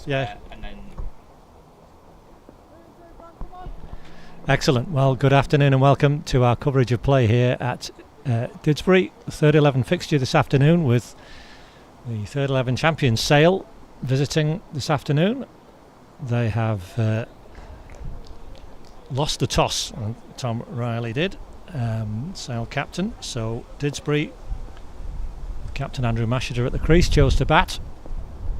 Yeah. And then. Excellent. Well, good afternoon and welcome to our coverage of play here at Didsbury. The third 11 fixture this afternoon with the third 11 champions Sale visiting this afternoon. They have lost the toss, Tom Riley did, Sale captain. So Didsbury, Captain Andrew Masheter at the crease, chose to bat.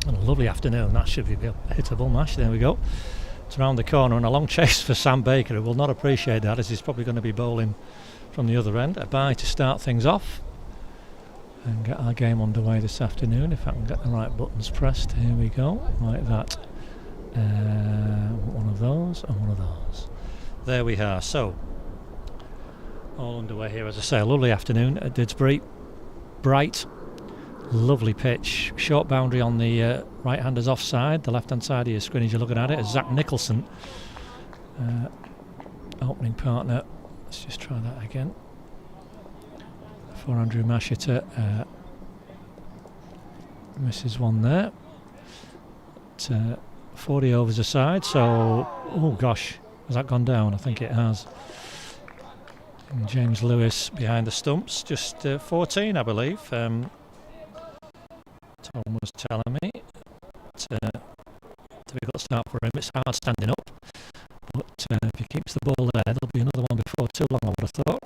And a lovely afternoon. That should be a hittable match. There we go. It's around the corner and a long chase for Sam Baker, who will not appreciate that as he's probably going to be bowling from the other end. A bye to start things off and get our game underway this afternoon. If I can get the right buttons pressed. Here we go, like that. One of those and one of those. There we are. So all underway here, as I say. A lovely afternoon at Didsbury. Bright, lovely pitch. Short boundary on the right-hander's offside. The left-hand side of your screen as you're looking at it is Zach Nicholson, opening partner. Let's just try that again. For Andrew Masheter, misses one there. But, 40 overs aside, so oh gosh, has that gone down? I think it has. And James Lewis behind the stumps, just 14 I believe. Tom was telling me. Difficult start for him. It's hard standing up, but if he keeps the ball there, there'll be another one before too long, I would have thought.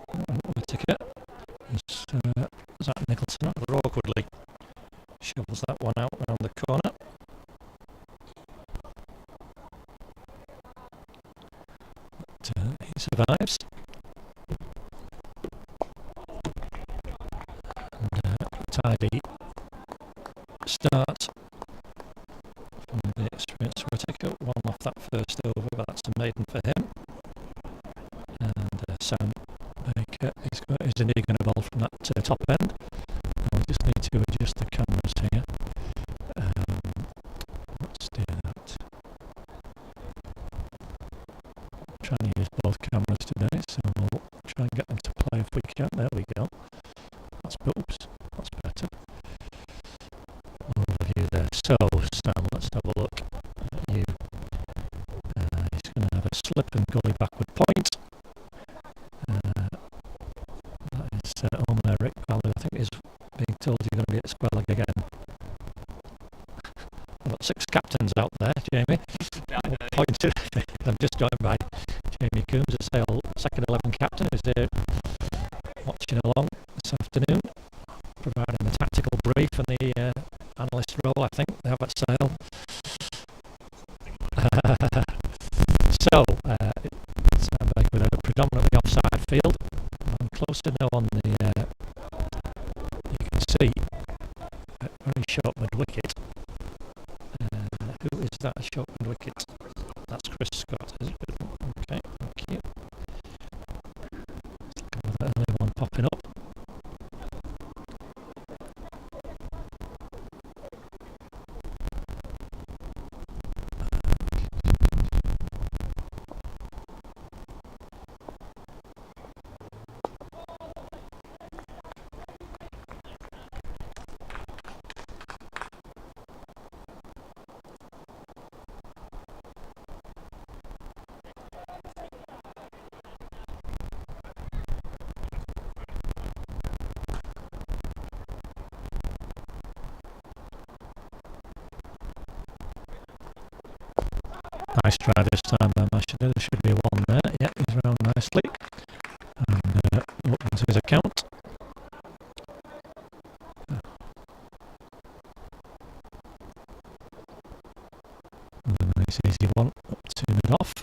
A ticket. Zach Nicholson rather awkwardly shovels that one out around the corner. But he survives. And tidy start from the experienced Whittaker. One off that first over, but that's a maiden for him. And Sam Baker is indeed going to bowl from that top end. I'll just need to adjust the cameras here. Let's do that. I'm trying to use both cameras today, so we'll try and get them to play if we can. There we go. That's better. Overview there. So, Sam, let's have a look at you. He's going to have a slip and gully backward point. That is Omar Rick Valley. I think is being told you're going to be at square leg again. I've got 6 captains out there, Jamie. Pointed. I'm just joined by Jamie Coombs, a Sale second 11 captain, who's here watching along this afternoon, providing the tactical brief and the analyst role, I think, they have at Sale. So, Sam Baker with a predominantly offside field. I'm close to know on the, you can see a very short mid-wicket. Who is that short mid-wicket? That's Chris Scott, is it? Okay, thank you. Let's look at the early one popping up. Nice try this time by Masheter. There should be one there. Yeah, he's round nicely. And opens his account. And a nice easy one up to mid off.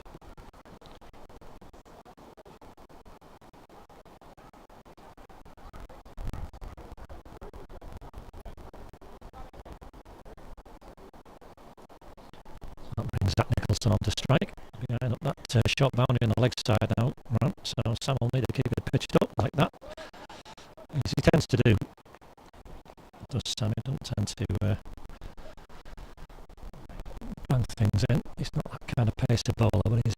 That brings Zach Nicholson on to strike. Behind up that short boundary on the leg side now. Right, so Sam will need to keep it pitched up like that, as he tends to do. Does Sam? He doesn't tend to bang things in. He's not that kind of pace bowler, but he's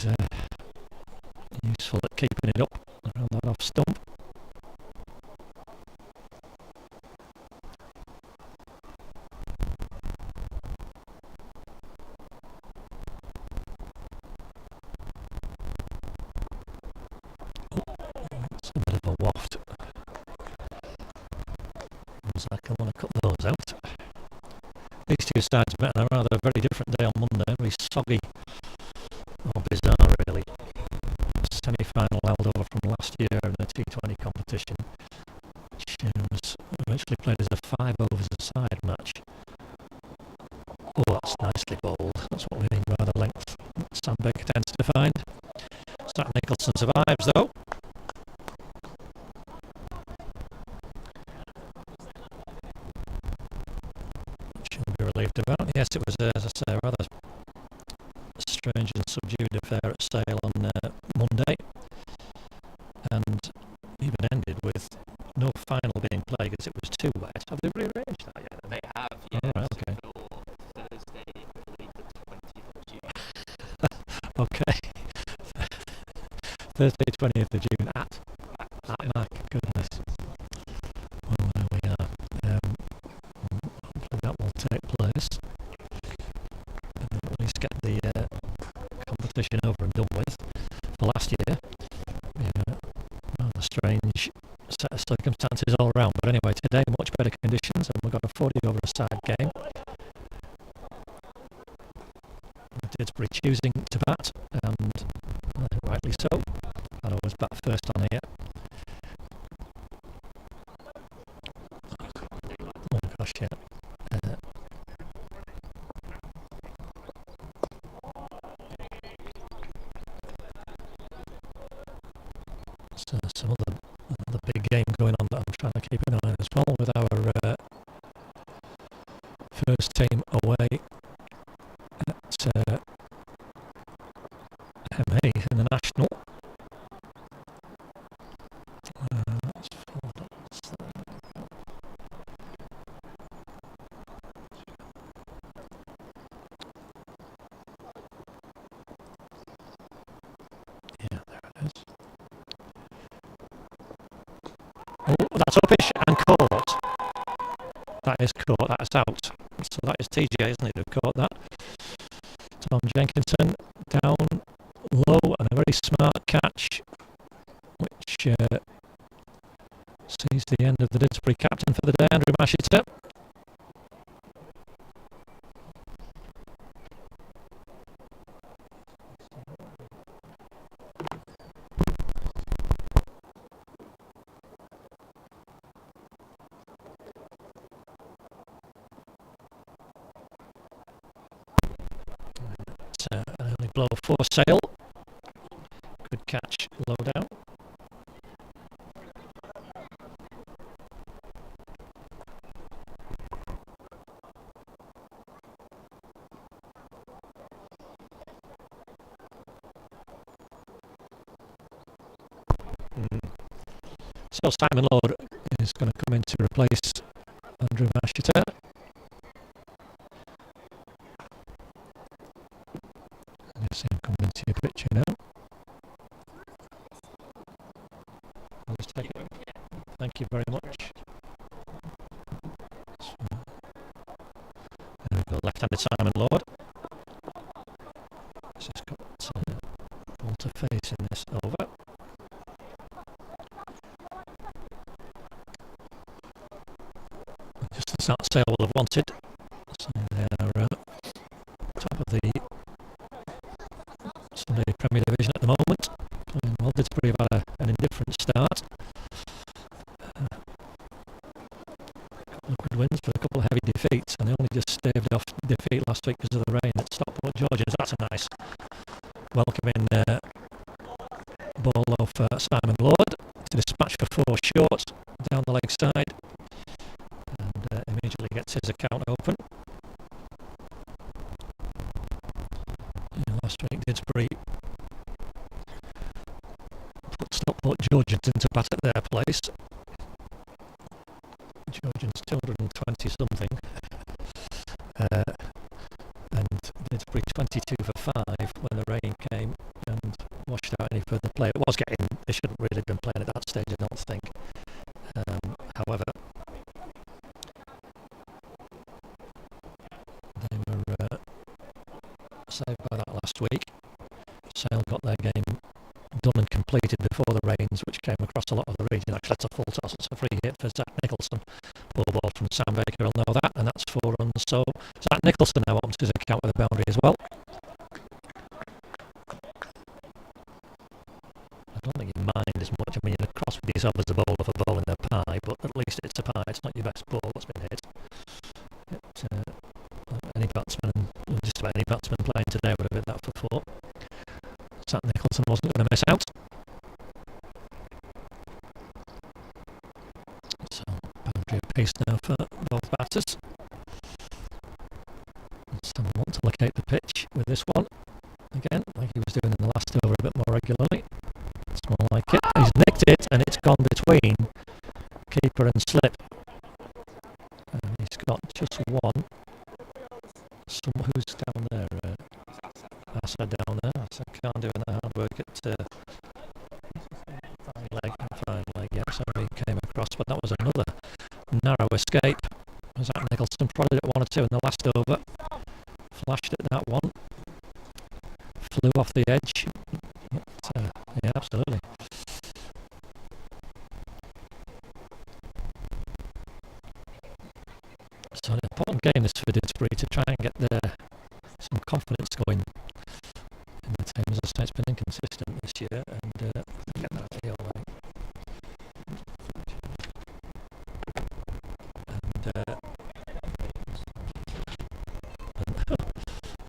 useful at keeping it up around that off stump. waft. Looks like I want to cut those out. These two sides met on a rather very different day on Monday, very soggy or bizarre really. Semi-final held over from last year in the T20 competition, which was eventually played as a 5 overs a side match. Oh, that's nicely bowled. That's what we mean by the length Sam Baker tends to find. Zach Nicholson survives though. She'll be relieved about. Yes, it was, as I say, a rather strange and subdued affair at Sale on Monday, and even ended with no final being played because it was too wet. Have they rearranged that yet? They have, yes. Oh, right, okay. For Thursday, I believe the 20th of June. Okay. Thursday, 20th of June at my goodness. Well, there we are. Hopefully that will take place. And then at least get the competition over and done with. For last year, rather strange set of circumstances all round. But anyway, today much better conditions, and we've got a 40 over a side game. Didsbury choosing to bat, and rightly so. I always bat first on here. Oh gosh, yeah. So some other big game going on that I'm trying to keep an eye on as well, with our first team away at MA in the National. That's 4 dots there. Yeah, there it is. Oh, that's uppish and caught. That is caught, that is out. So that is TJ, isn't it, who caught that? Tom Jenkinson down low, and a very smart catch, which sees the end of the Didsbury captain for the day, Andrew Mashiter. An early blow for Sale. Good catch, low down. So Simon Lord is going to come in to replace Andrew Mashiter. You see him coming into your picture now. I'll just take it. Thank you very much. So, there we go, left-handed Simon Lord. This has got ball to face in this over. Just as that Sale will have wanted. So they are top of the Sunday Premier Division at the moment. Playing well. Didsbury have had an indifferent start. A couple of good wins, but a couple of heavy defeats, and they only just staved off defeat last week because of the rain at Stockport Georgians. That's a nice welcoming ball off Simon Lord. To dispatch for 4 short down the leg side, and immediately gets his account open. Last week Didsbury put Stockport Georgians into bat at their place. Georgians 220 something, and Didsbury 22 for 5 when the rain came and washed out any further play. It was getting, they shouldn't really have been playing at that stage, I don't think. However, they were saved by that last week. Sale got their game done and completed before the rains, which came across a lot of the region. Actually, that's a full toss. It's a free hit for Zach Nicholson. Low ball from Sam Baker will know that, and that's 4 runs. So Zach Nicholson now opens his account with a boundary as well. I don't think you mind as much. I mean, you're across with yourself as a bowler for bowling a pie, but at least it's a pie. It's not your best ball that's been hit. Any batsman, just about any batsman playing today would have hit that for 4. Zach Nicholson wasn't going to miss out. So, boundary apiece now for both batters. Sam wants to locate the pitch with this one. Again, like he was doing in the last over a bit more regularly. It's more like it. He's nicked it and it's gone between keeper and slip. And he's got just one. Who's down there? Asa down there. Asa can't do any hard work at fine leg. Yeah, so he came across, but that was another narrow escape. Zach Nicholson prodded at 1 or 2 in the last over. Flashed at that one. Flew off the edge. But, yeah, absolutely. So an important game this for Didsbury to try and get some confidence going in the team. As I say, it's been inconsistent this year, and get that feel like.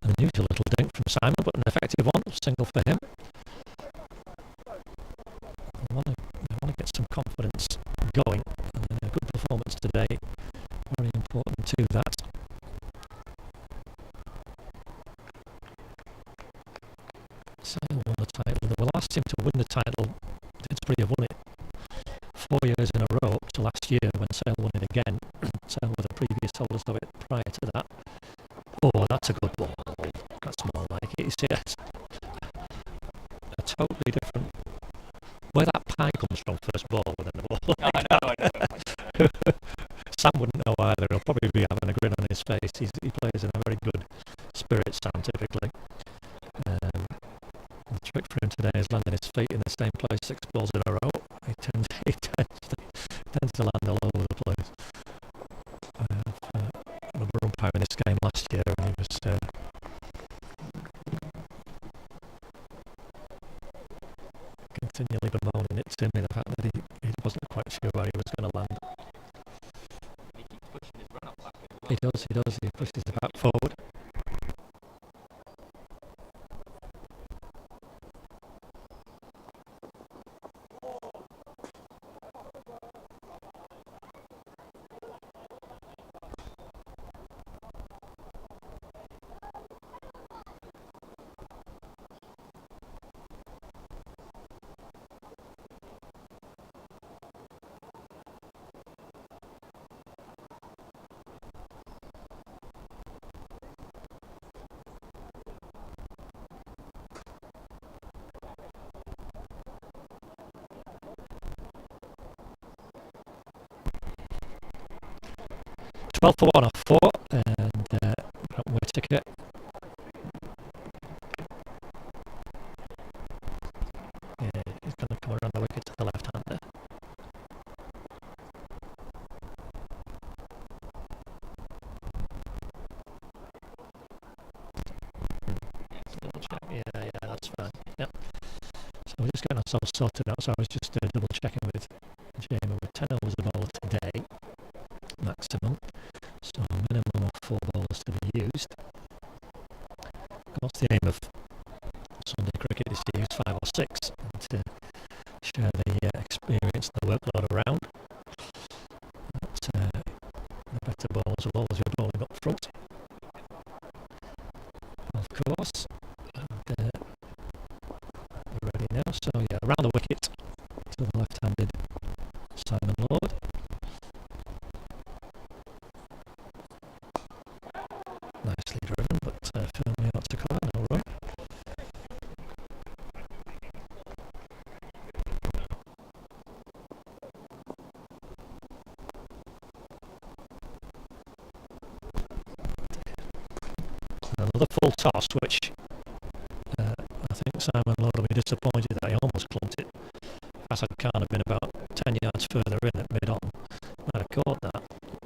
An unusual little dink from Simon, but an effective one, single for him. They want to get some confidence going, and a good performance today. Very important to that. Sale won the title. They were last team to win the title. Didsbury have won it 4 years in a row up to last year when Sale won it again. Sale were the previous holders of it prior to that. Oh, that's a good ball. That's more like it. You see it? A totally different. Where that pie comes from first ball within the ball. I know. Sam wouldn't know either. He'll probably be having a grin on his face. He plays in a very good spirit, Sam, typically. The trick for him today is landing his feet in the same place 6 balls in a row. He tends to land all over the place. I remember umpiring this game last year, and he was continually bemoaning it to me, the fact that he wasn't quite sure where he was going to land. He keeps pushing his run up back as well. He does. He pushes the bat forward. Twelve for 1 off 4, and Whittaker. Yeah, he's going to come around the wicket to the left-hander. Yeah, that's fine. Yep. So we're just getting ourselves sorted out. So I was just double checking with Jamie. With 10 overs of ball today, maximum. So a minimum of 4 bowlers to be used. Of course, the aim of Sunday cricket is to use 5 or 6 and to share the experience and the workload around. But the better bowlers will always be bowling up front, of course. And we're ready now. So yeah, around the wicket to the left-handed Simon Lord. Nicely driven, but firmly out to cover, no run. Another full toss, which I think Simon Lord will be disappointed that he almost clumped it Assad Khan had been about 10 yards further in at mid-on, might have caught that.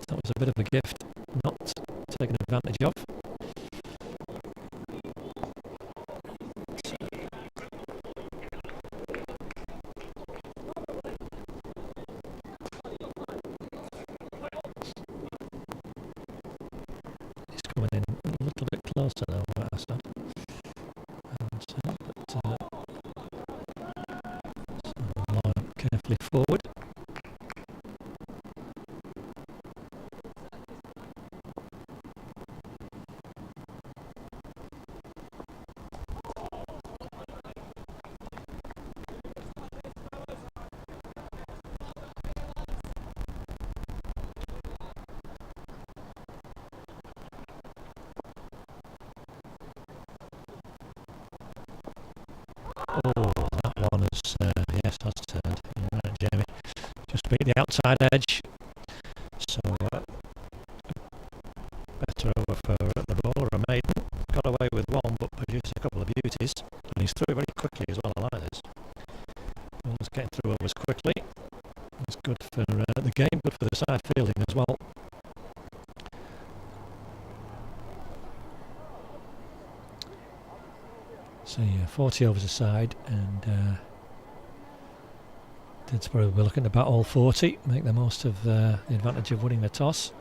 That was a bit of a gift, not taken advantage of. He's coming in a little bit closer now, Assad. And, line carefully forward. Oh, that one is, yes, that's turned. You're right, Jamie. Just beat the outside edge. So, better over for the bowler, a maiden. Got away with one, but produced a couple of beauties. And he's through very quickly as well, I like this. Bowler's getting through overs quickly. It's good for the game, good for the side fielding as well. So yeah, 40 overs aside, and Didsbury will be looking to bat all 40, make the most of the advantage of winning the toss.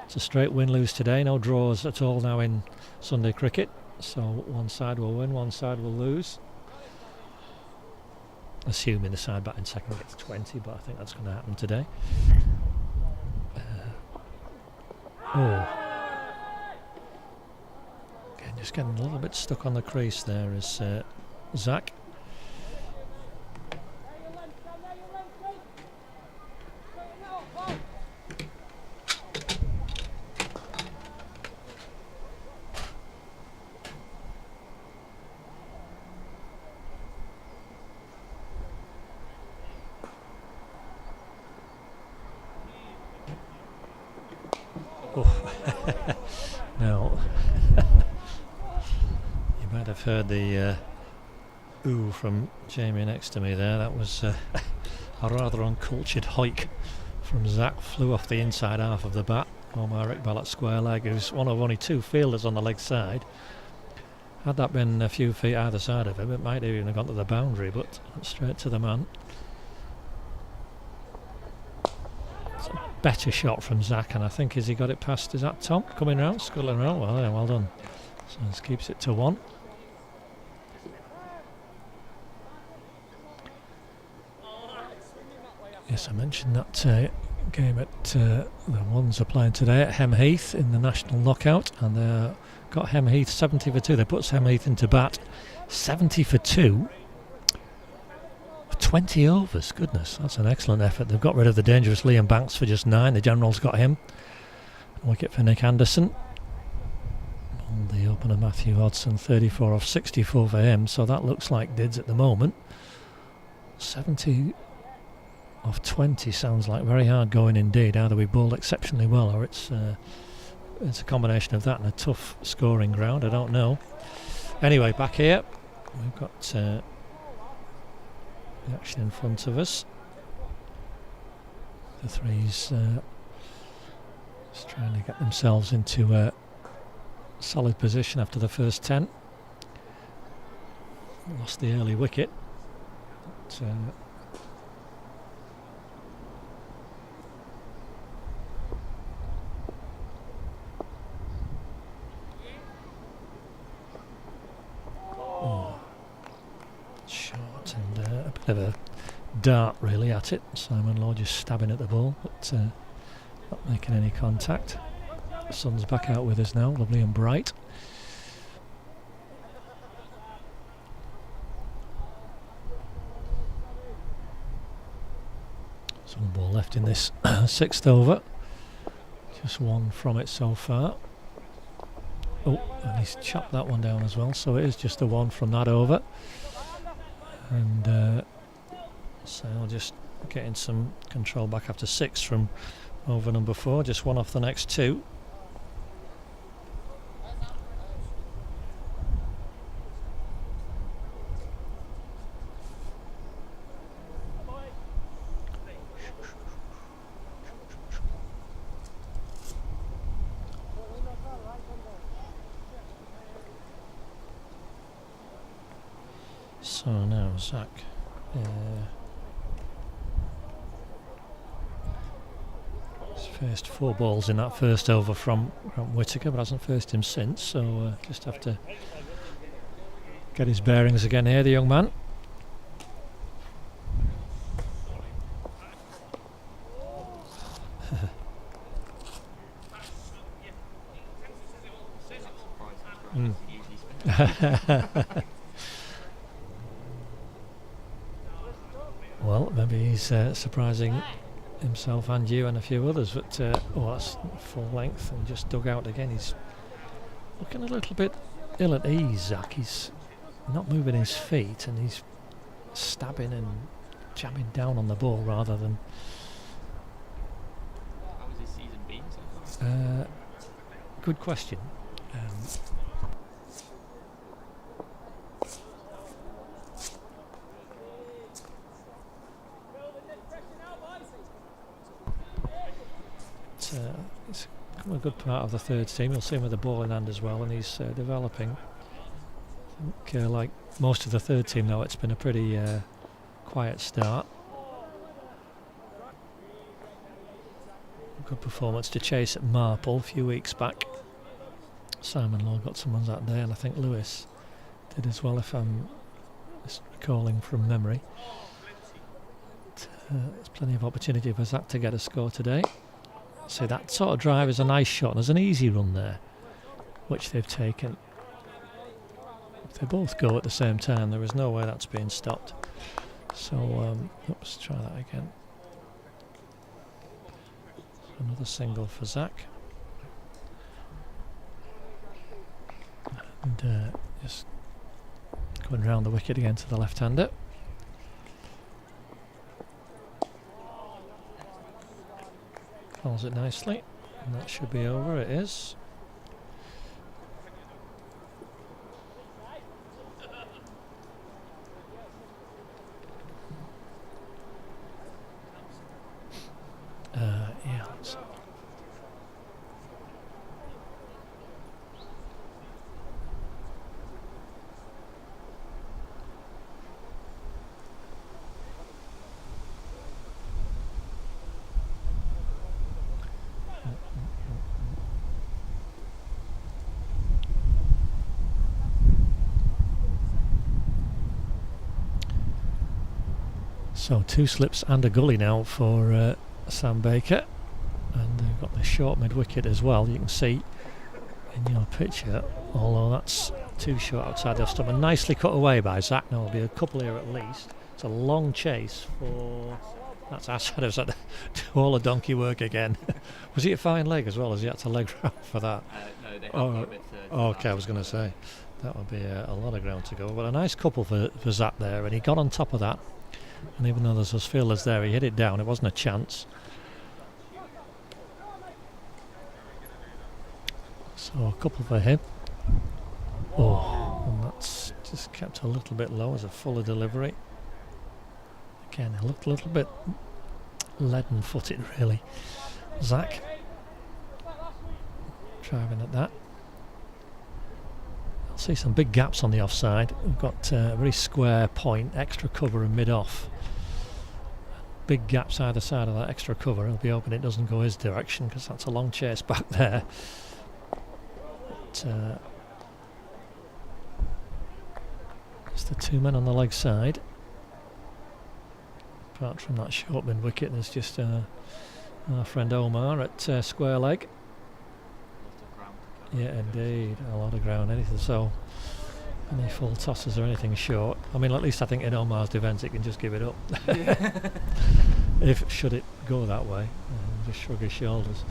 It's a straight win-lose today, no draws at all now in Sunday cricket, so one side will win, one side will lose. Assuming the side batting second gets 20, but I think that's going to happen today. Again, just getting a little bit stuck on the crease there is Zach. No. You might have heard the ooh from Jamie next to me there. That was a rather uncultured hike from Zach. Flew off the inside half of the bat. Omar Iqbal at square leg, who's one of only two fielders on the leg side. Had that been a few feet either side of him, it might even have gone to the boundary, but straight to the man. Better shot from Zach, and I think as he got it past, is that Tom coming round, scuttling round? Well, yeah, well done. So this keeps it to 1. Yes, I mentioned that game at the ones are playing today at Hem Heath in the national knockout, and they got Hem Heath 70 for 2. They put Hem Heath into bat 70 for 2. 20 overs, goodness, that's an excellent effort. They've got rid of the dangerous Liam Banks for just 9. The General's got him. Wicket for Nick Anderson. And the opener Matthew Hodson, 34 off 64 for him, so that looks like Dids at the moment. 70 off 20 sounds like very hard going indeed. Either we bowled exceptionally well, or it's a combination of that and a tough scoring ground, I don't know. Anyway, back here, we've got the action in front of us. The threes just trying to get themselves into a solid position after the first 10. Lost the early wicket. But, short and a bit of a dart really at it. Simon Law just stabbing at the ball, but not making any contact. The sun's back out with us now, lovely and bright. So one ball left in this 6th over. Just one from it so far. Oh, and he's chopped that one down as well, so it is just a 1 from that over. And Sale just getting some control back after 6 from over number 4, just 1 off the next 2. So now Zach. He's faced 4 balls in that first over from Whittaker, but hasn't faced him since. So just have to get his bearings again here, the young man. Well, maybe he's surprising himself and you and a few others, but that's full length and just dug out again. He's looking a little bit ill at ease, Zach. He's not moving his feet and he's stabbing and jamming down on the ball rather than... How has his season been so far? Good question. It's a good part of the third team. You'll see him with the ball in hand as well, and he's developing. I think, like most of the third team now, it's been a pretty quiet start. Good performance to chase at Marple a few weeks back. Simon Law got some runs out there, and I think Lewis did as well, if I'm just recalling from memory. But, there's plenty of opportunity for Zach to get a score today. So that sort of drive is a nice shot, and there's an easy run there, which they've taken. If they both go at the same time, there is no way that's being stopped. So, let's try that again. Another single for Zach. And just going round the wicket again to the left-hander. Calls it nicely, and that should be over. It is. Yeah. So 2 slips and a gully now for Sam Baker, and they've got the short mid wicket as well. You can see in your picture, although that's too short outside the off stump, and nicely cut away by Zach. Now there'll be a couple here at least. It's a long chase for... That's outside of Zach. Do all the donkey work again. Was he a fine leg as well, as he had to leg round for that? No, they have got a bit further. Okay, I was going to say that would be a lot of ground to go, but a nice couple for Zach there, and he got on top of that. And even though there's those fielders there, he hit it down. It wasn't a chance. So a couple for him. Oh, and that's just kept a little bit low as a fuller delivery. Again, it looked a little bit leaden-footed, really. Zach driving at that. I'll see some big gaps on the offside. We've got a very square point, extra cover and mid-off. Big gaps either side of that extra cover. He'll be hoping it doesn't go his direction, because that's a long chase back there. But, it's the 2 men on the leg side. Apart from that short mid wicket, there's just our friend Omar at square leg. Yeah, indeed, a lot of ground. Anything so, any full tosses or anything short. I mean, at least I think in Omar's defence, he can just give it up. If should it go that way, just shrug his shoulders.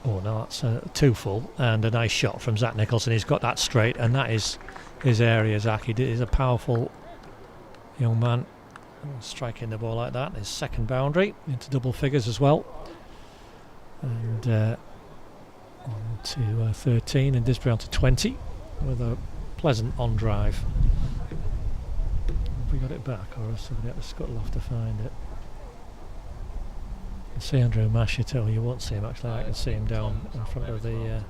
Oh no, that's 2 full, and a nice shot from Zach Nicholson. He's got that straight, and that is his area. Zach, he's a powerful young man, striking the ball like that. His second boundary into double figures as well, and on to 13, and Didsbury on to 20 with a pleasant on drive. Have we got it back, or has somebody had to scuttle off to find it? You can see Andrew Mashito. You won't see him actually. I can see him down in front of the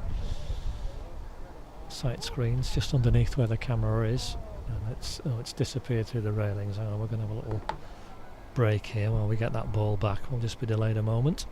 sight screens, just underneath where the camera is. And it's disappeared through the railings. Hang on, we're going to have a little break here while we get that ball back. We'll just be delayed a moment.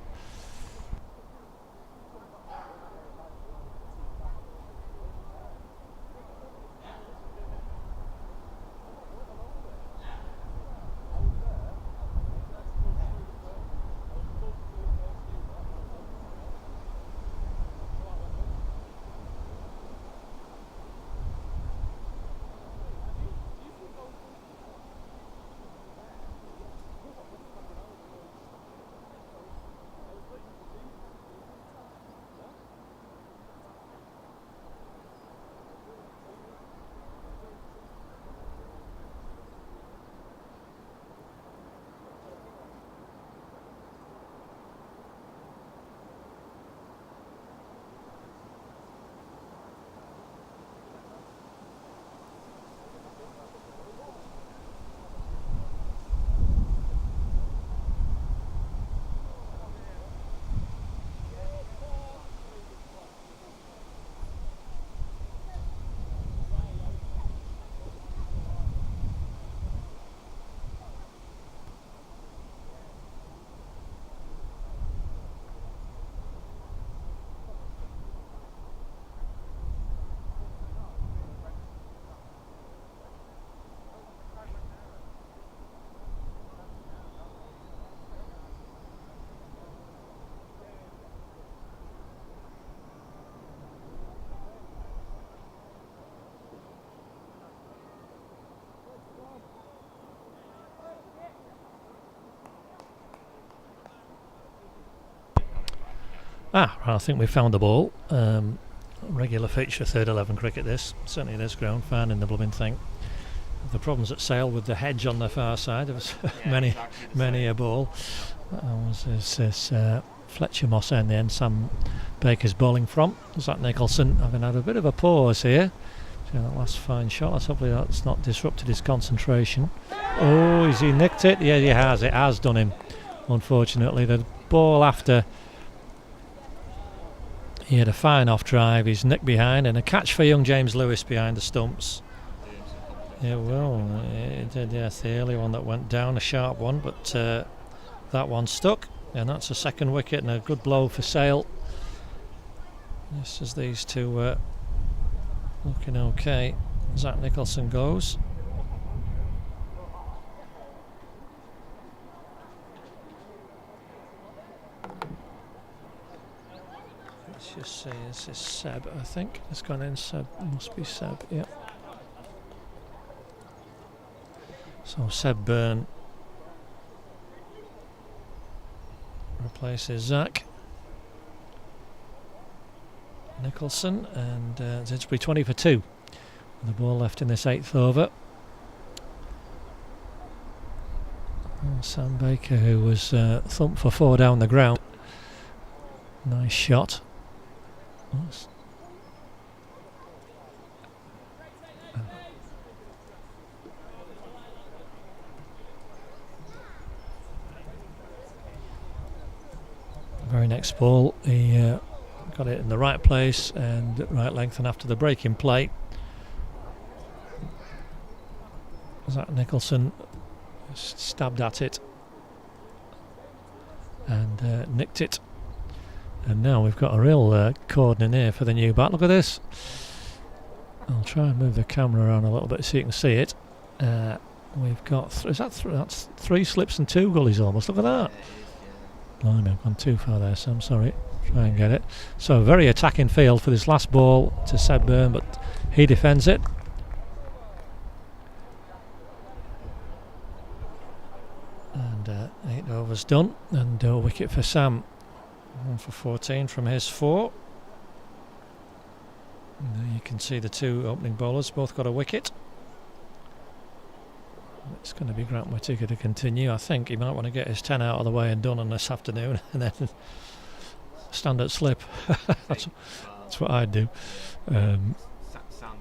I think we found the ball. Regular feature, third 11 cricket this. Certainly this ground, fine in the blooming thing. The problems at Sale with the hedge on the far side. There was many a ball. That was this Fletcher Moss in the end. Sam Baker's bowling from. Zach Nicholson having had a bit of a pause here. That last fine shot. Let's hopefully that's not disrupted his concentration. Oh, has he nicked it? Yeah, he has. It has done him. Unfortunately, the ball after. He had a fine off drive, he's nicked behind, and a catch for young James Lewis behind the stumps. Yeah, well, it did, yes, the early one that went down, a sharp one, but that one stuck, and that's a second wicket and a good blow for Sale. Just as these two looking okay. Zach Nicholson goes. Just say this is Seb, I think. It's gone in. Seb, must be Seb, yeah. So Seb Byrne replaces Zach Nicholson, and Didsbury 20 for 2. The ball left in this 8th over. And Sam Baker, who was thumped for 4 down the ground. Nice shot. Very next ball, he got it in the right place and right length, and after the break in play, Zach Nicholson stabbed at it and nicked it. And now we've got a real cordon here for the new bat. Look at this. I'll try and move the camera around a little bit so you can see it. We've got that's 3 slips and 2 gullies almost. Look at that. Blimey, I've gone too far there, so I'm sorry. Try and get it. So a very attacking field for this last ball to Seb Byrne, but he defends it. And 8 overs done, and a wicket for Sam. 1 for 14 from his 4. And there you can see the 2 opening bowlers both got a wicket. It's going to be Grant Whittaker to continue. I think he might want to get his 10 out of the way and done on this afternoon, and then stand at slip. that's what I'd do. Sam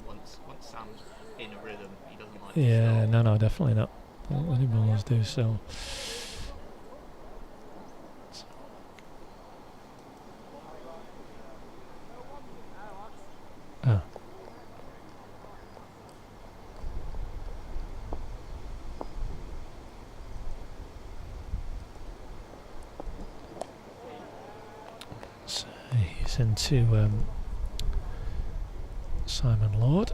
once Sam's in a rhythm, he doesn't like. Yeah, no, definitely not. Any bowlers do so. it into Simon Lord.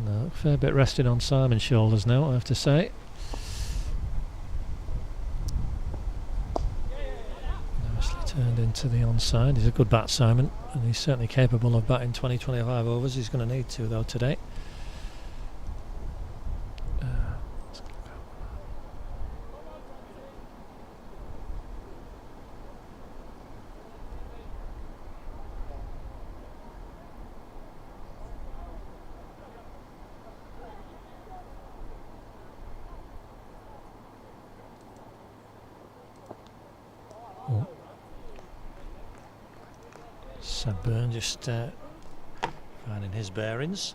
No, a fair bit resting on Simon's shoulders now, I have to say. Nicely turned into the onside. He's a good bat, Simon, and he's certainly capable of batting 20-25 overs. He's going to need to, though, today. Seb Byrne just finding his bearings.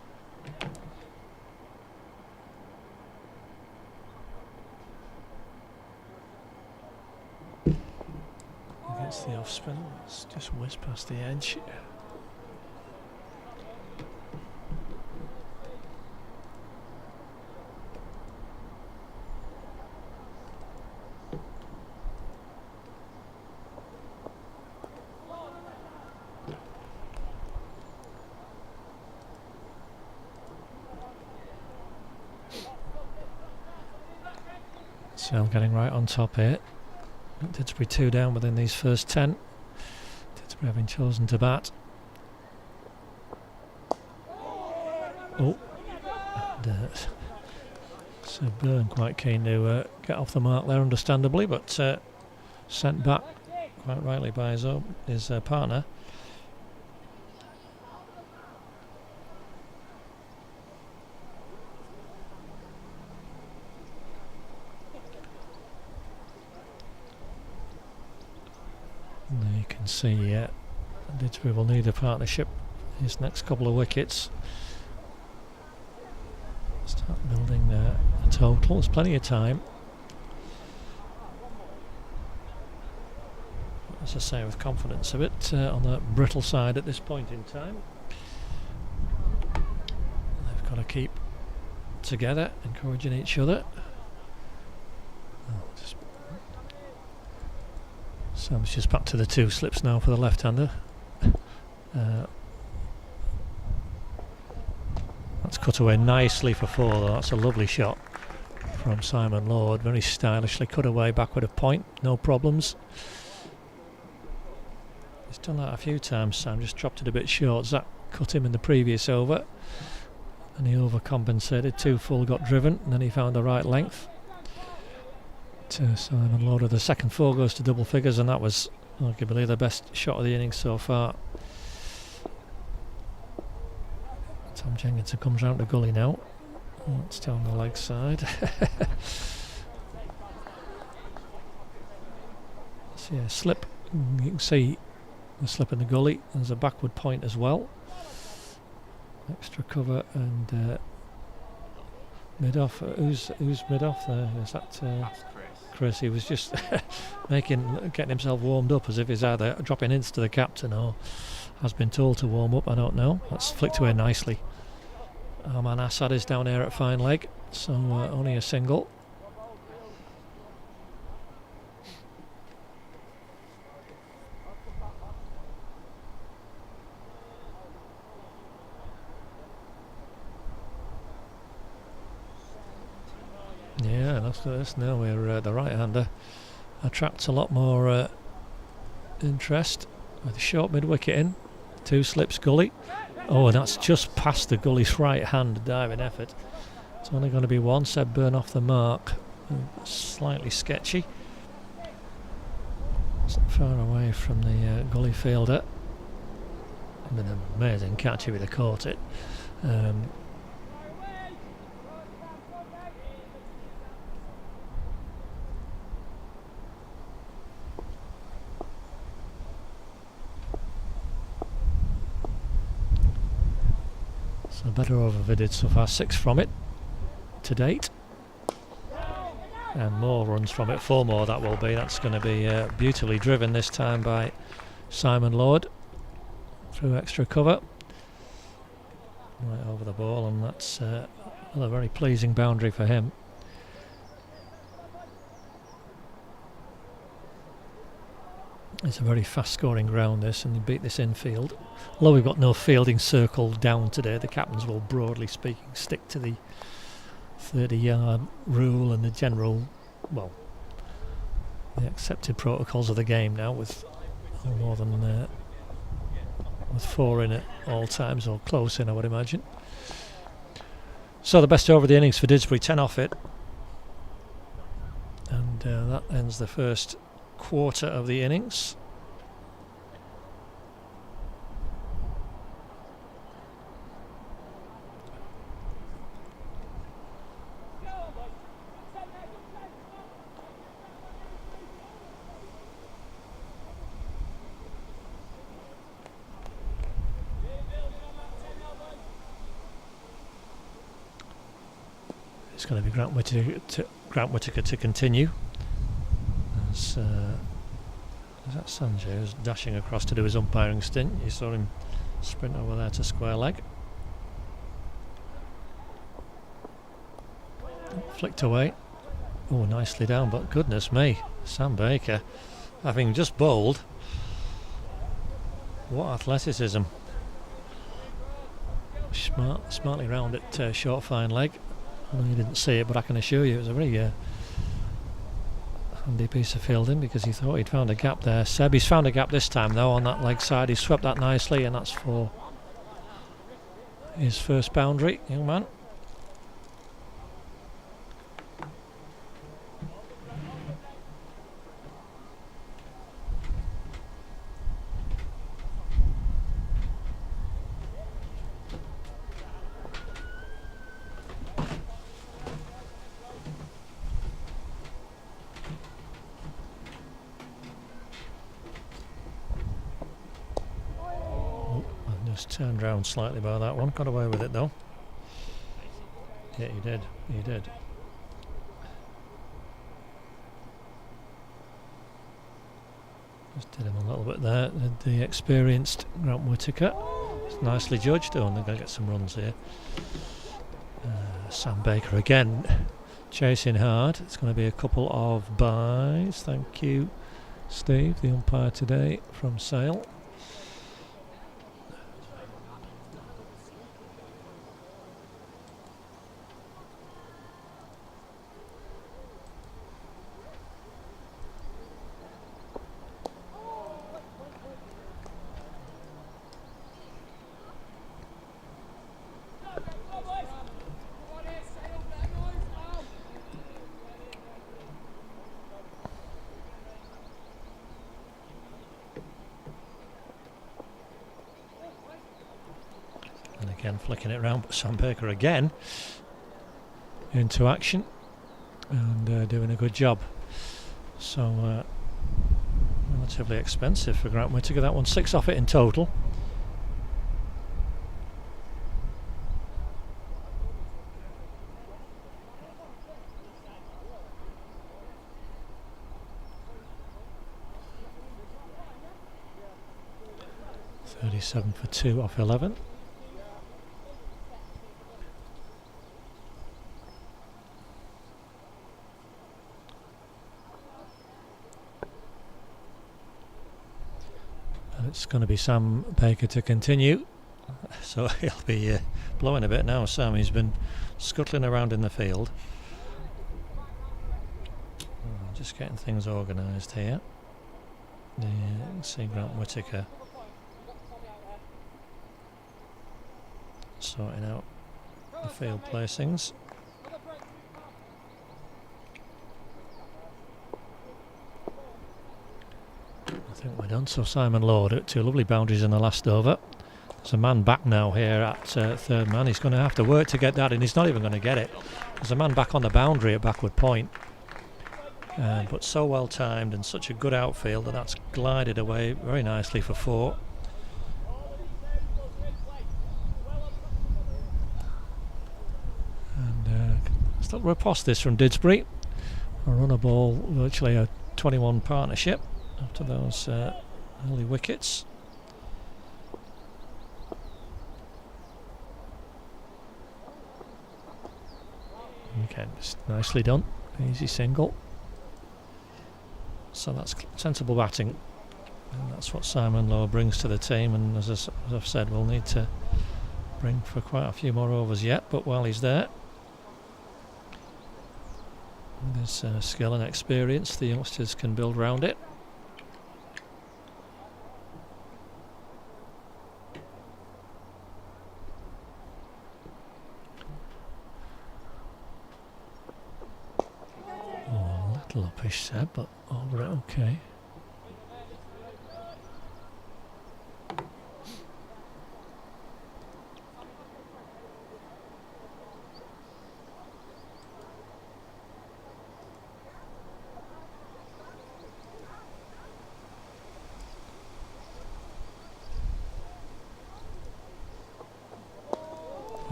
Against the off spin, it's just whizzed past the edge. So getting right on top here. Didsbury 2 down within these first 10. Didsbury having chosen to bat. Oh, and so Byrne quite keen to get off the mark there, understandably, but sent back quite rightly by his partner. There you can see Didsbury will need a partnership his next couple of wickets. Start building a total. There's plenty of time. As I say, with confidence a bit on the brittle side at this point in time. They've got to keep together, encouraging each other. Sam's just back to the 2 slips now for the left-hander. That's cut away nicely for 4 though. That's a lovely shot from Simon Lord. Very stylishly cut away backward of point. No problems. He's done that a few times, Sam. Just dropped it a bit short. Zach cut him in the previous over. And he overcompensated. 2 full got driven. And then he found the right length. To Simon Lord. The second 4 goes to double figures, and that was arguably the best shot of the innings so far. Tom Jenkinson comes round the gully now. It's down the leg side. So yeah, slip. You can see the slip in the gully. There's a backward point as well. Extra cover and mid off. Who's mid off there? Is that? That's Chris. He was just getting himself warmed up as if he's either dropping hints to the captain or has been told to warm up. I don't know. That's flicked away nicely. Our man Assad is down here at fine leg, so only a single. Yeah, that's this now. We're the right-hander attracts a lot more interest with a short mid-wicket in. 2 slips gully. Oh, and that's just past the gully's right hand diving effort. It's only going to be 1. Seb Byrne off the mark. Slightly sketchy. It's not far away from the gully fielder. Been an amazing catch if he'd have caught it. So better over Vidded so far, 6 from it to date, and more runs from it, 4 more that will be. That's going to be beautifully driven this time by Simon Lord through extra cover right over the ball, and that's a very pleasing boundary for him. It's a very fast scoring ground this, and they beat this infield. Although we've got no fielding circle down today, the captains will broadly speaking stick to the 30-yard rule and the general, well, the accepted protocols of the game now, with no more than with 4 in at all times, or close in, I would imagine. So the best over the innings for Didsbury, 10 off it, and that ends the first quarter of the innings. It's going to be Grant Whittaker to continue. Is that Sanjay who's dashing across to do his umpiring stint? You saw him sprint over there to square leg. Flicked away. Oh, nicely down, but goodness me, Sam Baker, having just bowled. What athleticism. Smartly round it, short fine leg. I know you didn't see it, but I can assure you it was a very handy piece of fielding, because he thought he'd found a gap there. Seb, he's found a gap this time though on that leg side. He swept that nicely, and that's for his first boundary, young man. Turned round slightly by that one, got away with it though. Yeah, he did. Just did him a little bit there. The experienced Grant Whittaker. It's nicely judged. Oh, and they're going to get some runs here. Sam Baker again chasing hard. It's going to be a couple of byes. Thank you, Steve, the umpire today from Sale. Again flicking it round, but Sam Baker again into action and doing a good job. So relatively expensive for Grant Whittaker. That one 6 off it in total. $37 for 2 off 11. It's going to be Sam Baker to continue, so he'll be blowing a bit now. Sam, he's been scuttling around in the field. Just getting things organised here. You can see Grant Whittaker sorting out the field placings. I think we're done. So Simon Lord, 2 lovely boundaries in the last over. There's a man back now here at third man. He's going to have to work to get that, and he's not even going to get it. There's a man back on the boundary at backward point, but so well timed and such a good outfield that that's glided away very nicely for 4. And still riposte this from Didsbury. A runner ball, virtually a 21 partnership after those early wickets. Okay, just nicely done. Easy single. So that's sensible batting And that's what Simon Lowe brings to the team, and as I've said, we'll need to bring for quite a few more overs yet, but while he's there, with his skill and experience, the youngsters can build round it. Oh, a little uppish, Seb, but over it okay.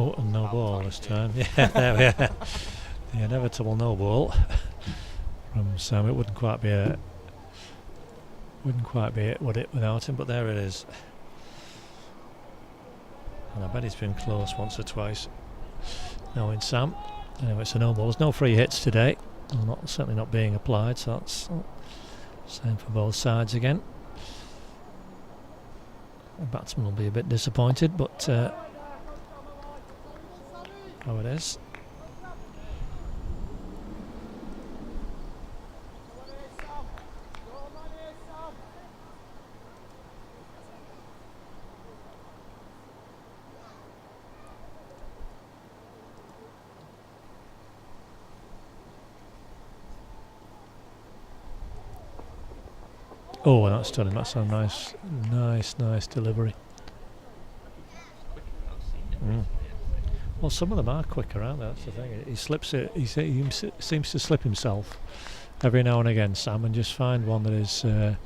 Oh, and no ball this time. Yeah, there we are. The inevitable no ball from Sam. It wouldn't quite be it, would it, without him? But there it is. And I bet he's been close once or twice. Knowing Sam. Anyway, it's a no ball. There's no free hits today. Well, certainly not being applied. So that's same for both sides again. The batsman will be a bit disappointed, but. Oh, it is. Oh, that's done him. That's a nice delivery. Well, some of them are quicker, aren't they? That's the thing. He slips it. He seems to slip himself every now and again, Sam, and just find one that is a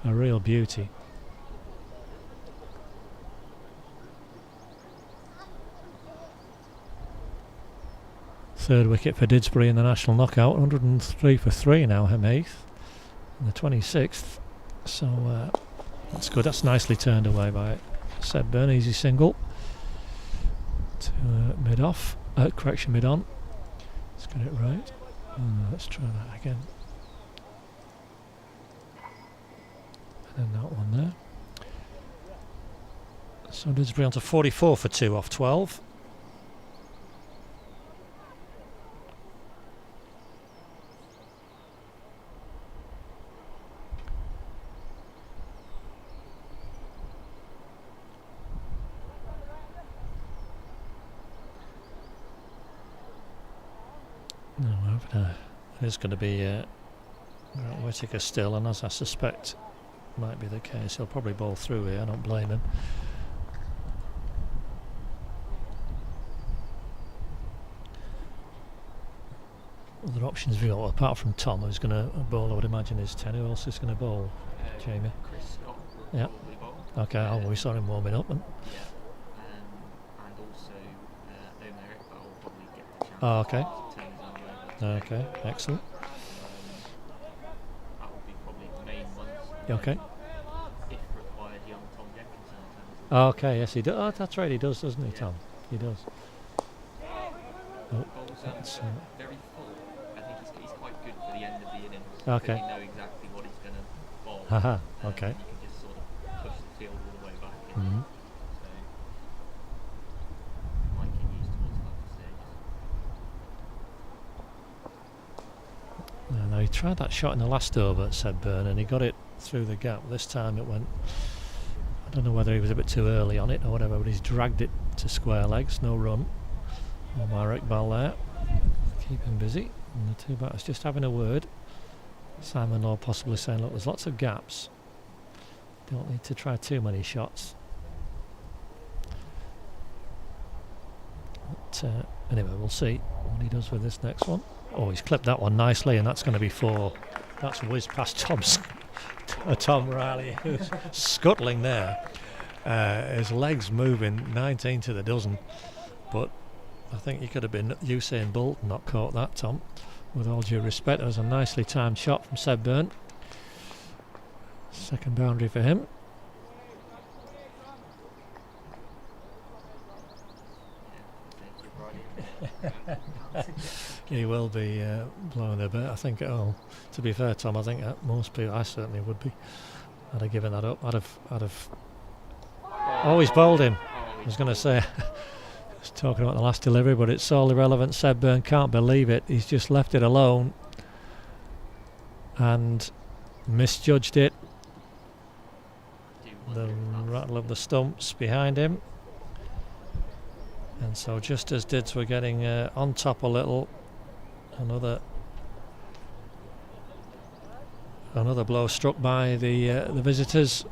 real beauty. Third wicket for Didsbury in the national knockout. 103 for 3 now, Heath, in the 26th. So that's good. That's nicely turned away by Seb Byrne. Easy single. To mid off, correction, mid on. Let's get it right. Let's try that again. And then that one there. So Didsbury on to 44 for 2 off 12. There's going to be Whittaker still, and as I suspect might be the case, he'll probably bowl through here. I don't blame him. Other options we got, apart from Tom, who's going to bowl, I would imagine, is 10. Who else is going to bowl? Jamie? Chris Scott will Yeah. probably bowl. Okay, we saw him warming up. And And also Omer Iqbal will probably get the chance Oh, okay. to turn his own over. Okay, excellent. That will be probably the main ones. Okay. If required, young Tom Jenkinson. Okay, yes, he does. Oh, that's right, he does, doesn't he, Tom? He does. Oh, Bowls that's, very full. I think he's quite good for the end of the innings. Okay. You know exactly what he's going to bowl. Haha, okay. You can just sort of push the field all the way back. Mhm. So, might get used towards latter stages. No, he tried that shot in the last over, said Byrne, and he got it through the gap. This time it went, I don't know whether he was a bit too early on it or whatever, but he's dragged it to square legs, no run. Omar Iqbal there, keep him busy, and the two batters just having a word. Simon Law possibly saying, look, there's lots of gaps, don't need to try too many shots. But anyway, we'll see what he does with this next one. Oh, he's clipped that one nicely, and that's going to be 4. That's whizzed past Tom Riley, who's scuttling there. His legs moving 19 to the dozen, but I think he could have been Usain Bolt and not caught that, Tom. With all due respect, it was a nicely timed shot from Seb Byrne. Second boundary for him. He will be blowing a bit, I think. To be fair, Tom, I think most people, I certainly would be I'd have given that up. I'd have. Oh, he's bowled him. I was going to say. I was talking about the last delivery, but it's all irrelevant. Seb Byrne can't believe it. He's just left it alone and misjudged it. The rattle of the stumps behind him, and so just as Dids were getting on top a little, another blow struck by the visitors.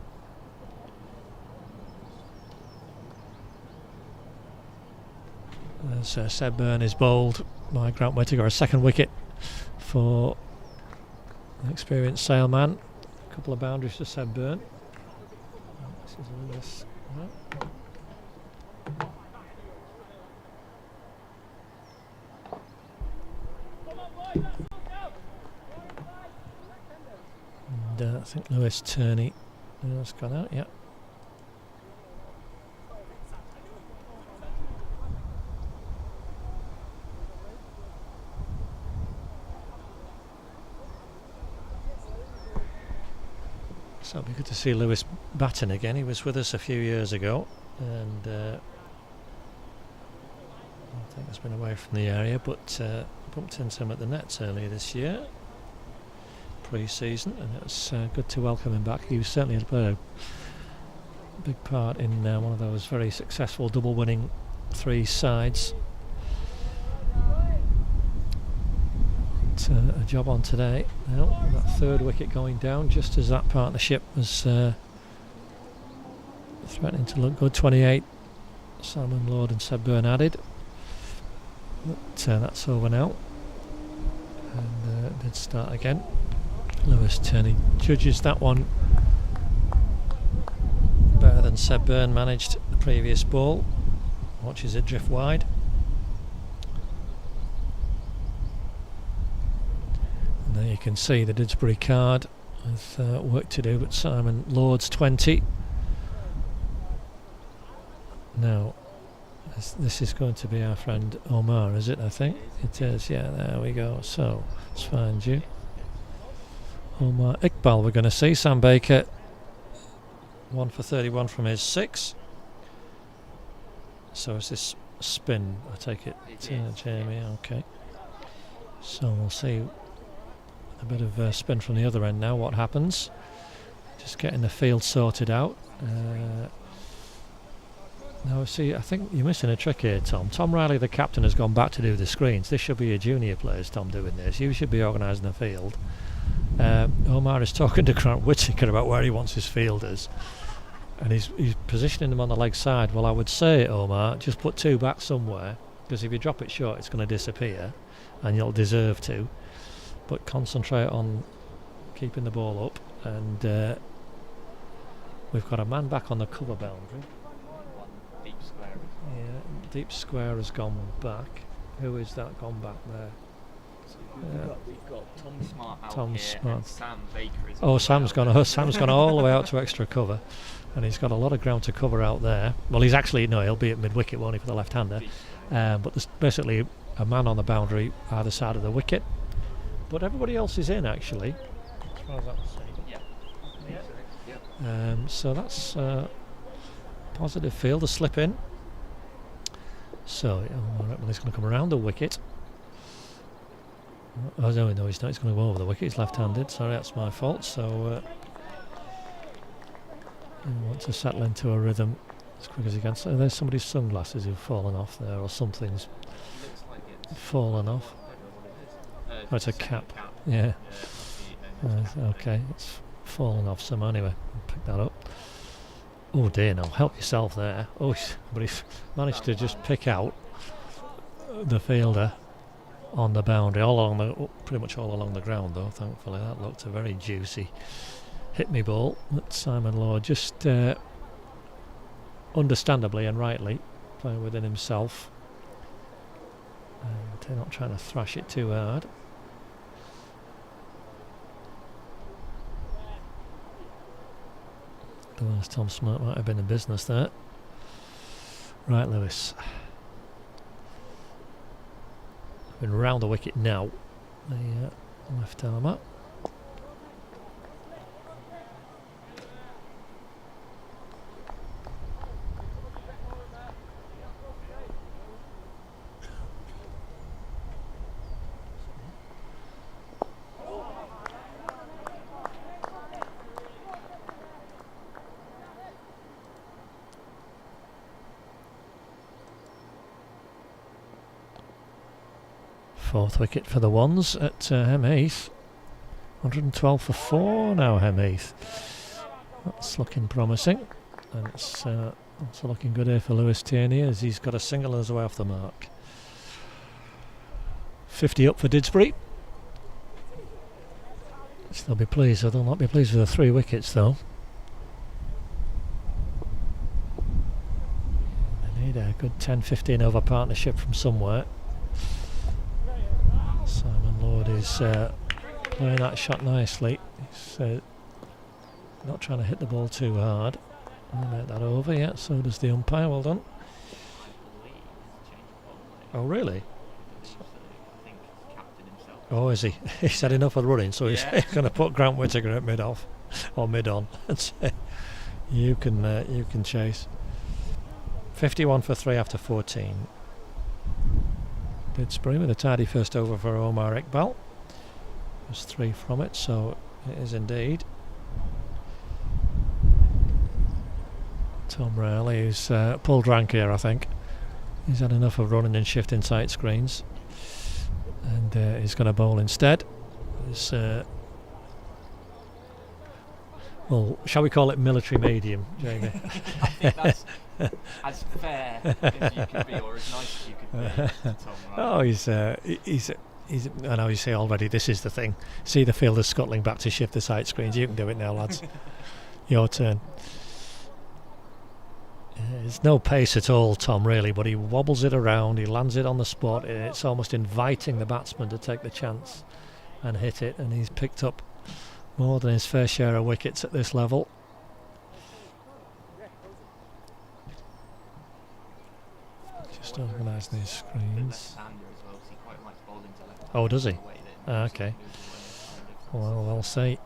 As Seb Byrne is bowled by Grant Whittaker, a second wicket for an experienced sailman. A couple of boundaries to Seb Byrne. This is Lewis. And I think Lewis Turney has gone out, yeah. So it'll be good to see Lewis batting again. He was with us a few years ago, and I think he's been away from the area, but bumped into him at the nets earlier this year, pre-season, and it was good to welcome him back. He was certainly played a big part in one of those very successful double-winning three sides. A job on today now, that third wicket going down just as that partnership was threatening to look good. 28 Simon Lord and Seb Byrne added, but that's over now, and did start again. Lewis Turney judges that one better than Seb Byrne managed the previous ball, watches it drift wide. There you can see the Didsbury card with work to do, but Simon Lord's 20. Now, this is going to be our friend Omar, is it? I think it is. Yeah, there we go. So let's find you. Omar Iqbal, we're going to see. Sam Baker, 1 for 31 from his 6. So is this spin? I take it, Jamie. Okay. So we'll see. A bit of spin from the other end now. What happens? Just getting the field sorted out. Now, see, I think you're missing a trick here, Tom. Tom Riley, the captain, has gone back to do the screens. This should be your junior players, Tom, doing this. You should be organising the field. Omar is talking to Grant Whittaker about where he wants his fielders, and he's positioning them on the leg side. Well, I would say, Omar, just put 2 back somewhere, because if you drop it short, it's going to disappear, and you'll deserve to. But concentrate on keeping the ball up, and we've got a man back on the cover boundary. Deep square. Yeah, deep square has gone back. Who is that gone back there? So we've got Tom Smart out Tom here, Smart. and Sam Baker is. Oh, Sam's gone all the way out to extra cover, and he's got a lot of ground to cover out there. Well, he's actually he'll be at mid wicket, won't he, for the left-hander? But there's basically a man on the boundary either side of the wicket. But everybody else is in, actually, as far as I can see. Yeah. So that's positive field, a slip in. So he's going to come around the wicket. Oh no, he's not. He's going to go over the wicket. He's left-handed. Sorry, that's my fault. So I want to settle into a rhythm as quick as he can. So there's somebody's sunglasses who've fallen off there, or something's fallen off. Oh, it's a cap. Yeah. Okay, it's fallen off somehow. Anyway, pick that up. Oh dear, no, help yourself there. Oh, but he's managed to just pick out the fielder on the boundary, pretty much all along the ground though, thankfully. That looked a very juicy hit-me ball. But Simon Lord just understandably and rightly playing within himself. And they're not trying to thrash it too hard. Otherwise Tom Smart might have been in business there. Right, Lewis. Been round the wicket now. The left arm up. Fourth wicket for the ones at Hemheath. 112 for 4 now, Hemheath. That's looking promising. And it's also looking good here for Lewis Tierney as he's got a single on his way off the mark. 50 up for Didsbury. They'll be pleased. They'll not be pleased with the 3 wickets though. They need a good 10-15 over partnership from somewhere. Simon Lord is playing that shot nicely. He's not trying to hit the ball too hard. I'll make that over, yeah, so does the umpire. Well done. Oh really? Oh, is he? He's had enough of running, so he's going to put Grant Whittaker at mid-off or mid-on and say, you can chase. 51 for 3 after 14. Didsbury with a tidy first over for Omar Iqbal. There's 3 from it, so it is indeed. Tom Riley, who's pulled rank here, I think. He's had enough of running and shifting tight screens. And he's going to bowl instead. Well, shall we call it military medium, Jamie? I think that's as fair as you could be, or as nice as you could be, Tom. Right? Oh, he's. I know you say already. This is the thing. See the fielders scuttling back to shift the sight screens. You can do it now, lads. Your turn. There's no pace at all, Tom, really, but he wobbles it around, he lands it on the spot. It's almost inviting the batsman to take the chance and hit it, and he's picked up more than his fair share of wickets at this level. Just organising his screens. Oh, does he? Okay. Well, I'll say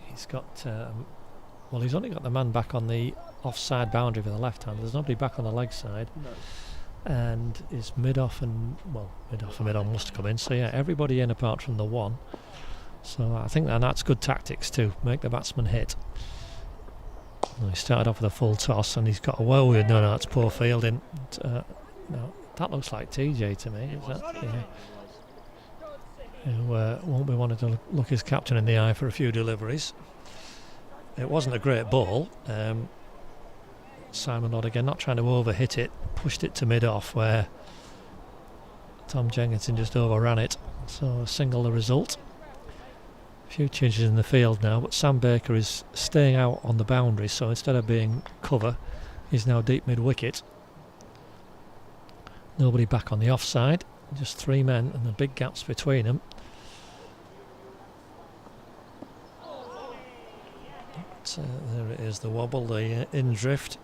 he's got... well, he's only got the man back on the offside boundary for the left hand. There's nobody back on the leg side. No. And his mid-off and mid-on must come in. So yeah, everybody in apart from the one. So I think that's good tactics too. Make the batsman hit. Well, he started off with a full toss and he's got away with no, that's poor fielding. No, that looks like TJ to me. Is that? Yeah. Who won't be wanting to look his captain in the eye for a few deliveries. It wasn't a great ball. Simon Lord again not trying to overhit it, pushed it to mid-off where Tom Jenkinson just overran it. So a single the result. A few changes in the field now, but Sam Baker is staying out on the boundary, so instead of being cover, he's now deep mid-wicket. Nobody back on the offside, just 3 men and the big gaps between them. There it is, the wobble, the in drift.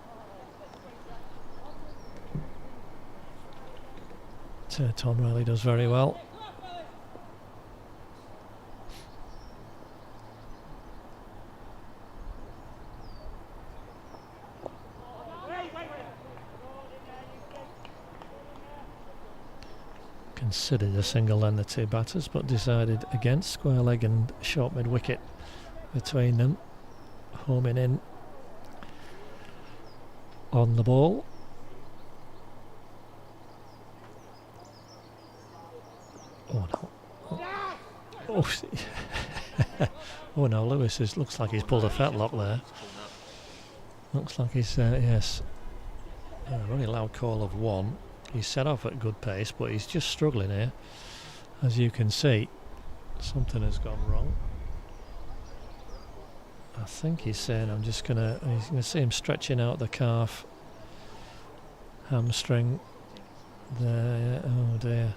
Tom Riley does very well. Considered a single then, the 2 batters, but decided against. Square leg and short mid wicket between them. Homing in on the ball. Oh no. Oh no, Lewis looks like he's pulled a fetlock there. Looks like he's, yes. A really loud call of 1. He's set off at good pace, but he's just struggling here. As you can see, something has gone wrong. I think he's saying he's gonna see him stretching out the calf, hamstring there. Oh dear.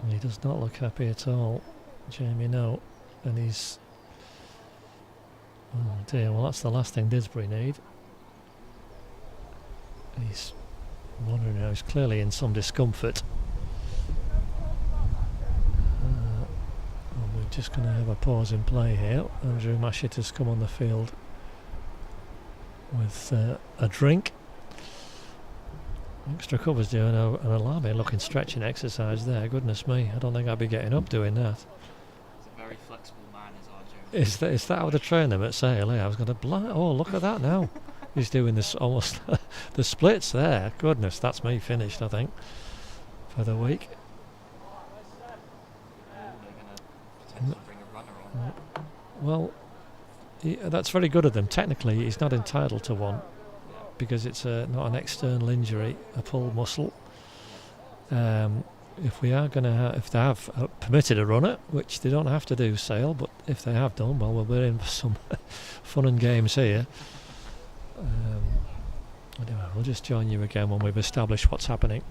He does not look happy at all, Jamie. No, and he's, oh dear. Well, that's the last thing Didsbury need. He's wondering now. He's clearly in some discomfort. We're just going to have a pause in play here. Andrew Mashett has come on the field with a drink. Extra covers doing an alarming looking stretching exercise there. Goodness me, I don't think I'd be getting up doing that. He's a very flexible man, is our Joe. Is that how they train them at Sale? I was going to oh, look at that now. He's doing this almost the splits there. Goodness, that's me finished, I think, for the week. Well, that's very good of them. Technically, he's not entitled to one because it's not an external injury, a pull muscle. If we are going to, if they have permitted a runner, which they don't have to do, Sale, but if they have done, well, we're in for some fun and games here. Anyway, we'll just join you again when we've established what's happening.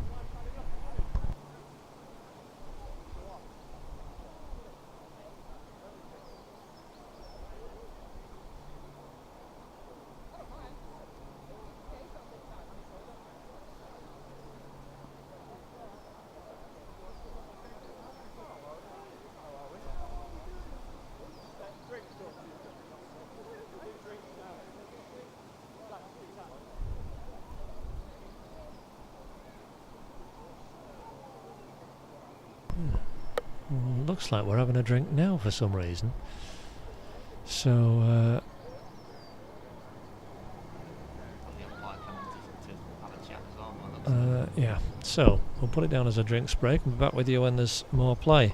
Looks like we're having a drink now for some reason. So yeah, so we'll put it down as a drinks break and be back with you when there's more play.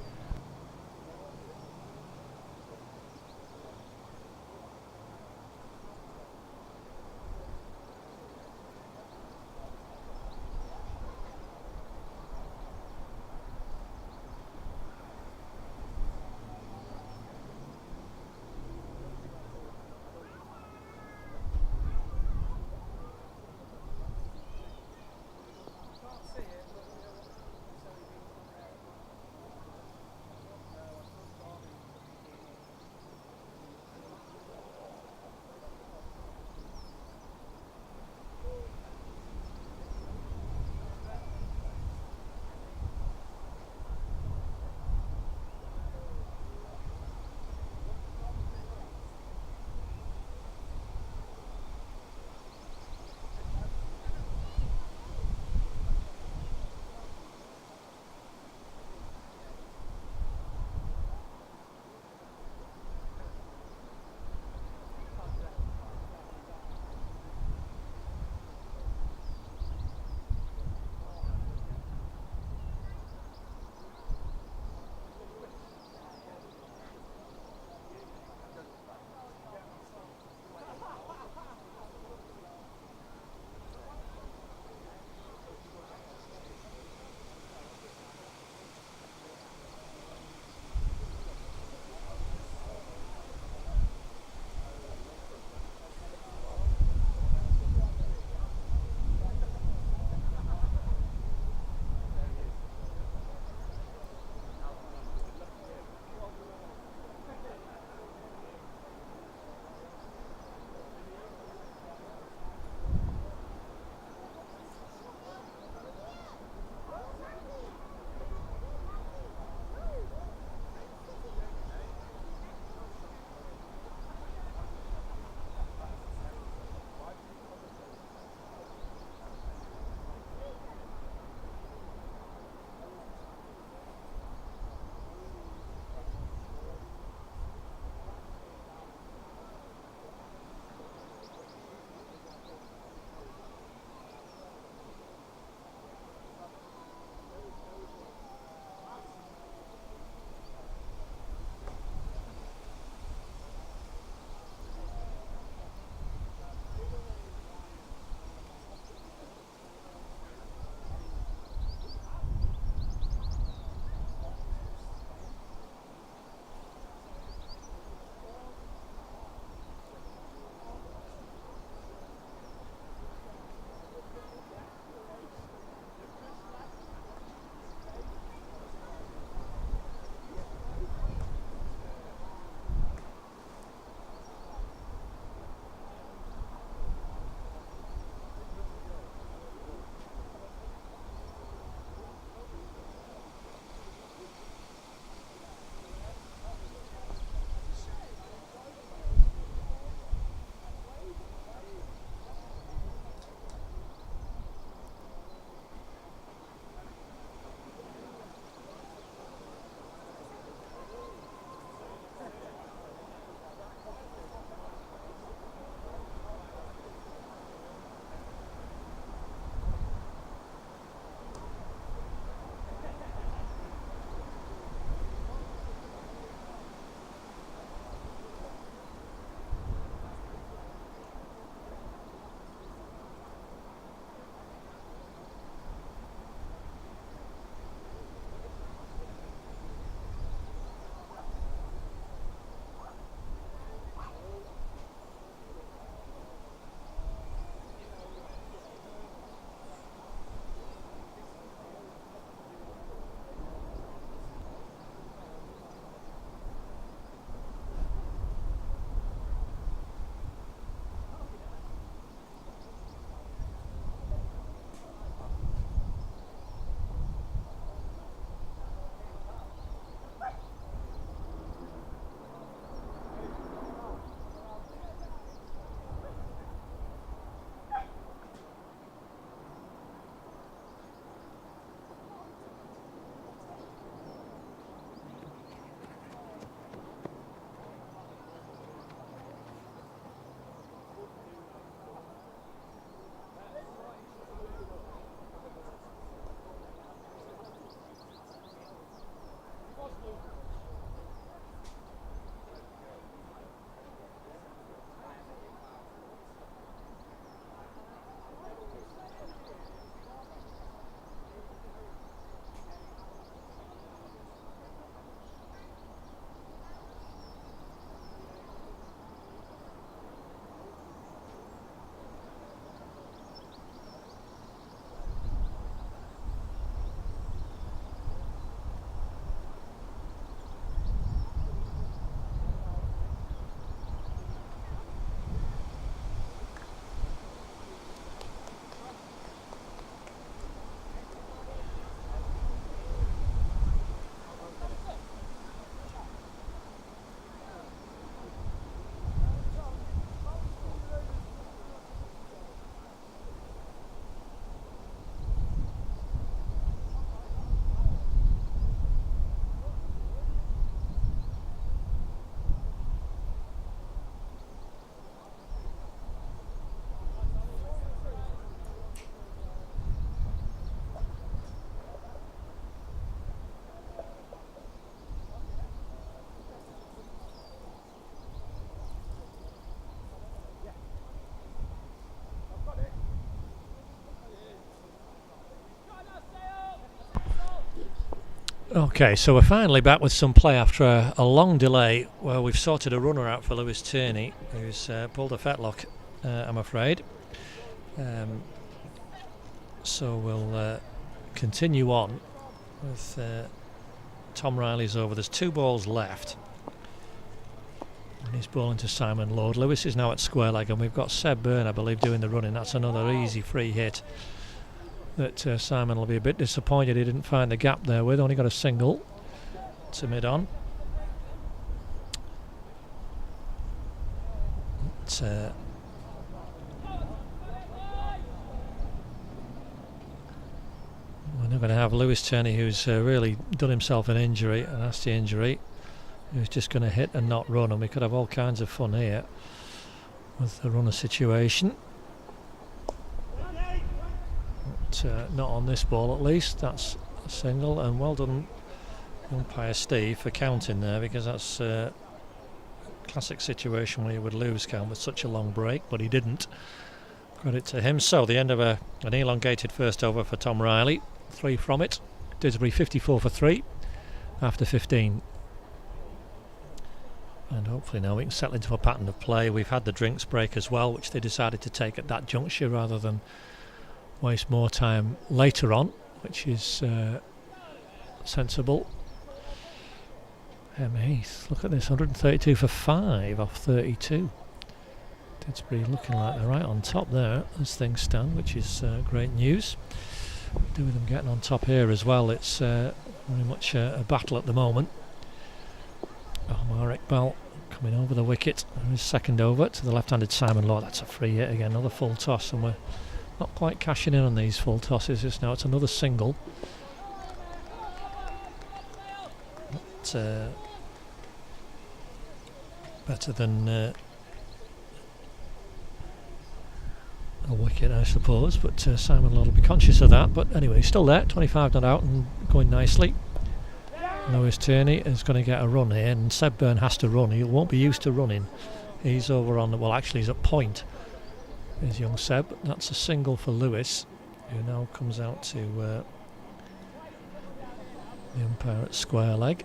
Okay, so we're finally back with some play after a long delay. Well, we've sorted a runner out for Lewis Tierney, who's pulled a fetlock, I'm afraid. So we'll continue on with Tom Riley's over. There's 2 balls left. And he's bowling to Simon Lord. Lewis is now at square leg, and we've got Seb Byrne, I believe, doing the running. That's another easy free hit that Simon will be a bit disappointed he didn't find the gap there with. Only got a single to mid-on. We're now going to have Lewis Tierney, who's really done himself an injury, a nasty injury, who's just going to hit and not run, and we could have all kinds of fun here with the runner situation. But not on this ball, at least. That's a single, and well done umpire Steve for counting there, because that's a classic situation where you would lose count with such a long break, but he didn't. Credit to him. So the end of an elongated first over for Tom Riley. 3 from it. Didsbury 54 for 3 after 15. And hopefully now we can settle into a pattern of play. We've had the drinks break as well, which they decided to take at that juncture rather than waste more time later on, which is sensible. Heath, look at this, 132 for 5 off 32. Didsbury looking like they're right on top there as things stand, which is great news. Do with them getting on top here as well. It's very much a battle at the moment. Omar Iqbal coming over the wicket. His second over to the left-handed Simon Lord. That's a free hit again, another full toss, and we're not quite cashing in on these full tosses just now. It's another single. But, better than a wicket, I suppose, but Simon Lord will be conscious of that. But anyway, he's still there, 25 not out and going nicely. Lewis Tierney is going to get a run here, and Seb Byrne has to run. He won't be used to running. He's over on, well, actually he's at point. There's young Seb. That's a single for Lewis, who now comes out to the umpire at square leg.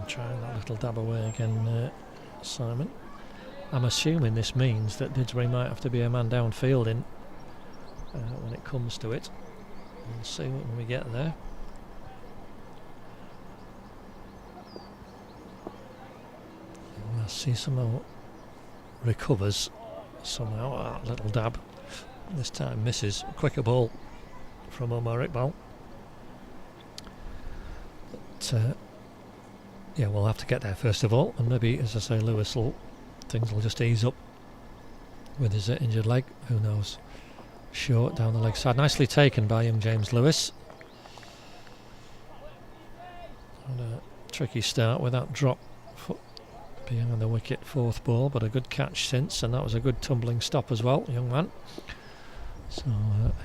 Trying that little dab away again, Simon. I'm assuming this means that Didsbury might have to be a man down fielding when it comes to it. We'll see when we get there. We'll see somehow recovers somehow. That little dab this time misses. Quicker ball from Omar Iqbal. But yeah, we'll have to get there first of all, and maybe, as I say, things will just ease up with his injured leg. Who knows? Short down the leg side, nicely taken by young James Lewis. And a tricky start with that drop foot behind the wicket, 4th ball, but a good catch since, and that was a good tumbling stop as well, young man. So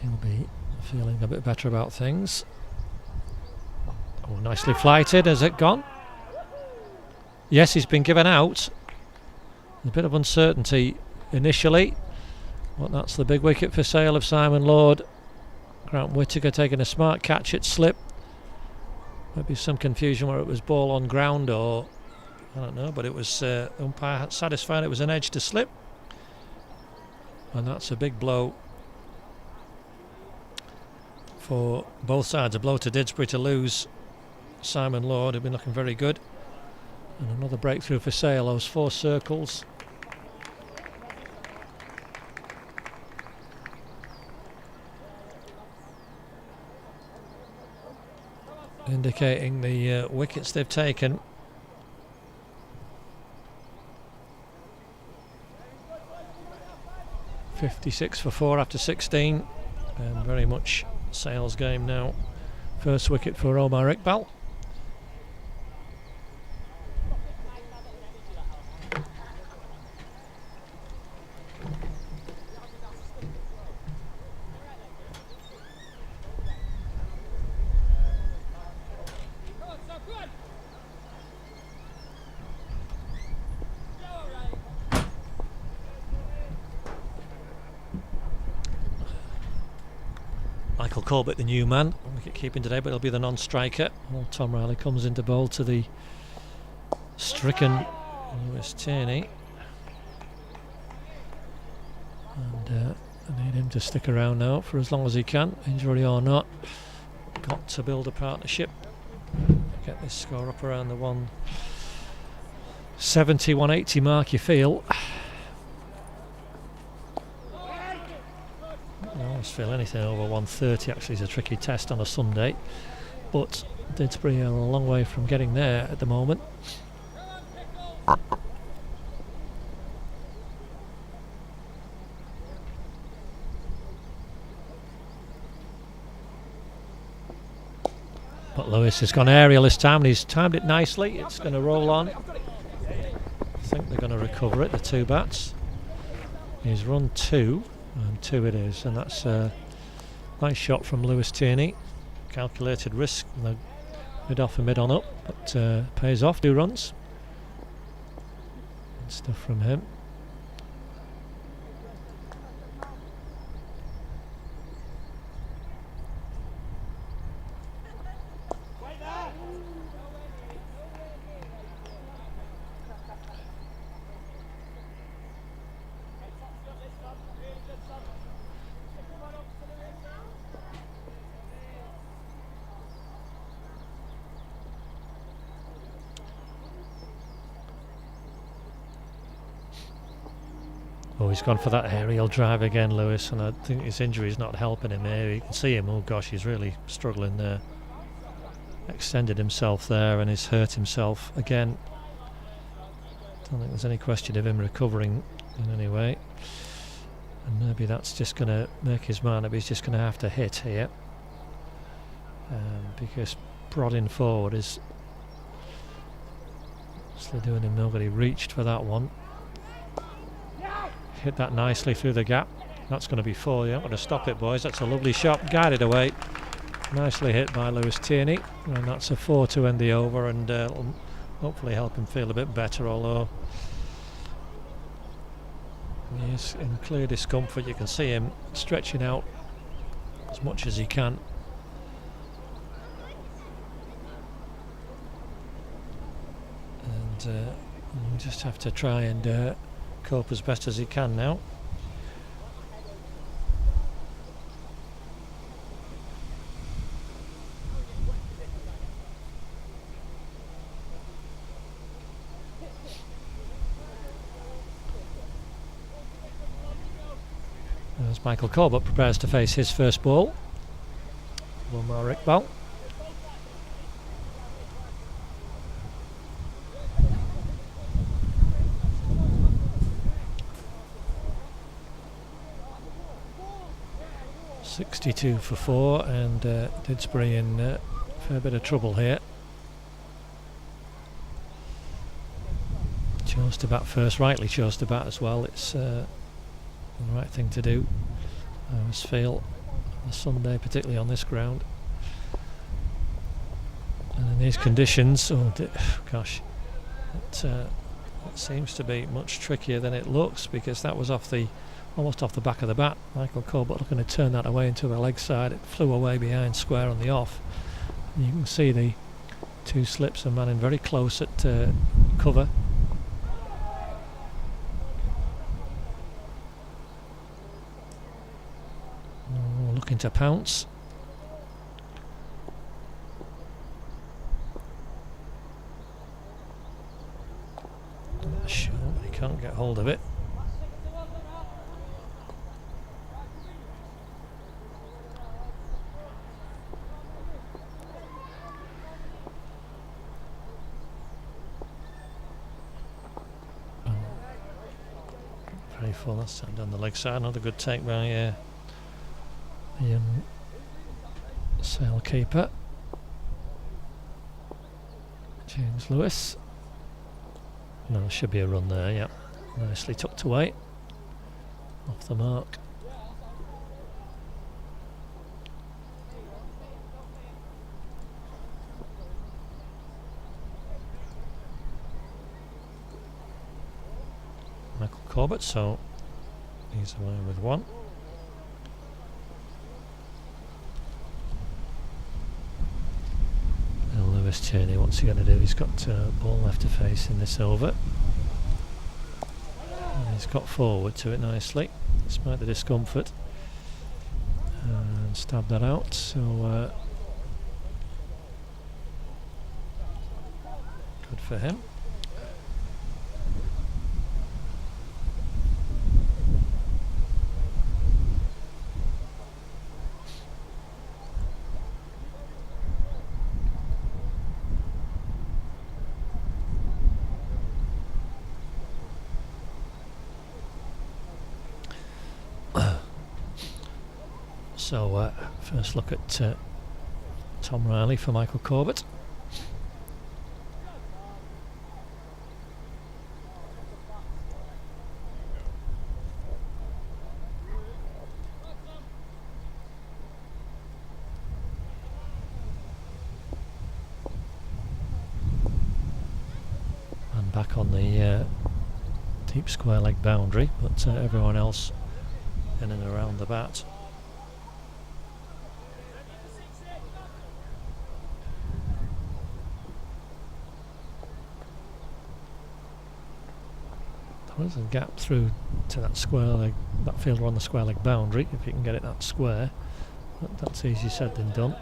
he'll be feeling a bit better about things. Oh, nicely flighted. Has it gone? Yes, he's been given out. A bit of uncertainty initially, but that's the big wicket for sale of Simon Lord. Grant Whittaker taking a smart catch at slip. Maybe some confusion where it was ball on ground, or I don't know, but it was umpire satisfied it was an edge to slip, and that's a big blow for both sides. A blow to Didsbury to lose Simon Lord, who'd been looking very good. And another breakthrough for Sale, those 4 circles. Indicating the wickets they've taken. .56 for 4 after 16. And very much Sale's game now. First wicket for Omar Iqbal. Michael Corbett, the new man, wicket keeping today, but he'll be the non-striker. Well, Tom Riley comes into bowl to the stricken Lewis Tierney. And I need him to stick around now for as long as he can, injury or not. Got to build a partnership. Get this score up around the 170, 180 mark, you feel. I always feel anything over 130 actually is a tricky test on a Sunday, but Didsbury are a long way from getting there at the moment. But Lewis has gone aerial this time and he's timed it nicely. It's going to roll on. I think they're going to recover it, the two bats. He's run 2, and 2 it is, and that's a nice shot from Lewis Tierney. Calculated risk, mid off and mid on up, but pays off. 2 runs. Good stuff from him. Oh, he's gone for that aerial drive again, Lewis, and I think his injury is not helping him here. You can see him, oh gosh, he's really struggling there. Extended himself there and he's hurt himself again. Don't think there's any question of him recovering in any way. And maybe that's just going to make his mind up. He's just going to have to hit here. Because prodding forward is obviously doing him nobody. Reached for that one. Hit that nicely through the gap. That's going to be 4. You're not going to stop it, boys. That's a lovely shot. Guided away. Nicely hit by Lewis Tierney. And that's a 4 to end the over, and hopefully help him feel a bit better, although he's in clear discomfort. You can see him stretching out as much as he can. And you just have to try and cope as best as he can now. As Michael Corbett prepares to face his first ball. Wilmar Iqbal. .62 for 4, and Didsbury in a fair bit of trouble here. Chose to bat first, rightly chose to bat as well. It's the right thing to do. I always feel on a Sunday, particularly on this ground. And in these conditions, gosh, it seems to be much trickier than it looks, because that was almost off the back of the bat. Michael Corbett looking to turn that away into the leg side. It flew away behind square on the off. And you can see the 2 slips of Manning very close at cover. Oh, looking to pounce. Sure, but he can't get hold of it. Very full. That's down the leg side. Another good take by the sail keeper, James Lewis. No, there should be a run there. Yep, nicely tucked away, off the mark. Michael Corbett, so he's away with 1. nervous, Tierney. What's he going to do? He's got ball left to face in this over. And he's got forward to it nicely, despite the discomfort. And stabbed that out. So good for him. So first look at Tom Riley for Michael Corbett. And back on the deep square leg boundary, but everyone else in and around the bat. There's a gap through to that square leg, that fielder on the square leg boundary, if you can get it that square. But that's easier said than done.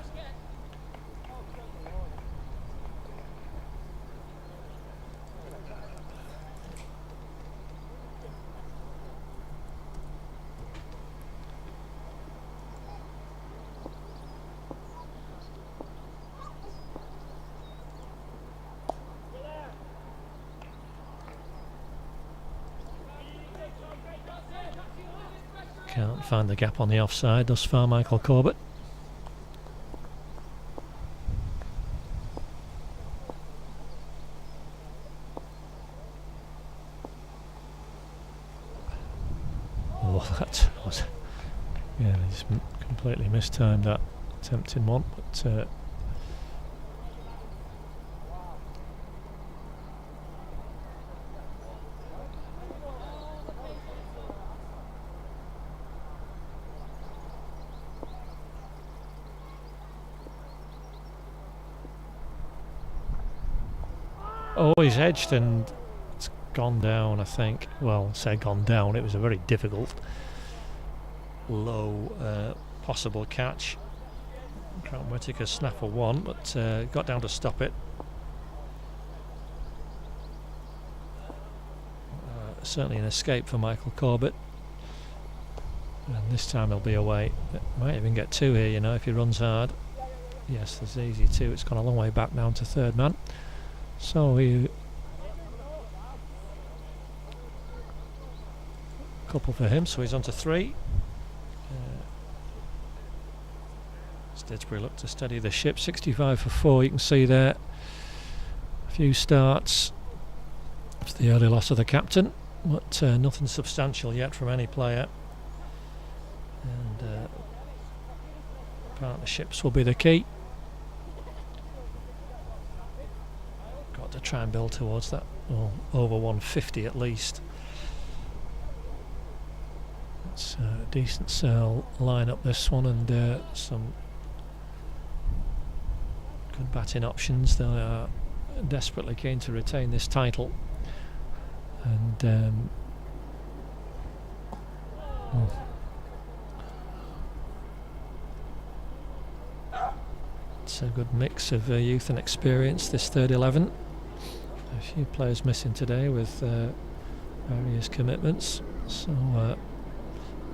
Can't find the gap on the offside thus far, Michael Corbett. Oh, that was... yeah, he's completely mistimed that attempting one, but... oh, he's edged and it's gone down, I think. Well, say gone down, it was a very difficult, low possible catch. Crown Whittaker snapper one, but got down to stop it. Certainly an escape for Michael Corbett. And this time he'll be away. Might even get two here, you know, if he runs hard. Yes, there's easy two. It's gone a long way back down to third man. So he couple for him, so he's on to three. Didsbury look to steady the ship. 65 for 4, you can see there. A few starts. It's the early loss of the captain, but nothing substantial yet from any player. And partnerships will be the key. Got to try and build towards that, well, over 150 at least. It's a decent line-up this one, and some good batting options. They are desperately keen to retain this title, and it's a good mix of youth and experience, this third 11. A few players missing today with various commitments, so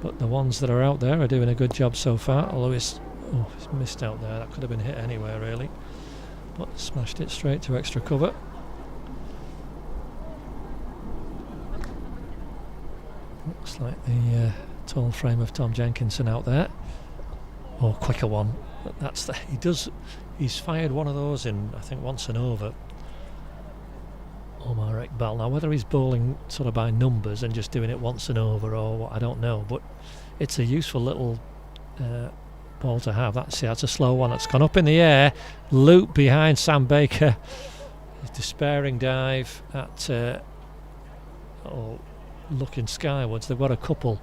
but the ones that are out there are doing a good job so far, although he's missed out there. That could have been hit anywhere really, but smashed it straight to extra cover. Looks like the tall frame of Tom Jenkinson out there, or quicker one. But that's he's fired one of those in, I think, once and over. Omar Iqbal. Now whether he's bowling sort of by numbers and just doing it once and over or what, I don't know, but it's a useful little ball to have. That's a slow one that's gone up in the air, loop behind Sam Baker. His despairing dive at looking skywards. They've got a couple,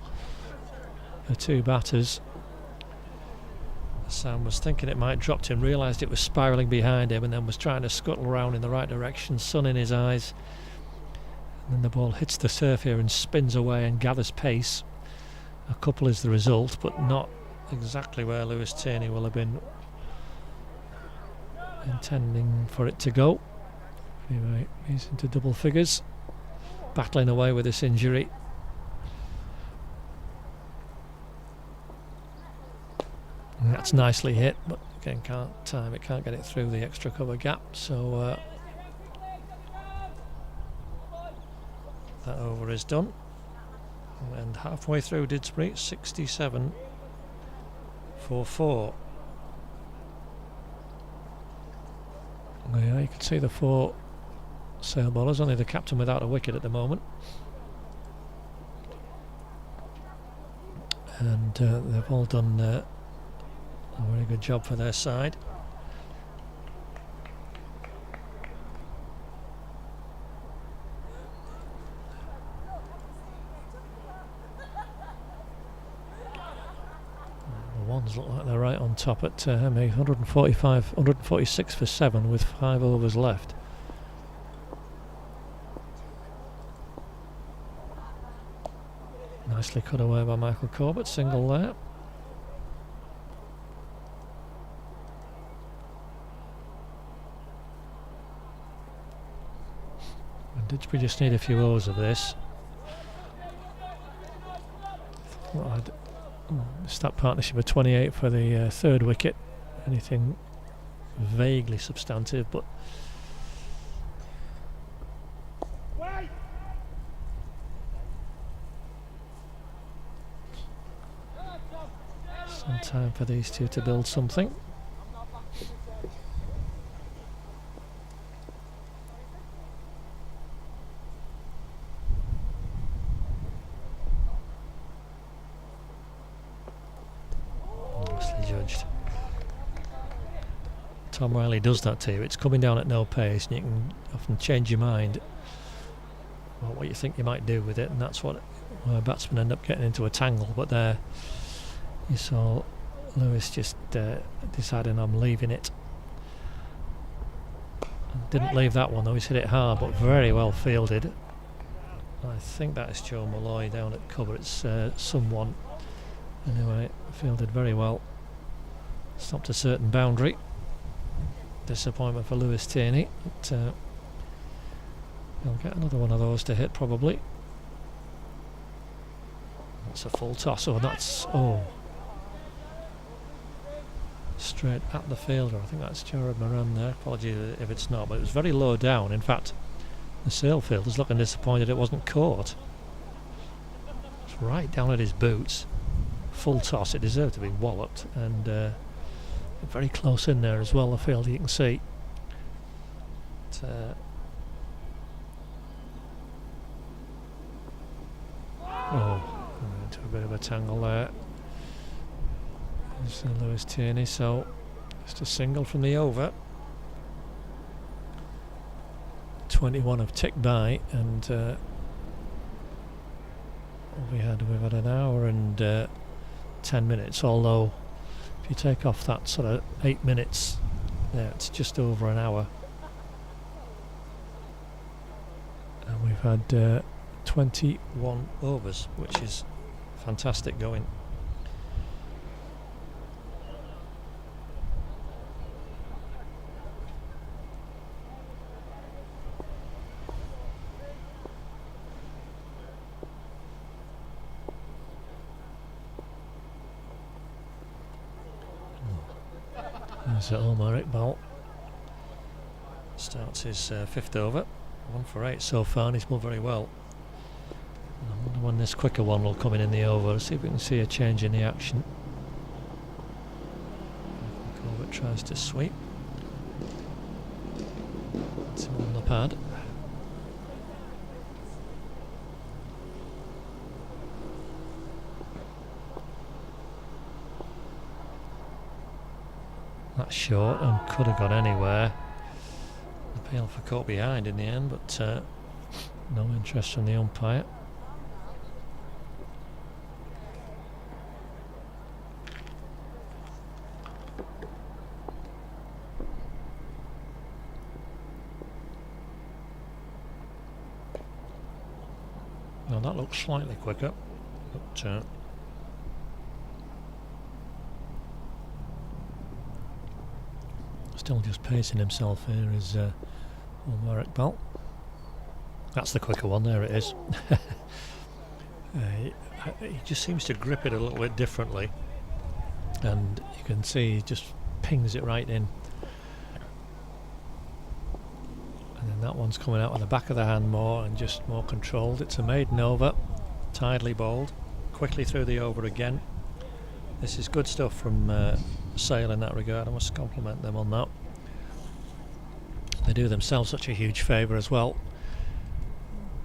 the two batters. Sam was thinking it might drop him, realised it was spiralling behind him, and then was trying to scuttle around in the right direction, sun in his eyes. And then the ball hits the turf here and spins away and gathers pace. A couple is the result, but not exactly where Lewis Tierney will have been intending for it to go. Anyway, he's into double figures, battling away with this injury. And that's nicely hit, but again can't time it, can't get it through the extra cover gap, so that over is done. And halfway through Didsbury, 67 for 4. Yeah, you can see the 4 sail bowlers, only the captain without a wicket at the moment. And they've all done a very good job for their side. The ones look like they're right on top at 146 for 7 with 5 overs left. Nicely cut away by Michael Corbett, single there. And Didsbury just need a few overs of this. Well, start partnership of 28 for the third wicket. Anything vaguely substantive, but some time for these two to build something. Nicely judged. Tom Riley does that to you. It's coming down at no pace, and you can often change your mind about what you think you might do with it, and that's what batsmen end up getting into a tangle. But there you saw Lewis just deciding I'm leaving it. Didn't leave that one though, he's hit it hard, but very well fielded. I think that is Joe Malloy down at cover. It's someone. Anyway, fielded very well. Stopped a certain boundary. Disappointment for Lewis Tierney, but he'll get another one of those to hit probably. That's a full toss. Oh, that's straight at the fielder. I think that's Jared Moran there. Apologies if it's not, but it was very low down. In fact, the sail fielder's looking disappointed it wasn't caught. It's right down at his boots. Full toss. It deserved to be walloped, and very close in there as well. The field you can see. But, into a bit of a tangle there. There's Lewis Tierney, so just a single from the over. 21 have ticked by, and we've had an hour and 10 minutes, although if you take off that sort of 8 minutes, yeah, it's just over an hour. And we've had 21 overs, which is fantastic going. There's Omar Iqbal. Starts his fifth over. 1 for 8 so far, and he's moved very well. I wonder when this quicker one will come in the over. Let's see if we can see a change in the action. Corbett tries to sweep. It's him on the pad. That's short and could have gone anywhere. Appeal for caught behind in the end, but no interest from the umpire. No, that looks slightly quicker, but still just pacing himself here is Omar Iqbal. That's the quicker one, there it is. He just seems to grip it a little bit differently, and you can see he just pings it right in. And then that one's coming out on the back of the hand more and just more controlled. It's a maiden over, tidally bowled, quickly through the over again. This is good stuff from Sale in that regard. I must compliment them on that. They do themselves such a huge favour as well.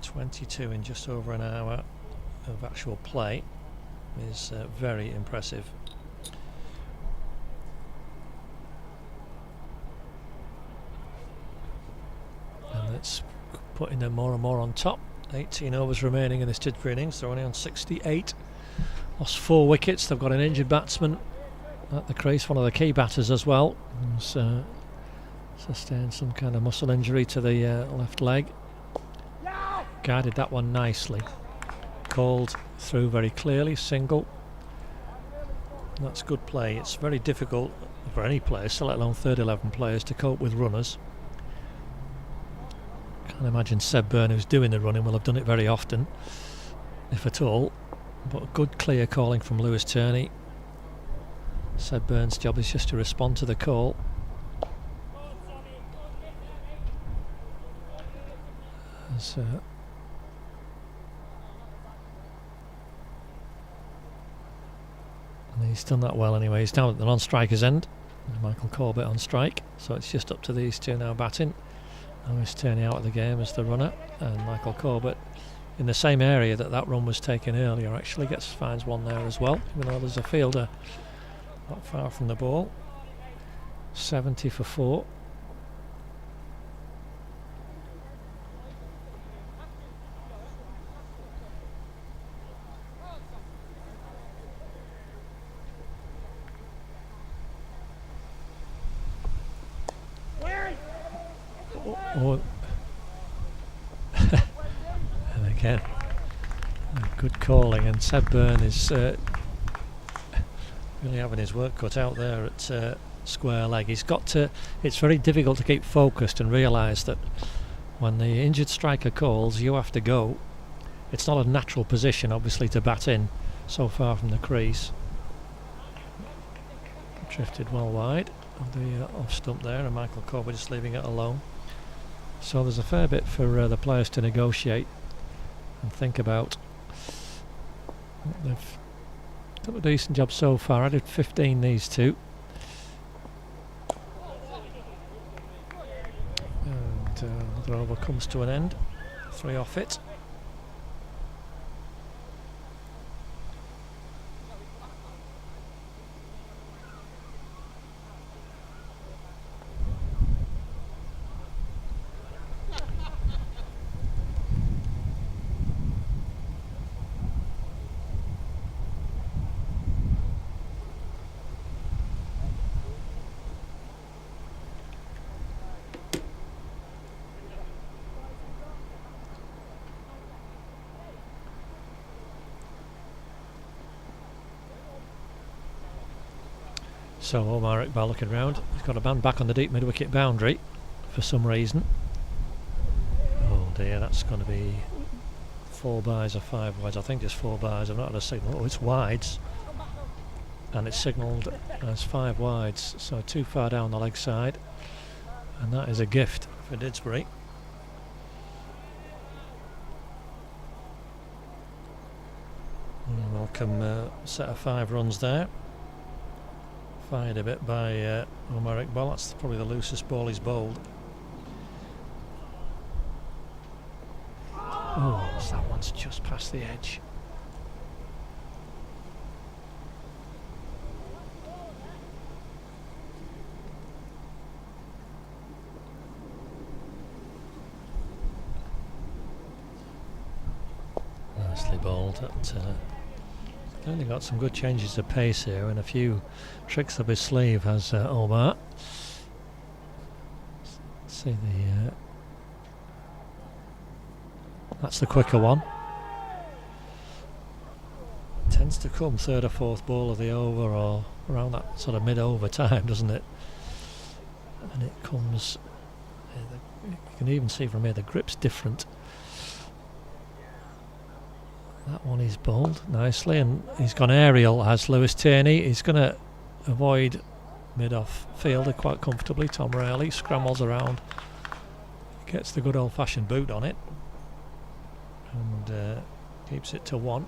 22 in just over an hour of actual play is very impressive. And it's putting them more and more on top. 18 overs remaining in this Didsbury innings. They're only on 68. Lost 4 wickets. They've got an injured batsman at the crease, one of the key batters as well. Sustained some kind of muscle injury to the left leg. Guided that one nicely. Called through very clearly, single. That's good play. It's very difficult for any player, let alone third 11 players, to cope with runners. Can't imagine Seb Byrne, who's doing the running, will have done it very often, if at all. But good clear calling from Lewis Turney. Seb Byrne's job is just to respond to the call. And he's done that well anyway. He's down at the non-striker's end. Michael Corbett on strike, so it's just up to these two now batting. Lewis Turney out of the game as the runner, and Michael Corbett in the same area that run was taken earlier actually finds one there as well, even though there's a fielder not far from the ball. 70 for 4. And again, good calling, and Seb Byrne is really having his work cut out there at square leg. He's got to. It's very difficult to keep focused and realise that when the injured striker calls, you have to go. It's not a natural position, obviously, to bat in so far from the crease. Drifted well wide of the off stump there, and Michael Corbett just leaving it alone. So there's a fair bit for the players to negotiate and think about. They've done a decent job so far. I did 15, these two. And the over comes to an end. 3 off it. So Omar Iqbal looking round. He's got a man back on the deep mid-wicket boundary for some reason. Oh dear, that's going to be 4 byes or 5 wides. I think just 4 byes. I've not had a signal. Oh, it's wides. And it's signalled as 5 wides. So too far down the leg side. And that is a gift for Didsbury. Welcome set of 5 runs there. Fired a bit by Omar Iqbal. That's probably the loosest ball he's bowled. Oh, that one's just past the edge. Nicely bowled. That only got some good changes of pace here and a few tricks up his sleeve, has Omar. See the that's the quicker one. tends to come third or fourth ball of the over, or around that sort of mid-over time, doesn't it? And it comes, you can even see from here the grip's different. That one is bowled nicely, and he's gone aerial as Lewis Tierney. He's going to avoid mid-off fielder quite comfortably. Tom Riley scrambles around, gets the good old-fashioned boot on it, and keeps it to 1.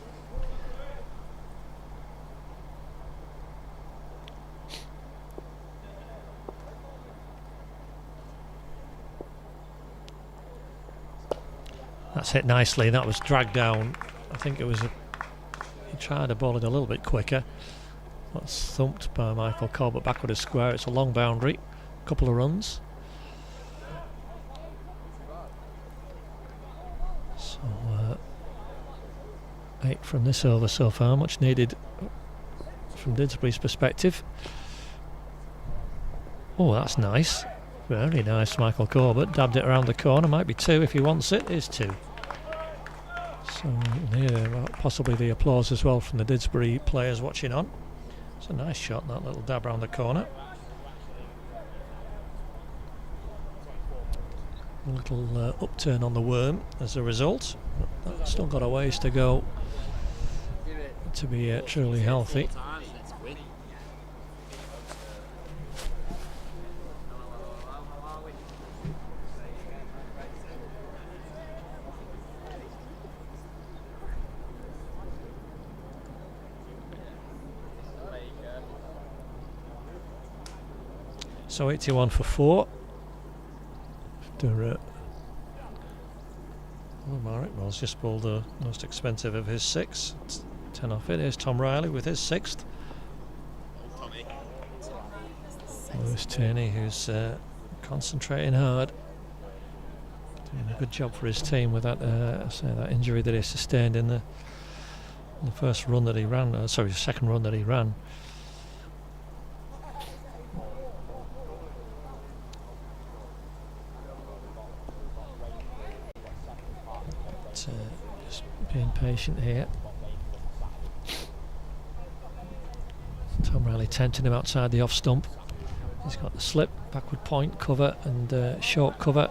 That's hit nicely. That was dragged down. I think it was he tried to ball it a little bit quicker. That's thumped by Michael Corbett back with a square. It's a long boundary, a couple of runs. So 8 from this over so far, much needed from Didsbury's perspective. Oh, that's nice. Very nice, Michael Corbett. Dabbed it around the corner. Might be 2 if he wants it. Is 2. So here, possibly the applause as well from the Didsbury players watching on. It's a nice shot, that little dab around the corner. A little upturn on the worm as a result. But still got a ways to go to be truly healthy. So 81 for 4. After Marek Wells just bowled the most expensive of his 6. 10 off it. Here's Tom Riley with his 6th. Lewis Tierney, who's concentrating hard, doing a good job for his team with that that injury that he sustained in the first run that he ran. Second run that he ran. Just being patient here. Tom Riley tempting him outside the off stump. He's got the slip, backward point, cover, and short cover.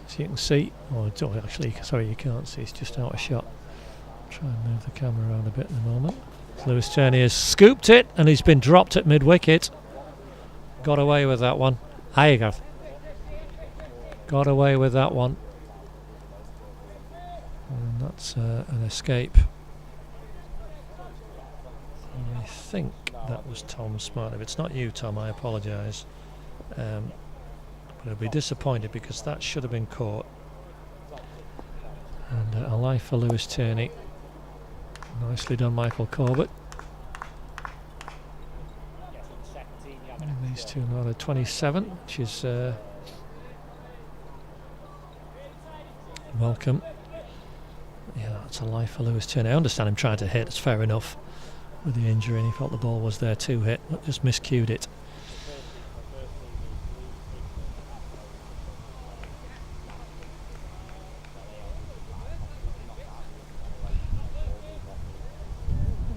As you can see, sorry, you can't see, it's just out of shot. Try and move the camera around a bit in a moment. Lewis Tierney has scooped it, and he's been dropped at mid-wicket. Got away with that one. There you go. Got away with that one. And that's an escape. And I think that was Tom Smart. If it's not you, Tom, I apologise. But I'll be disappointed because that should have been caught. And a life for Lewis Tierney. Nicely done, Michael Corbett. And these two now, they're 27, which is welcome. Yeah, that's a life for Lewis Tierney. I understand him trying to hit, it's fair enough with the injury, and he felt the ball was there to hit, but just miscued it.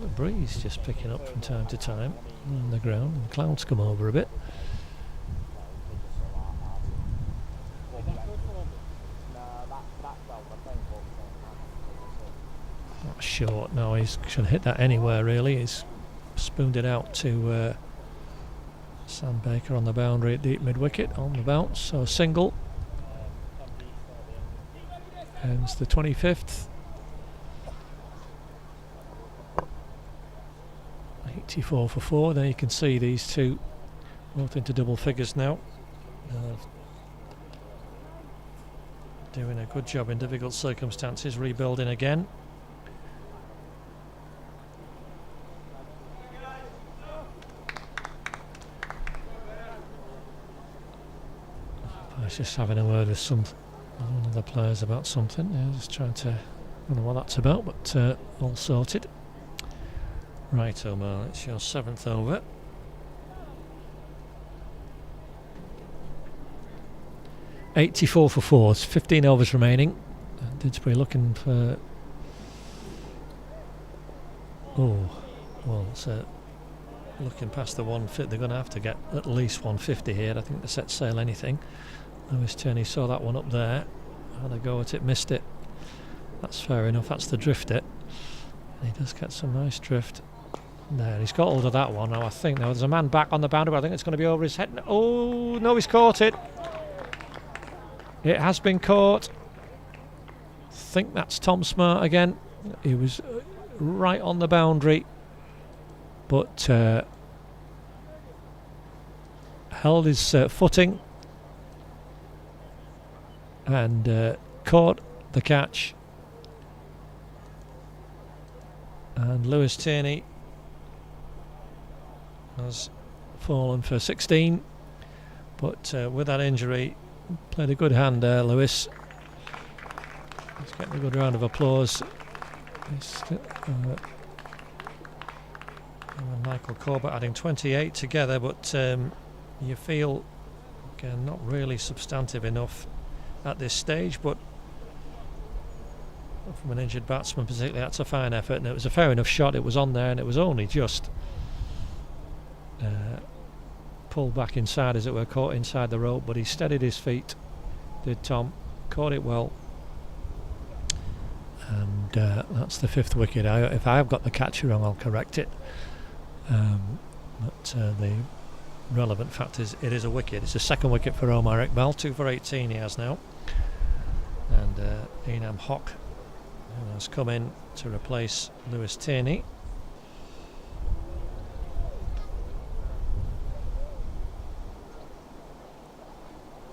The breeze just picking up from time to time on the ground, and the clouds come over a bit. Not short, no, he should hit that anywhere really. He's spooned it out to Sam Baker on the boundary at deep mid-wicket on the bounce, so a single. Ends the 25th. 84 for 4. There you can see these two both into double figures now. Doing a good job in difficult circumstances, rebuilding again. I was just having a word with one of the players about something. Yeah, just trying to, I don't know what that's about, but all sorted. Right, Omar, it's your 7th over. $84 for 4. It's 15 overs remaining. Didsbury looking for Oh, well, so looking past the 150, they're going to have to get at least 150 here, I think, to set sail anything. Lewis Turney saw that one up there, had a go at it, missed it. That's fair enough, that's the drift it. And he does get some nice drift. There, he's got hold of that one. Now I think there's a man back on the boundary, but I think it's going to be over his head. Oh, no, he's caught it. It has been caught. I think that's Tom Smart again. He was right on the boundary, but held his footing and caught the catch. And Lewis Turney has fallen for 16, but with that injury, played a good hand there, Lewis. He's getting a good round of applause. Michael Corbett adding 28 together, but you feel, again, not really substantive enough at this stage, but from an injured batsman particularly, that's a fine effort, and it was a fair enough shot. It was on there, and it was only just pulled back inside, as it were, caught inside the rope, but he steadied his feet, did Tom, caught it well, and that's the 5th wicket. If I have got the catcher wrong, I'll correct it, but the relevant fact is it is a wicket. It's a 2nd wicket for Omar Iqbal, 2 for 18 he has now, and Enam Hock has come in to replace Lewis Turney.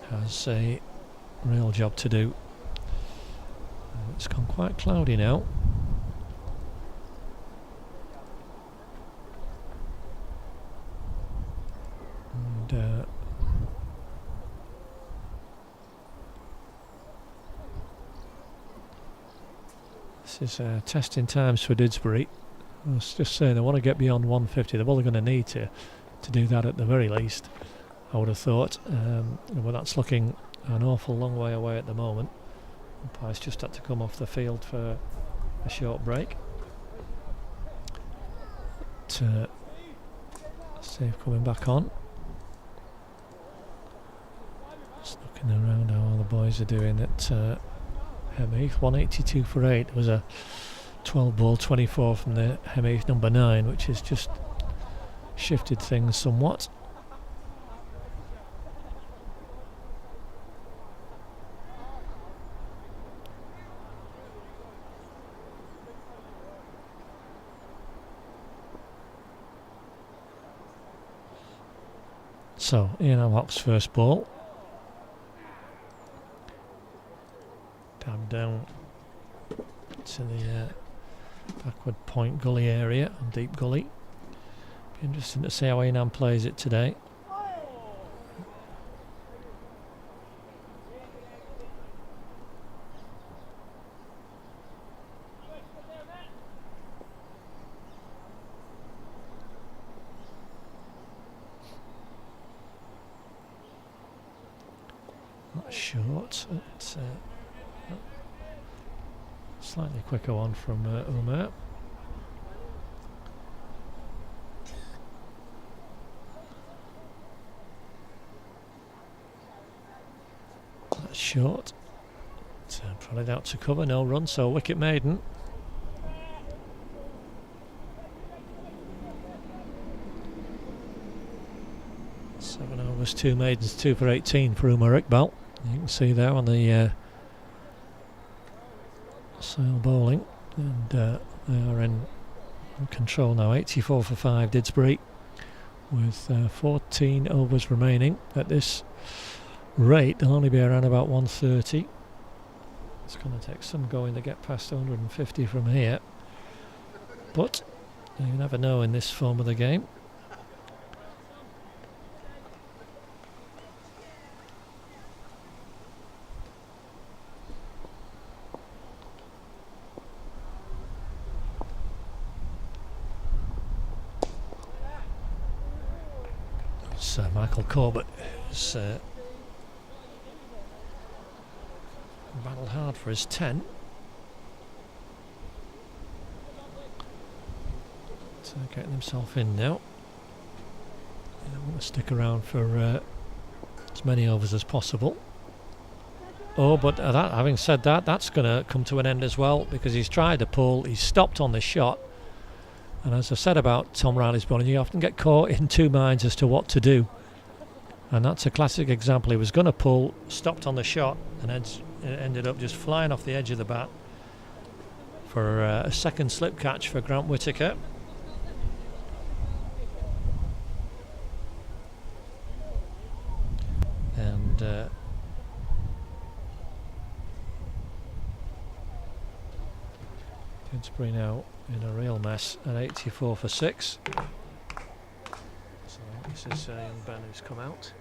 Has a real job to do. It's gone quite cloudy now. And this is testing times for Didsbury. I was just saying, they want to get beyond 150. They're probably going to need to do that at the very least, I would have thought. Well, that's looking an awful long way away at the moment. Umpire's just had to come off the field for a short break. Save coming back on. Just looking around how all the boys are doing at Hemmeath. 182 for 8. There was a 12 ball 24 from the Hemmeath number 9, which has just shifted things somewhat. So, Ian Hock's first ball. Down to the backward point gully area, on deep gully. Be interesting to see how Enam plays it today. Not short. It's slightly quicker one from Umar. That's short. Prodded out to cover, no run, so wicket maiden. Seven overs, 2 maidens, 2 for 18 for Umar Iqbal. You can see there on the sail bowling, and they are in control now. 84 for 5 Didsbury, with 14 overs remaining. At this rate they'll only be around about 130. It's going to take some going to get past 150 from here, but you never know in this form of the game. Michael Corbett has battled hard for his 10. getting himself in now. I want to stick around for as many overs as possible. Oh, but having said that, that's going to come to an end as well, because he's tried to pull, he's stopped on the shot. And as I said about Tom Riley's bowling, you often get caught in two minds as to what to do. And that's a classic example. He was going to pull, stopped on the shot, and ended up just flying off the edge of the bat for a second slip catch for Grant Whittaker. And Didsbury now in a real mess at 84 for 6. So this is young Ben who's come out.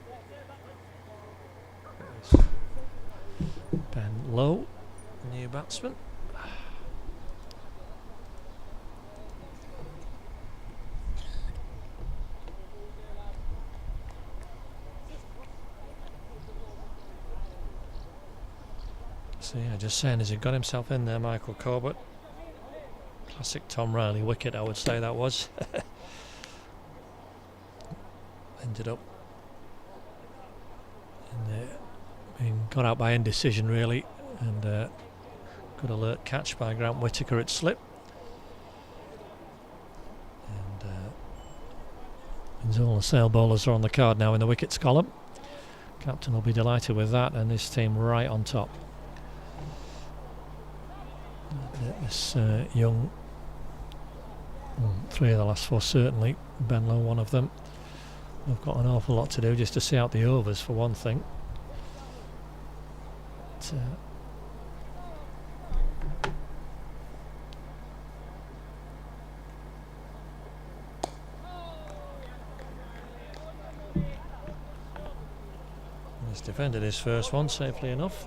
There's Ben Lowe, new batsman. So yeah, just saying, as he got himself in there, Michael Corbett. Classic Tom Riley wicket, I would say that was. Ended up being got out by indecision, really, and good alert catch by Grant Whittaker at slip. And all the Sale bowlers are on the card now in the wickets column. Captain will be delighted with that, and this team right on top. This young, well, 3 of the last 4 certainly, Ben Lowe one of them. They've got an awful lot to do just to see out the overs for one thing. But, he's defended his first one safely enough.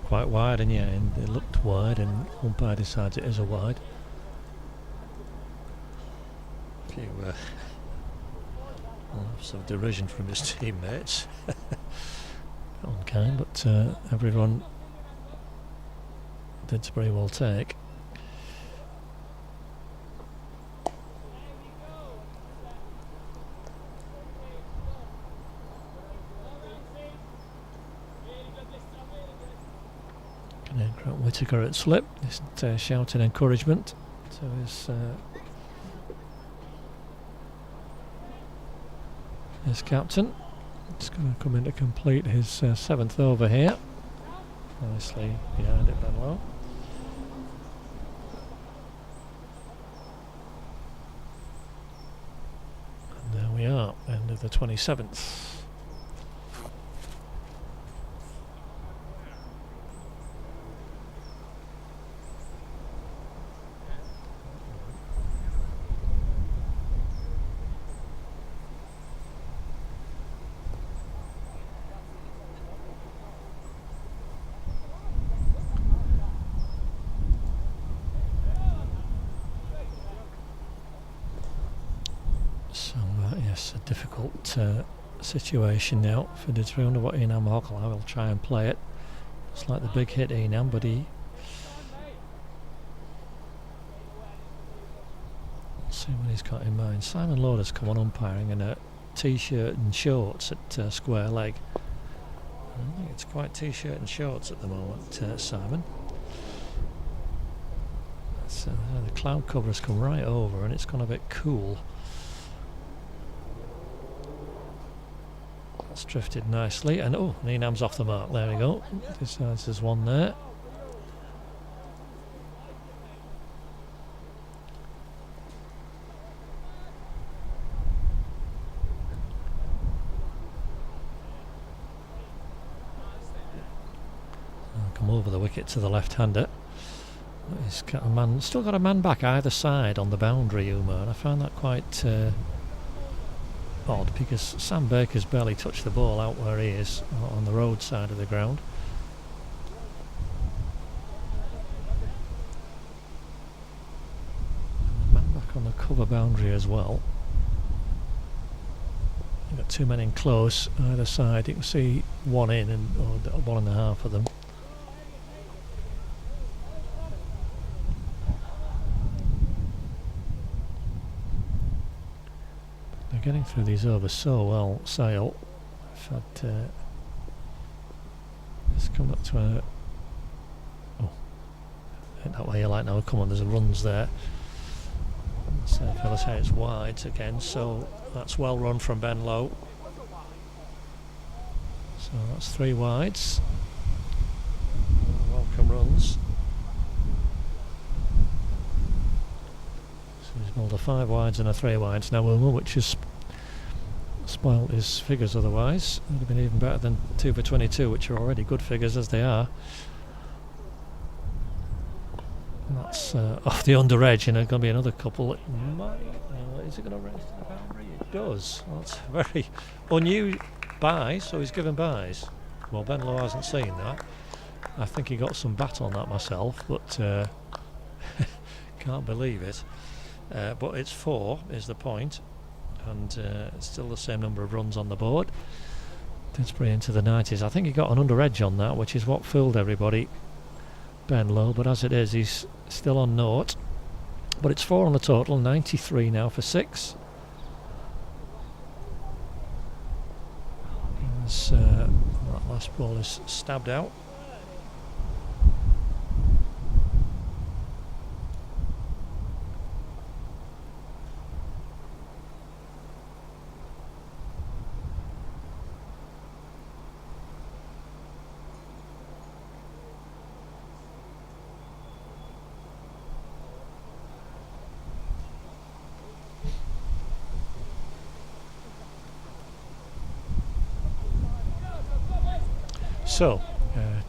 Quite wide, and yeah, and it looked wide, and umpire decides it is a wide. A few laughs of derision from his teammates. Unkind, but everyone Didsbury will take. Grant Whittaker at slip, just shouting encouragement to his captain. He's going to come in to complete his 7th over here. Nicely behind it, Ben Lowe. And there we are, end of the 27th. Yes, a difficult situation now for Didsbury. I wonder what Enam Hockley will try and play it. It's like the big hit Enam, but let's see what he's got in mind. Simon Lauder's come on umpiring in a t-shirt and shorts at square leg. I think it's quite t-shirt and shorts at the moment, Simon. So the cloud cover has come right over and it's gone a bit cool. That's drifted nicely, and Enam's off the mark. There we go. There's one there. I'll come over the wicket to the left-hander. He's got a man, still got a man back either side on the boundary, Uma, and I find that quite odd because Sam Baker's barely touched the ball out where he is on the road side of the ground. Man back on the cover boundary as well. You've got two men in close either side. You can see one in and or one and a half of them. They're getting through these overs so well. Sale. In fact, it's come up to a. Oh, ain't that way you like now? Come on, there's a runs there. Fellas, it's wide again, so that's well run from Ben Lowe. So that's 3 wides. Welcome runs. So he's mulled a 5 wides and a 3 wides now, Wilmer, which has spoilt his figures otherwise. Would have been even better than 2 for 22, which are already good figures as they are. That's off the under edge, and there's going to be another couple. It might, is it going to race to the boundary? It does. That's very unusual. Buys, so he's given buys. Well, Ben Lowe hasn't seen that. I think he got some bat on that myself, but can't believe it. But it's 4 is the point, and it's still the same number of runs on the board. Didsbury into the 90s. I think he got an under edge on that, which is what fooled everybody. Ben Lowe, but as it is, he's still on naught. But it's 4 on the total, 93 now for 6. As that last ball is stabbed out. So,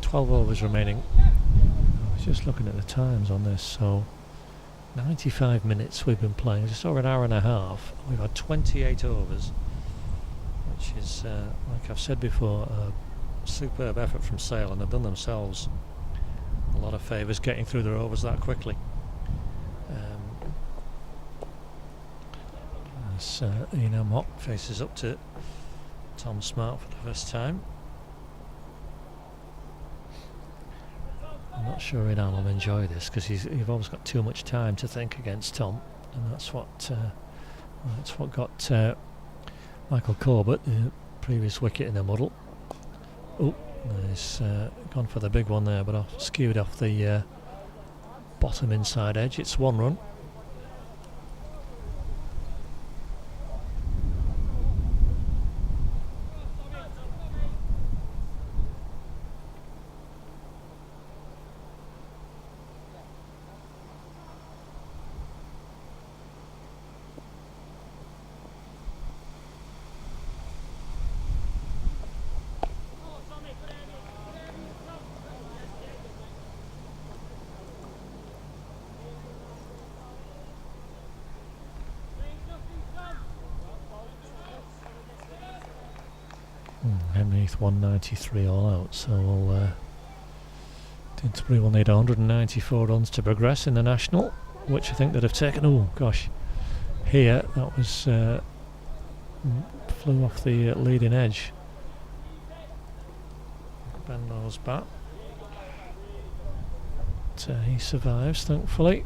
12 overs remaining. I was just looking at the times on this, so 95 minutes we've been playing, just over an hour and a half. We've had 28 overs, which is, like I've said before, a superb effort from Sale, and they've done themselves a lot of favours getting through their overs that quickly. As Ian Mock faces up to Tom Smart for the first time. I'm not sure Inan will enjoy this because you've always got too much time to think against Tom, and that's what got Michael Corbett, the previous wicket in the muddle. Oh, he's gone for the big one there, but skewed off the bottom inside edge. It's 1 run. Underneath 193 all out, so Didsbury will need 194 runs to progress in the National, which I think they'd have taken. Oh gosh, here that was flew off the leading edge. Ben Lowe's bat, but he survives thankfully.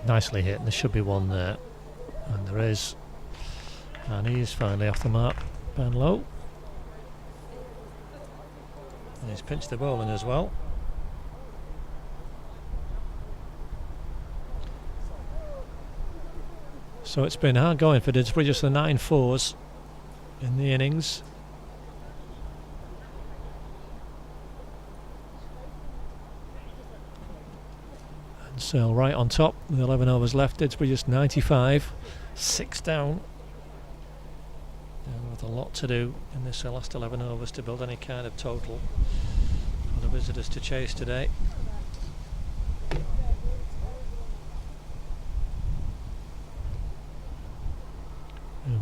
Nicely hit, and there should be one there, and there is, and he's finally off the mark, Ben Lowe, and he's pinched the bowling as well. So it's been hard going for Didsbury, just the 9 fours in the innings. And Searle right on top with 11 overs left. Didsbury just 95, 6 down. And with a lot to do in this last 11 overs to build any kind of total for the visitors to chase today.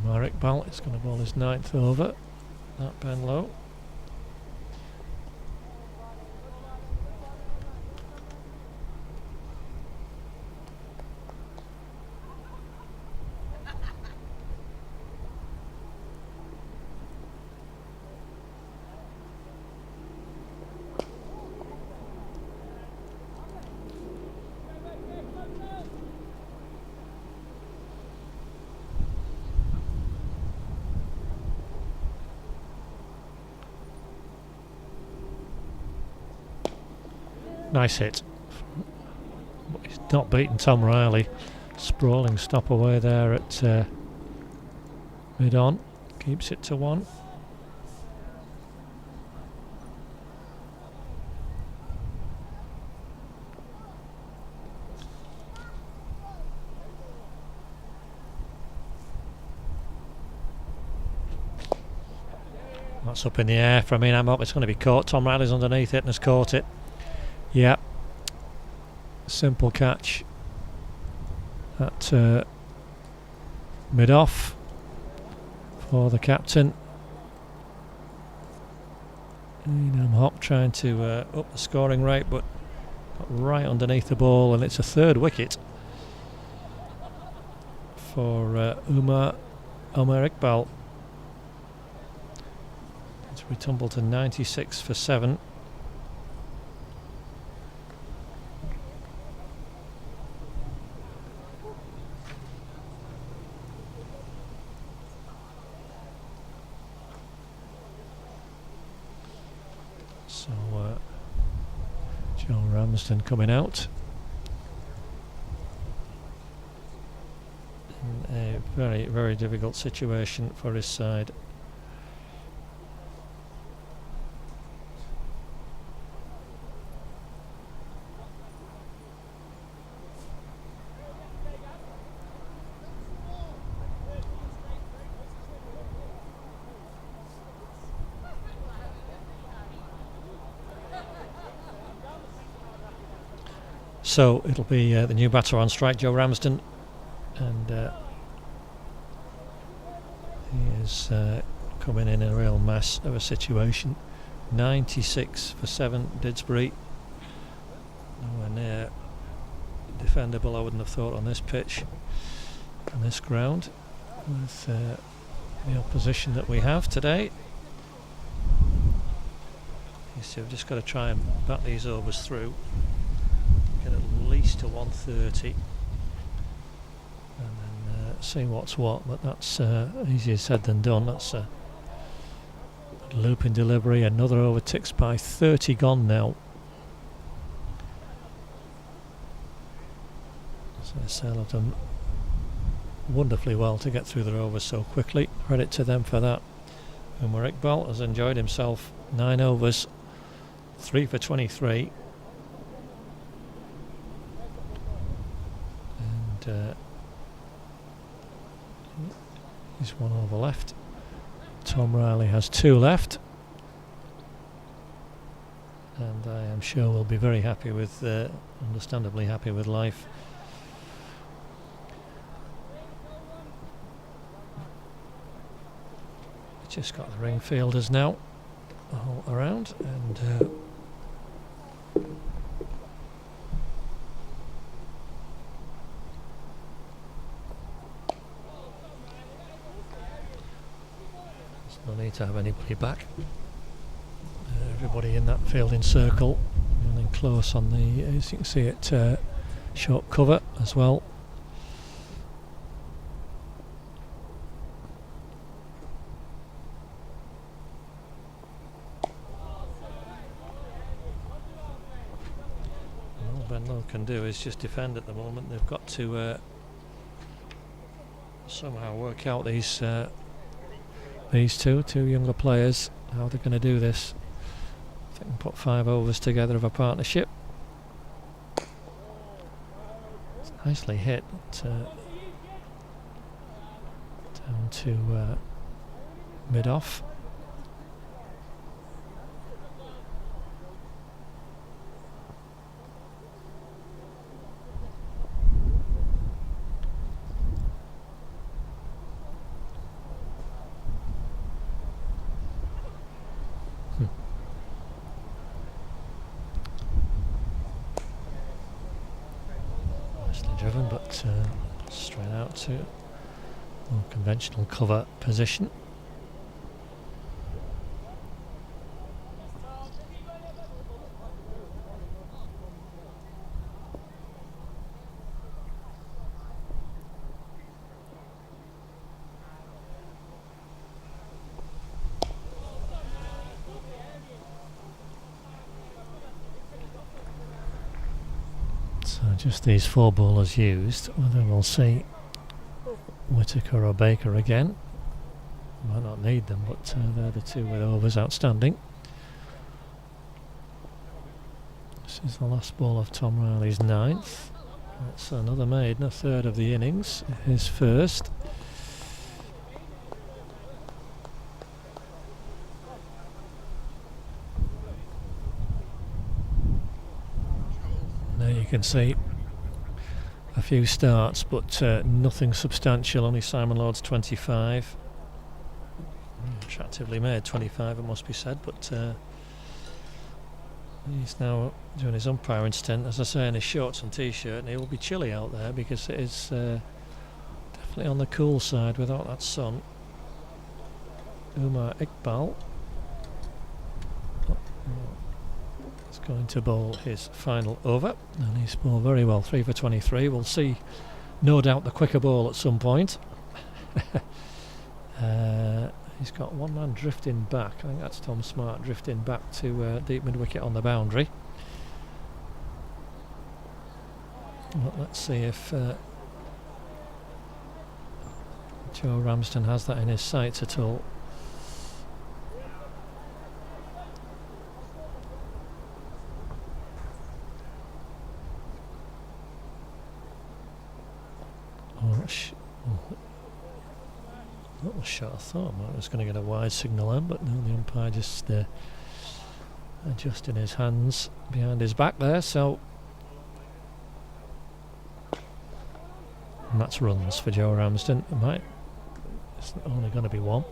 Marek Ball is going to bowl his 9th over. That bend low. Nice hit. He's not beaten Tom Riley. Sprawling stop away there at mid-on. Keeps it to 1. That's up in the air from in. I'm up. It's going to be caught. Tom Riley's underneath it and has caught it. Yeah, simple catch at mid-off for the captain. Hop trying to up the scoring rate, but got right underneath the ball, and it's a 3rd wicket for Umar Iqbal. We tumble to 96 for 7. So Joe Ramsden coming out in a very, very difficult situation for his side. So it'll be the new batter on strike, Joe Ramsden, and he is coming in a real mess of a situation. 96 for 7, Didsbury. Nowhere near defendable, I wouldn't have thought, on this pitch, on this ground, with the opposition that we have today. You see, we've just got to try and bat these overs through. Get at least to 130 and then see what's what, but that's easier said than done. That's a looping delivery. Another over ticks by 30 gone now. So Searle have done wonderfully well to get through their overs so quickly. Credit to them for that. And Marek Ball has enjoyed himself. 9 overs, 3 for 23. He's 1 over left. Tom Riley has 2 left, and I am sure we'll be very happy with, understandably happy with life. Just got the ring fielders now all around, and no need to have anybody back. Everybody in that fielding circle, and then close on the, as you can see, it short cover as well. All Benlow can do is just defend at the moment. They've got to somehow work out these two younger players, how they're going to do this. If they can put 5 overs together of a partnership. It's nicely hit, but, down to mid-off. Driven, but straight out to more conventional cover position. So just these 4 bowlers used, whether we'll see Whitaker or Baker again. Might not need them, but they're the 2 with overs outstanding. This is the last ball of Tom Riley's 9th. That's another maiden, a third of the innings, his first. There you can see a few starts, but nothing substantial. Only Simon Lord's 25. Attractively made 25, it must be said, but he's now doing his umpiring stint, as I say, in his shorts and t-shirt, and it will be chilly out there because it is definitely on the cool side without that sun. Umar Iqbal is going to bowl his final over, and he's bowled very well, 3 for 23. We'll see, no doubt, the quicker ball at some point. He's got one man drifting back. I think that's Tom Smart drifting back to deep mid-wicket on the boundary. Well, let's see if Joe Ramsden has that in his sights at all. That was shot. I thought I was going to get a wide signal in, but no, the umpire just adjusting his hands behind his back there, so and that's runs for Joe Ramsden. It's only going to be 1.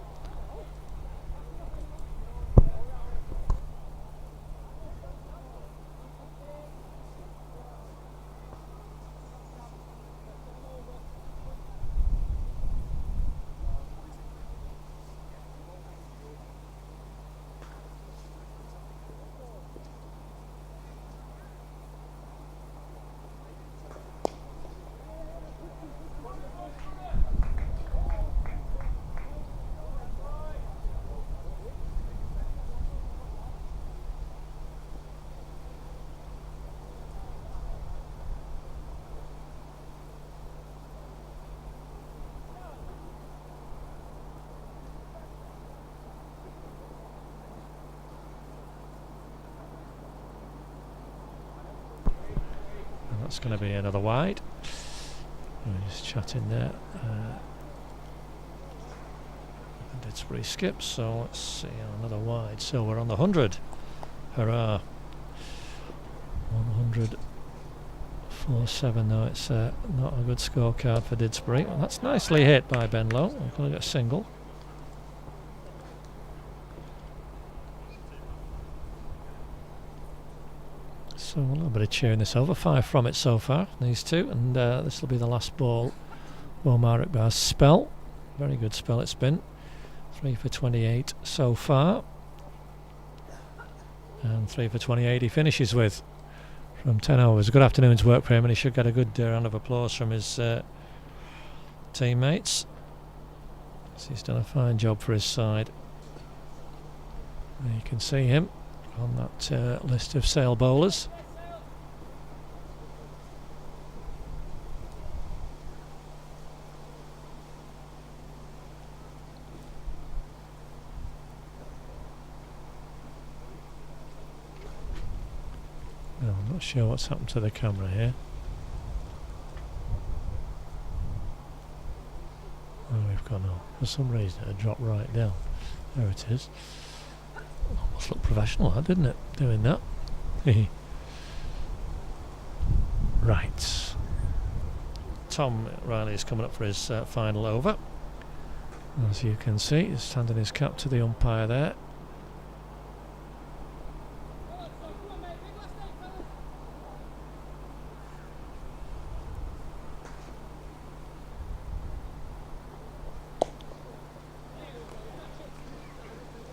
That's going to be another wide. We're just chatting there. Didsbury skips, so let's see, another wide. So we're on the 100. Hurrah! 100.47. No, it's not a good scorecard for Didsbury. Well, that's nicely hit by Ben Lowe. We're going to get a single. So a little bit of cheering this over. 5 from it so far, these 2, and this will be the last ball. Omar Iqbal's spell. Very good spell it's been. 3 for 28 so far. And 3 for 28 he finishes with from 10 overs. Good afternoon's work for him, and he should get a good round of applause from his teammates. So he's done a fine job for his side. There you can see him on that list of sale bowlers. Not sure what's happened to the camera here. Oh, we've gone on. For some reason it dropped right down. There it is. Almost looked professional, that, didn't it? Doing that. Right. Tom Riley is coming up for his final over. As you can see, he's standing his cap to the umpire there.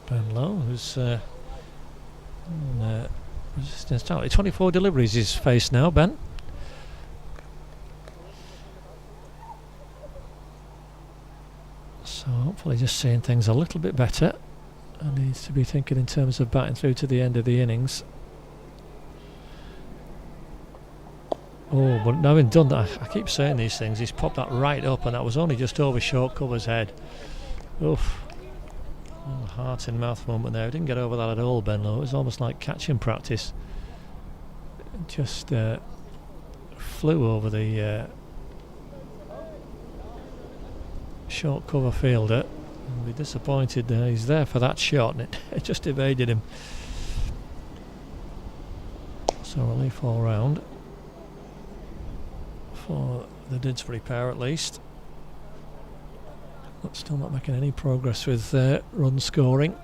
Ben Lowe, who's resistance target. 24 deliveries he's faced now, Ben. So hopefully just seeing things a little bit better. And needs to be thinking in terms of batting through to the end of the innings. Oh, but now having done that, I keep saying these things, he's popped that right up, and that was only just over short cover's head. Oof. Oh, heart in mouth moment there. He didn't get over that at all, Ben Lowe. It was almost like catching practice. It just flew over the short cover fielder. I'll be disappointed he's there for that shot, and it just evaded him. So relief all round for the Didsbury pair at least. But still not making any progress with run scoring.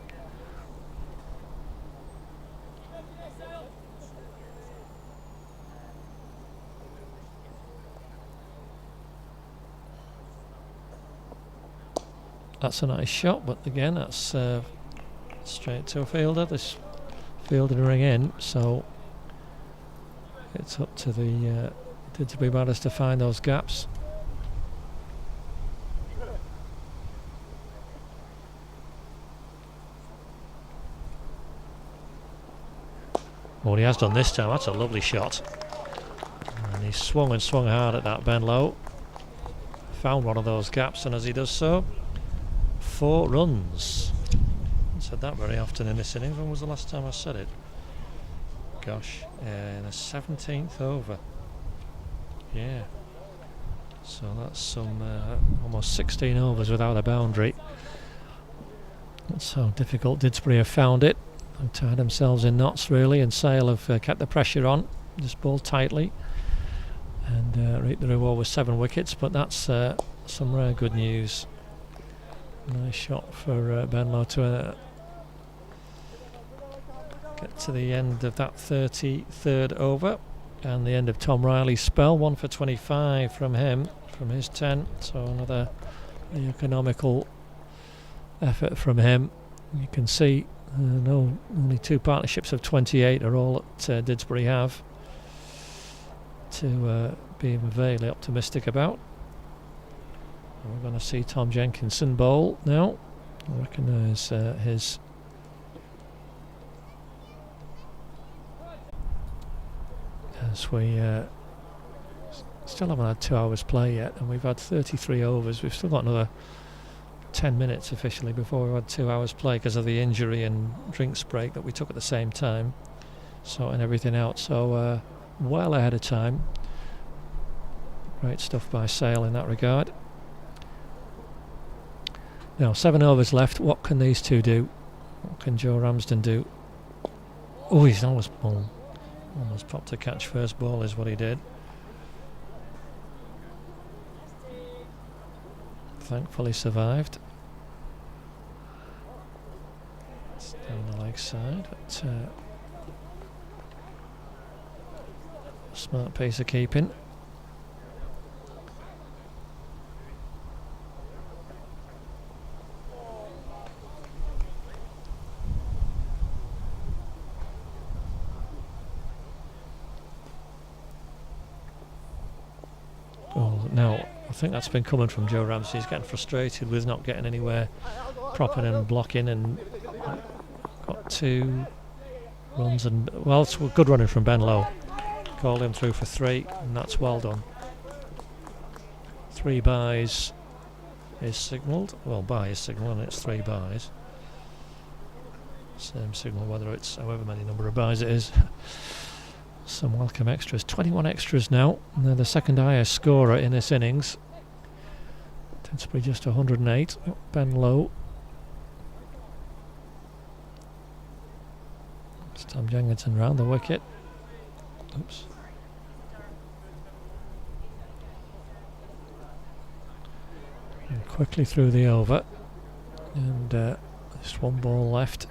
That's a nice shot, but again that's straight to a fielder. This fielder to ring in, so it's up to the Didsbury batters to find those gaps. What he has done this time, that's a lovely shot. And he swung and swung hard at that, Ben Lowe. Found one of those gaps, and as he does so, 4 runs. I haven't said that very often in this innings. When was the last time I said it? Gosh, in the 17th over. Yeah. So that's some almost 16 overs without a boundary. That's how difficult Didsbury have found it. They've tied themselves in knots really, and Sale have kept the pressure on, just bowled tightly, and reaped the reward with 7 wickets. But that's some rare good news. Nice shot for Ben Lowe to get to the end of that 33rd over, and the end of Tom Riley's spell. 1 for 25 from him, from his 10. So another economical effort from him. You can see only 2 partnerships of 28 are all that Didsbury have to be vaguely optimistic about. We're going to see Tom Jenkinson bowl now. I recognise his as we still haven't had 2 hours play yet, and we've had 33 overs. We've still got another 10 minutes officially before we had 2 hours play because of the injury and drinks break that we took at the same time, sorting everything out. So well ahead of time. Great stuff by Sale in that regard. Now 7 overs left. What can these two do? What can Joe Ramsden do? Oh, he's almost popped to catch first ball is what he did. Thankfully survived. It's down the leg side, but smart piece of keeping. Oh, now I think that's been coming from Joe Ramsey. He's getting frustrated with not getting anywhere propping and blocking, and got 2 runs, and well, it's good running from Ben Lowe. Called him through for 3, and that's well done. 3 byes is signalled. Well, bye is signalled, and it's 3 byes. Same signal whether it's however many number of byes it is. Some welcome extras. 21 extras now. And they're the second highest scorer in this innings. Didsbury just 108. Ben Lowe. It's Tom Jenkinson round the wicket. Oops. And quickly through the over. And just one ball left.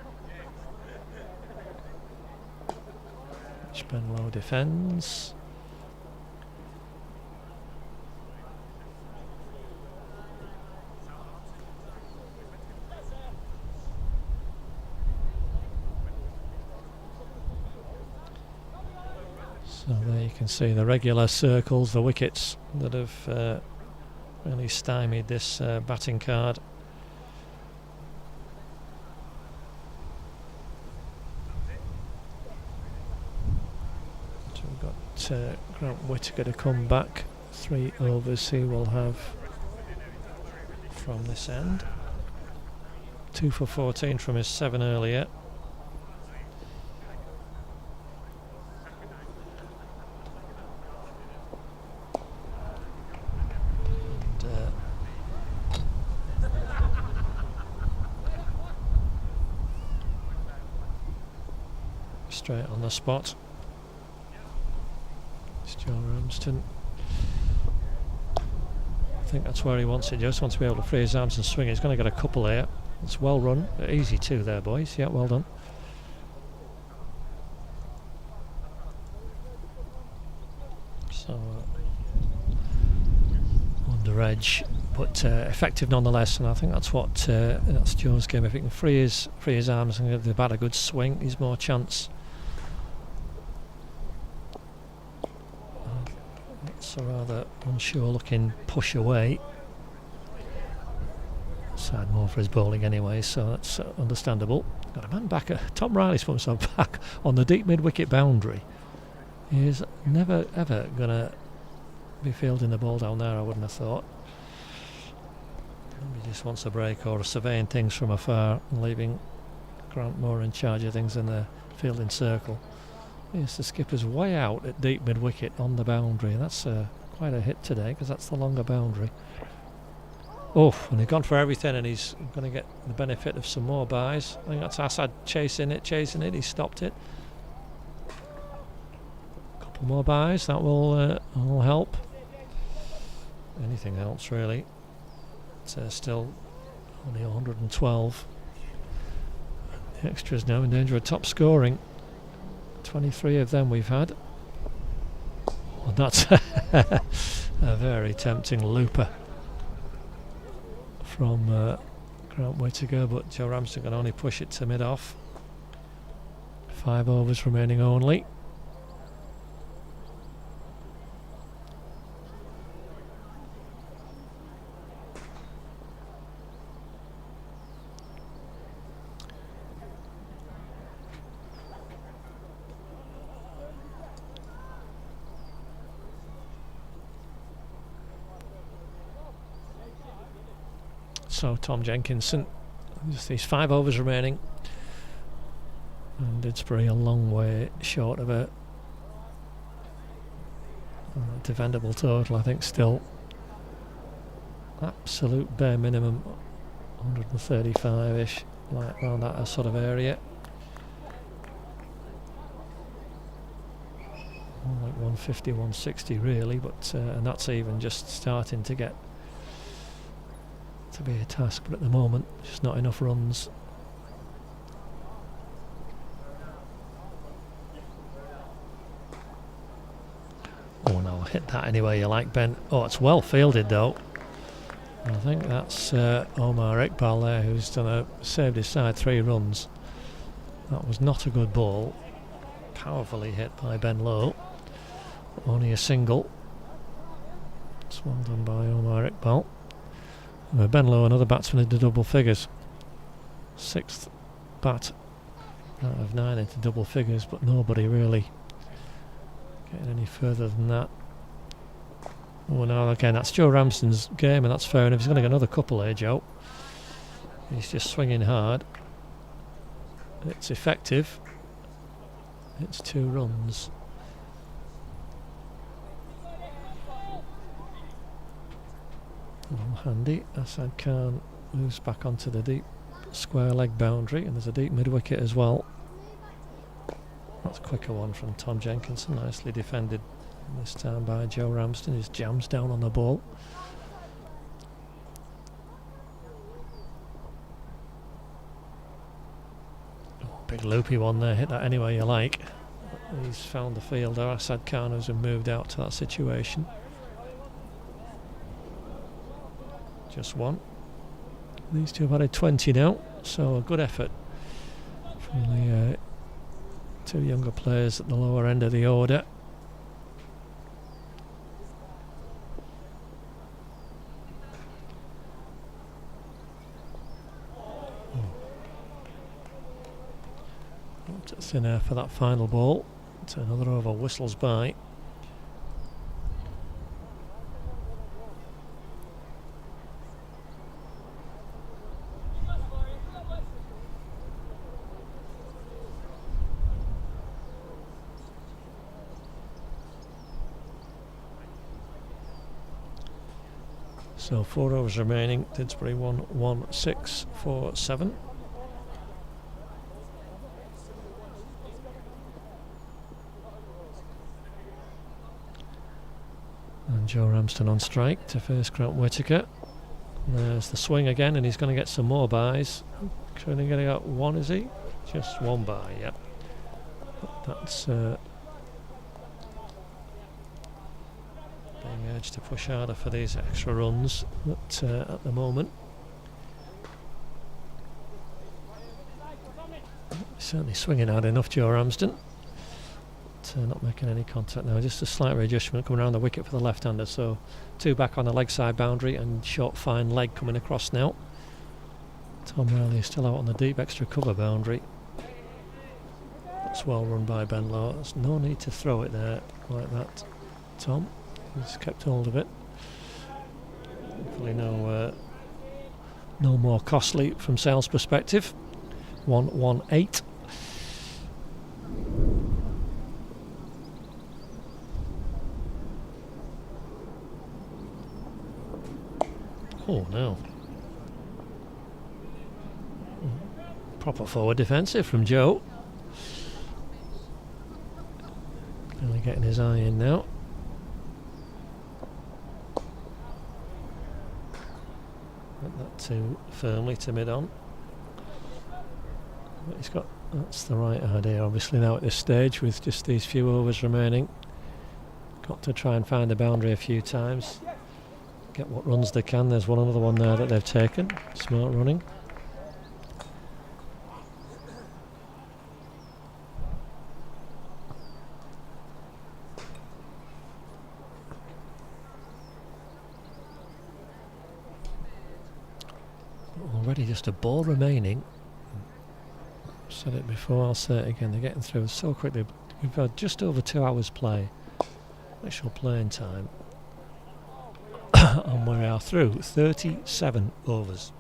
Which Ben Lowe defends. So there you can see the regular circles, the wickets that have really stymied this batting card. So we've got Grant Whittaker to come back. 3 overs he will have from this end. 2 for 14 from his 7 earlier. Straight on the spot. It's Joe Ramsden. I think that's where he wants it. Just wants to be able to free his arms and swing. He's going to get a couple here. It's well run. Easy too there, boys. Yeah, well done. So under edge, but effective nonetheless. And I think that's what that's Joe's game. If he can free his arms and give the bat a good swing, he's more chance. That's a rather unsure looking push away. Side more for his bowling anyway, so that's understandable. Got a man back. Tom Riley's put himself back on the deep mid-wicket boundary. He is never ever going to be fielding the ball down there, I wouldn't have thought. He just wants a break or surveying things from afar and leaving Grant Moore in charge of things in the fielding circle. Yes, the skipper's way out at deep mid-wicket on the boundary. That's quite a hit today because that's the longer boundary. Oh, and he's gone for everything and he's going to get the benefit of some more buys. I think that's Assad chasing it. He stopped it. A couple more buys, that will help. Anything else really? It's still only 112. The extras now in danger of top scoring. 23 of them we've had. Well, that's a very tempting looper from Grant Whittaker, but Joe Ramsden can only push it to mid-off. 5 overs remaining only. So Tom Jenkinson, just these 5 overs remaining, and Didsbury a long way short of a defendable total. I think still absolute bare minimum 135ish, like around that sort of area. More like 150, 160 really, but and that's even just starting to get to be a task, but at the moment just not enough runs. Oh no, hit that anyway you like, Ben. Oh, it's well fielded though. I think that's Omar Iqbal there who's saved his side 3 runs. That was not a good ball. Powerfully hit by Ben Lowe. Only a single. It's well done by Omar Iqbal. Ben Lowe, another batsman into double figures. 6th bat out of 9 into double figures, but nobody really getting any further than that. Oh no, again, that's Joe Ramsden's game, and that's fair enough. He's going to get another couple here, Joe. He's just swinging hard. It's effective. It's 2 runs. Oh, handy. Asad Khan moves back onto the deep square leg boundary, and there's a deep mid wicket as well. That's a quicker one from Tom Jenkinson, nicely defended this time by Joe Ramsden. His jams down on the ball. Oh, big loopy one there, hit that anyway you like. He's found the fielder, Asad Khan, who's moved out to that situation. Just one. These two have had a 20 now, so a good effort from the two younger players at the lower end of the order. Just in there for that final ball. It's another over, whistles by. So 4 overs remaining. Didsbury 1-1-6-4-7. And Joe Ramsden on strike to face Grant Whitaker. There's the swing again, and he's going to get some more buys. Only going to get one, is he? Just one buy, yeah. That's being urged to push harder for these extra runs, but at the moment certainly swinging hard enough, Joe Ramsden. Not making any contact now, just a slight readjustment coming around the wicket for the left-hander, so two back on the leg side boundary and short fine leg coming across now. Tom Riley is still out on the deep extra cover boundary. That's well run by Ben Lowe. There's no need to throw it there like that, Tom. He's kept hold of it. Hopefully no more costly from sales perspective. 1-1-8. Oh no. Proper forward defensive from Joe. Really getting his eye in now. Not that too firmly to mid on. But he's got, that's the right idea obviously now at this stage with just these few overs remaining. Got to try and find the boundary a few times. Get what runs they can. There's another one there that they've taken. Smart running. Already just a ball remaining. I've said it before, I'll say it again. They're getting through so quickly. We've had just over 2 hours play. Actual playing time. And we are through 37 overs.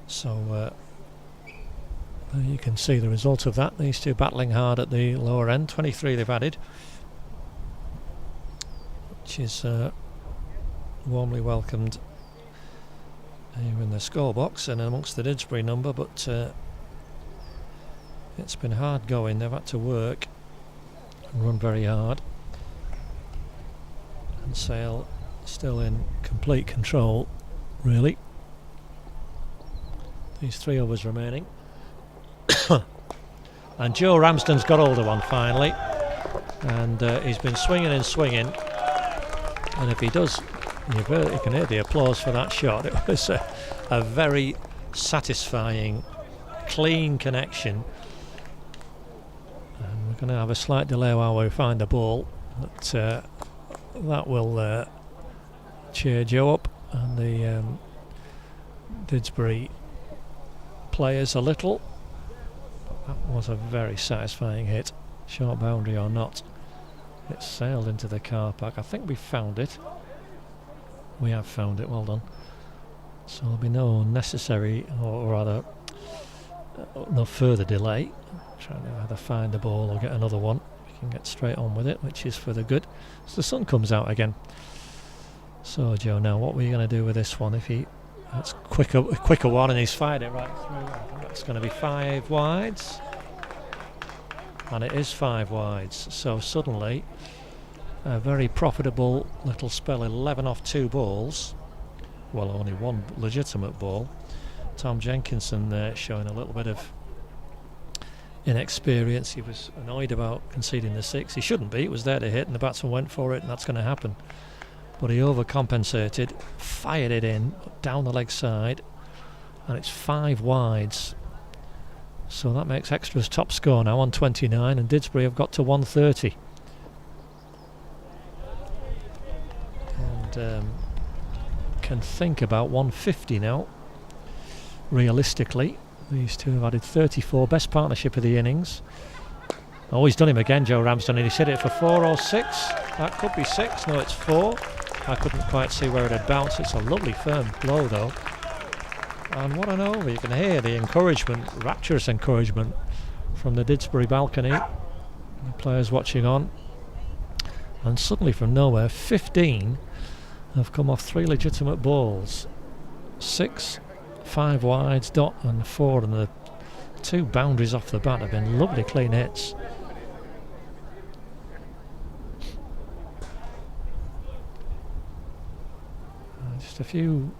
So there you can see the result of that. These two battling hard at the lower end. 23 they've added, which is warmly welcomed here in the scorebox and amongst the Didsbury number, but it's been hard going. They've had to work and run very hard, and Sale still in complete control really. These 3 overs remaining. And Joe Ramsden's got hold of one finally, and he's been swinging and swinging, and if he does, you can hear the applause for that shot. It was a very satisfying clean connection. And we're going to have a slight delay while we find the ball, but that will cheer Joe up and the Didsbury players a little. That was a very satisfying hit, short boundary or not. It sailed into the car park. I think we found it. We have found it, well done. So there'll be no necessary, or rather no further delay. Trying to either find the ball or get another one. can get straight on with it, which is for the good. So the sun comes out again. So Joe, now what were you going to do with this one? If that's a quicker one, and he's fired it right through. I think that's going to be 5 wides, and it is 5 wides. So suddenly, a very profitable little spell. 11 off 2 balls. Well, only 1 legitimate ball. Tom Jenkinson there showing a little bit of inexperience. He was annoyed about conceding the 6. He shouldn't be. It was there to hit, and the batsman went for it, and that's going to happen. But he overcompensated, fired it in down the leg side, and it's 5 wides. So that makes Extra's top score now on 29, and Didsbury have got to 130. And can think about 150 now. Realistically, these two have added 34, best partnership of the innings. Oh, he's done him again, Joe Ramsden, and he's hit it for 4 or 6. That could be 6. No, it's 4. I couldn't quite see where it had bounced. It's a lovely firm blow though. And what an over. You can hear the encouragement, rapturous encouragement from the Didsbury balcony. The players watching on. And suddenly from nowhere, 15 have come off 3 legitimate balls. 6, 5 wides, dot and 4, and the 2 boundaries off the bat have been lovely clean hits. Just a few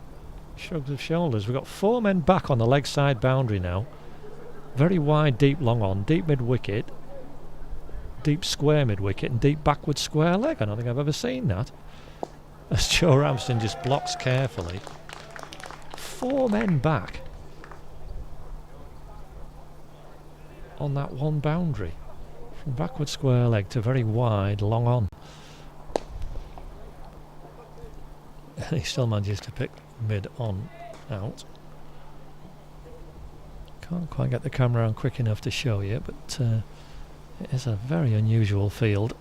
shrugs of shoulders. We've got 4 men back on the leg side boundary now. Very wide, deep long on, deep mid wicket, deep square mid wicket, and deep backward square leg. I don't think I've ever seen that. As Joe Ramsden just blocks carefully. 4 men back on that one boundary, from backward square leg to very wide long on. He still manages to pick mid on out. Can't quite get the camera on quick enough to show you, but it is a very unusual field.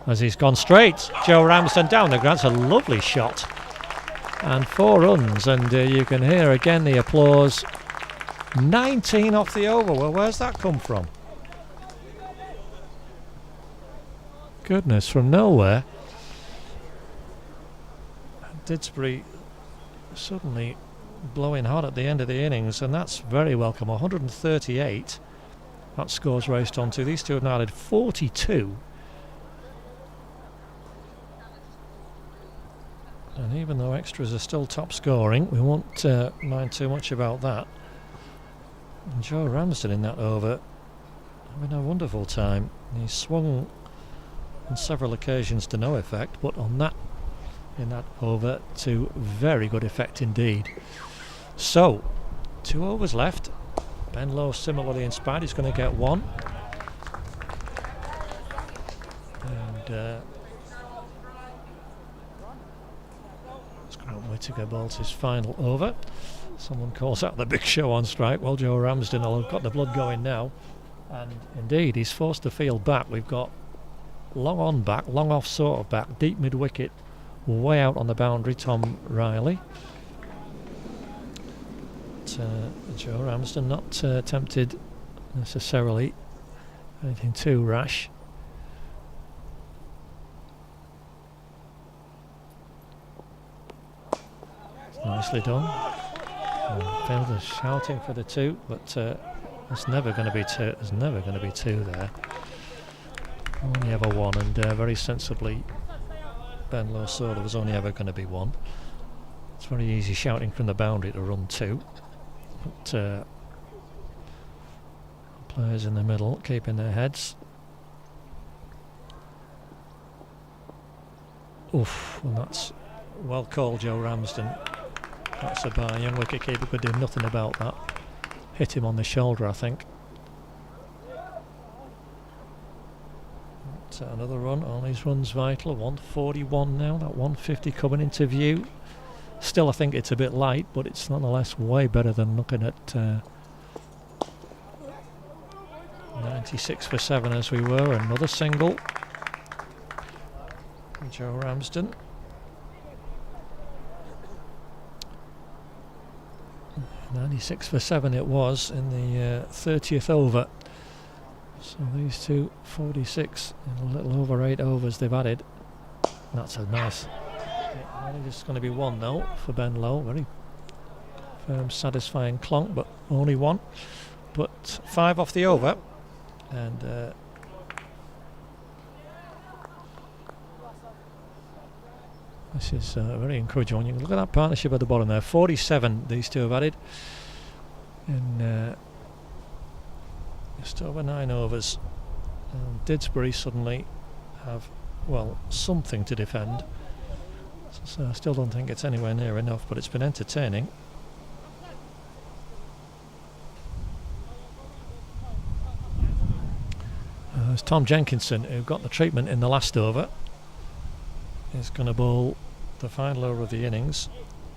As he's gone straight, Joe Ramsden down the ground. It's a lovely shot. And 4 runs, and you can hear again the applause. 19 off the over. Well, where's that come from? Goodness, from nowhere. Didsbury suddenly blowing hot at the end of the innings, and that's very welcome. 138. That score's raced on to. These two have now added 42. And even though Extras are still top scoring, we won't mind too much about that. And Joe Ramsden in that over having a wonderful time. He swung on several occasions to no effect, but on that, in that over, to very good effect indeed. So 2 overs left. Ben Lowe similarly inspired. He's going to get 1. And Whittaker bowls his final over. Someone calls out the big show on strike. Well, Joe Ramsden will have got the blood going now. And indeed, he's forced to field back. We've got long on back, long off sort of back, deep mid wicket, way out on the boundary, Tom Riley. But, Joe Ramsden not tempted necessarily anything too rash. Nicely done. Fielders shouting for the 2, but there's never going to be 2. There's never going to be 2 there. Only ever 1, and very sensibly, Ben Lowe saw there was only ever going to be 1. It's very easy shouting from the boundary to run 2, but players in the middle keeping their heads. Oof, well, that's well called, Joe Ramsden. That's a bar. Young wicketkeeper could do nothing about that. Hit him on the shoulder, I think. But another run. All these runs vital. 141 now. That 150 coming into view. Still, I think it's a bit light, but it's nonetheless way better than looking at 96 for 7 as we were. Another single. Joe Ramsden. 96 for 7 it was in the 30th over So these two, 46 and a little over 8 overs they've added. That's a nice. Only just going to be one though for Ben Lowe. Very firm, satisfying clonk, but only one. But 5 off the over, and this is a very encouraging one. You can look at that partnership at the bottom there. 47 these two have added in just over 9 overs. Didsbury suddenly have, well, something to defend. So I still don't think it's anywhere near enough, but it's been entertaining. There's Tom Jenkinson, who got the treatment in the last over, is going to bowl the final over of the innings.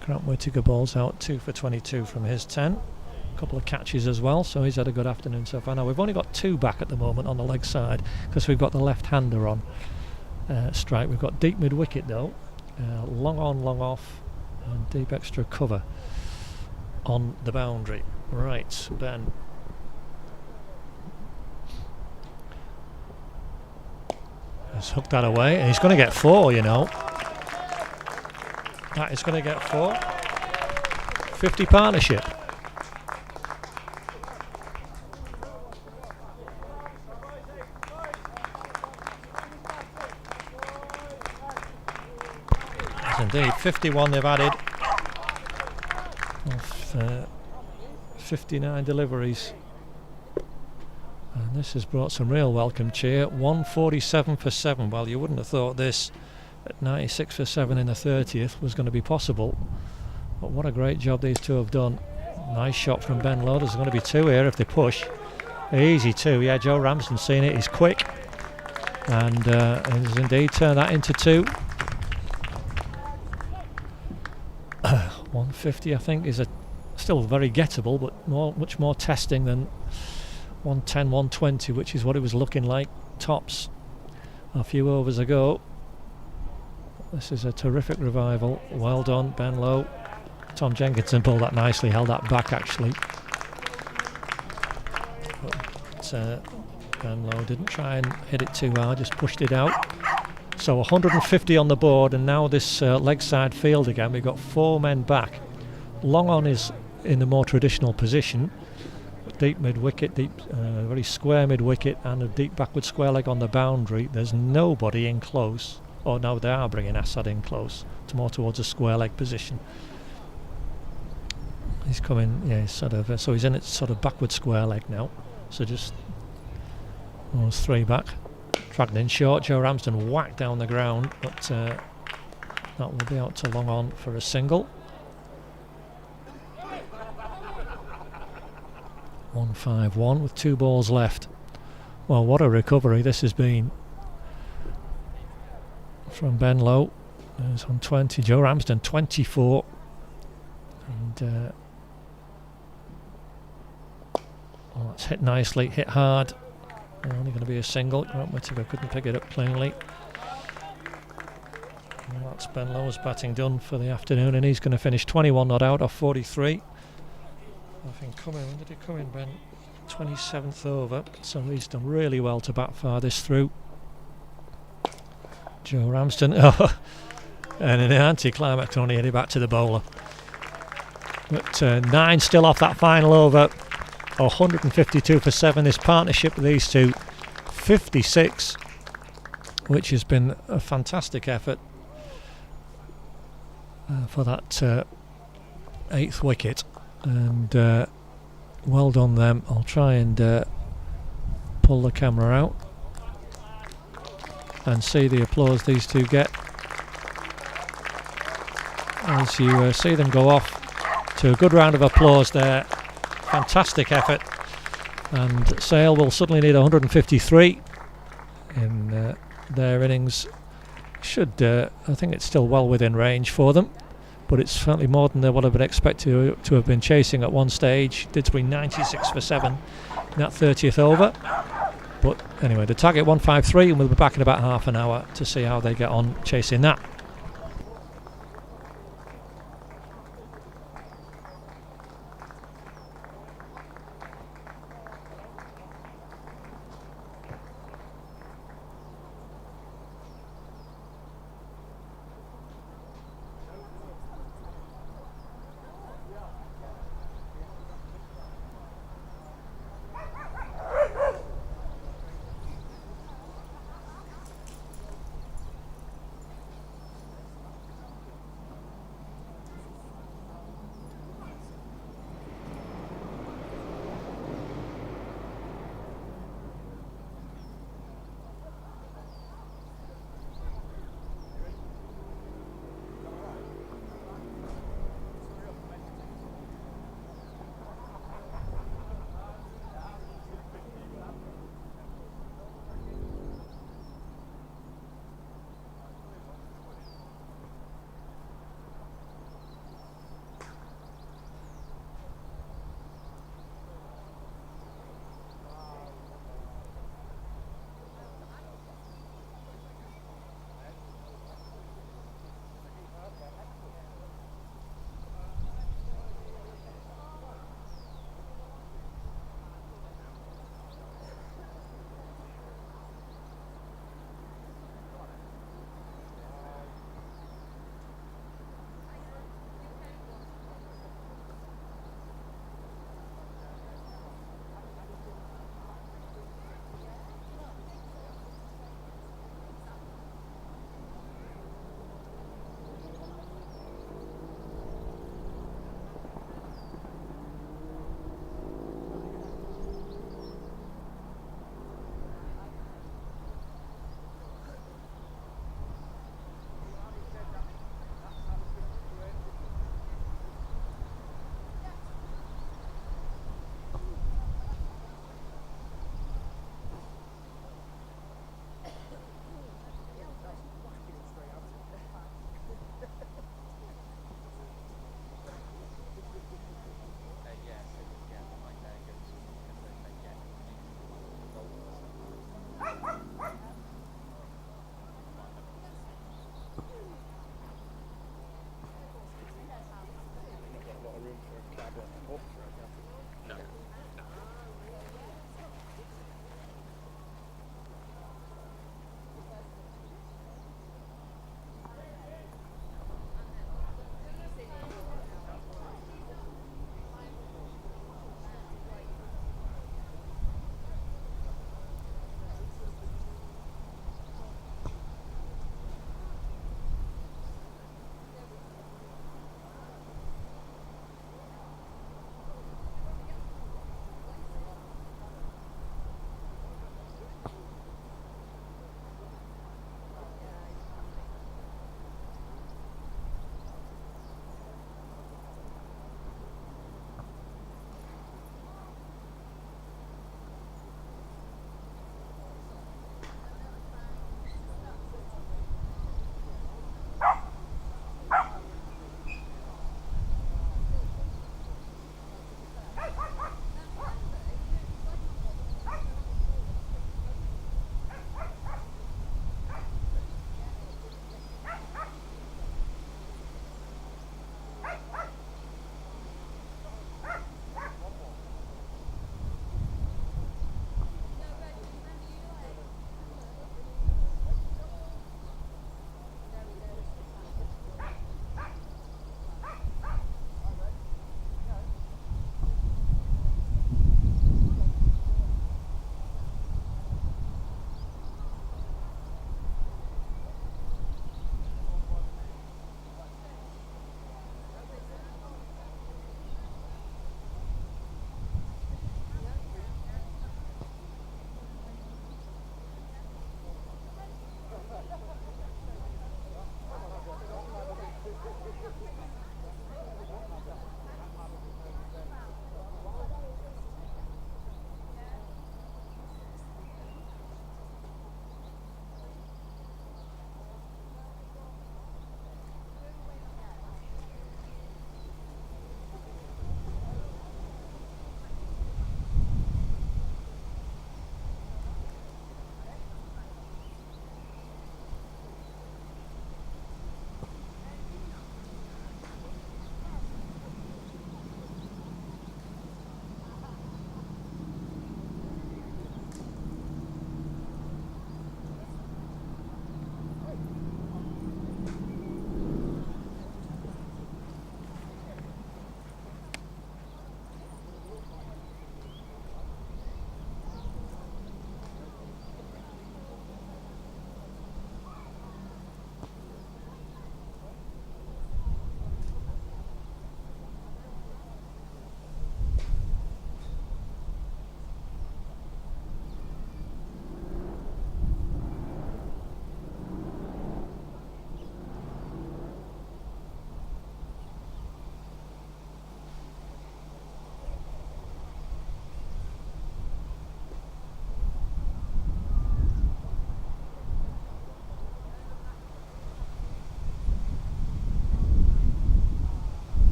Grant Whittaker bowls out 2 for 22 from his 10. A couple of catches as well, so he's had a good afternoon so far. Now we've only got 2 back at the moment on the leg side because we've got the left-hander on strike. We've got deep mid-wicket though, long on, long off, and deep extra cover on the boundary. Right, Ben. He's hooked that away, and he's going to get 4, you know. That is going to get 4. 50 partnership. Yes, indeed. 51 they've added. Of 59 deliveries. And this has brought some real welcome cheer. 147 for 7. Well, you wouldn't have thought this at 96 for 7 in the 30th was going to be possible. But what a great job these two have done. Nice shot from Ben Lowe. There's going to be 2 here if they push. Easy 2. Yeah, Joe Ramsden's seen it. He's quick. And has indeed turned that into 2. 150, I think, is still very gettable, but much more testing than 110, 120, which is what it was looking like tops a few overs ago. This is a terrific revival. Well done, Ben Lowe. Tom Jenkinson pulled that nicely, held that back actually. But Ben Lowe didn't try and hit it too hard, just pushed it out. So 150 on the board, and now this leg side field again. We've got 4 men back. Long on is in the more traditional position. Deep mid-wicket, very square mid-wicket, and a deep backward square leg on the boundary. There's nobody in close. Oh, no, they are bringing Assad in close, more towards a square leg position. He's coming, yeah, he's sort of, so he's in its sort of backward square leg now. So just almost 3 back. Dragged in short. Joe Ramsden whacked down the ground, but that will be out to long on for a single. 151 with 2 balls left. Well, what a recovery this has been from Ben Lowe. He's on 20. Joe Ramsden 24. And well, that's hit nicely, hit hard. Only going to be a single. Grant Whittaker couldn't pick it up cleanly. Well, that's Ben Lowe's batting done for the afternoon, and he's going to finish 21 not out off 43. Nothing coming. When did he come in, Ben? 27th over. So he's done really well to bat farthest through. Joe Ramsden. Oh, and in the anti-climax, only hit it back to the bowler. But 9 still off that final over. 152 for 7. This partnership with these two, 56, which has been a fantastic effort for that 8th wicket. And well done them. I'll try and pull the camera out and see the applause these two get as you see them go off to a good round of applause there. Fantastic effort, and Sale will suddenly need 153 in their innings. Should I think it's still well within range for them, but it's certainly more than they would have been expected to have been chasing at one stage. Didsbury 96 for 7 in that 30th over. But anyway, the target 153, and we'll be back in about half an hour to see how they get on chasing that.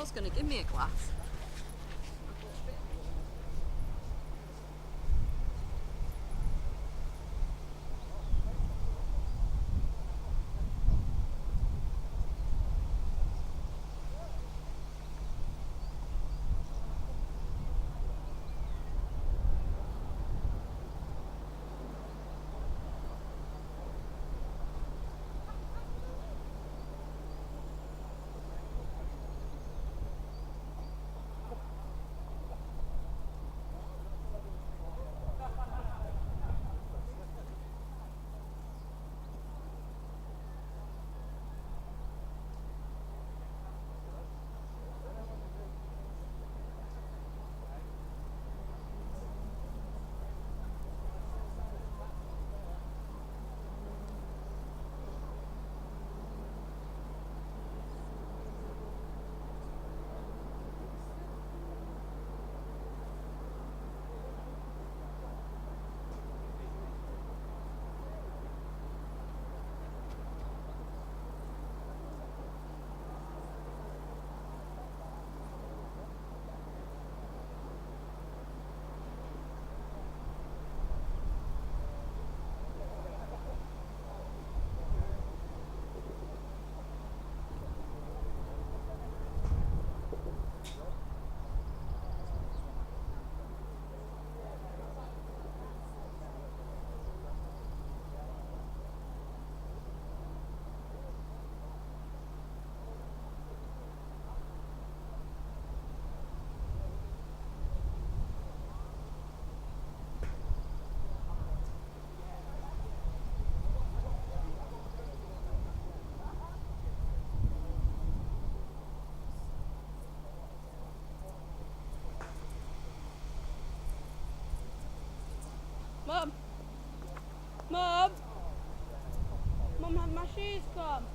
was going to give me a glass. Mum! Mum! Mum, have my shoes come?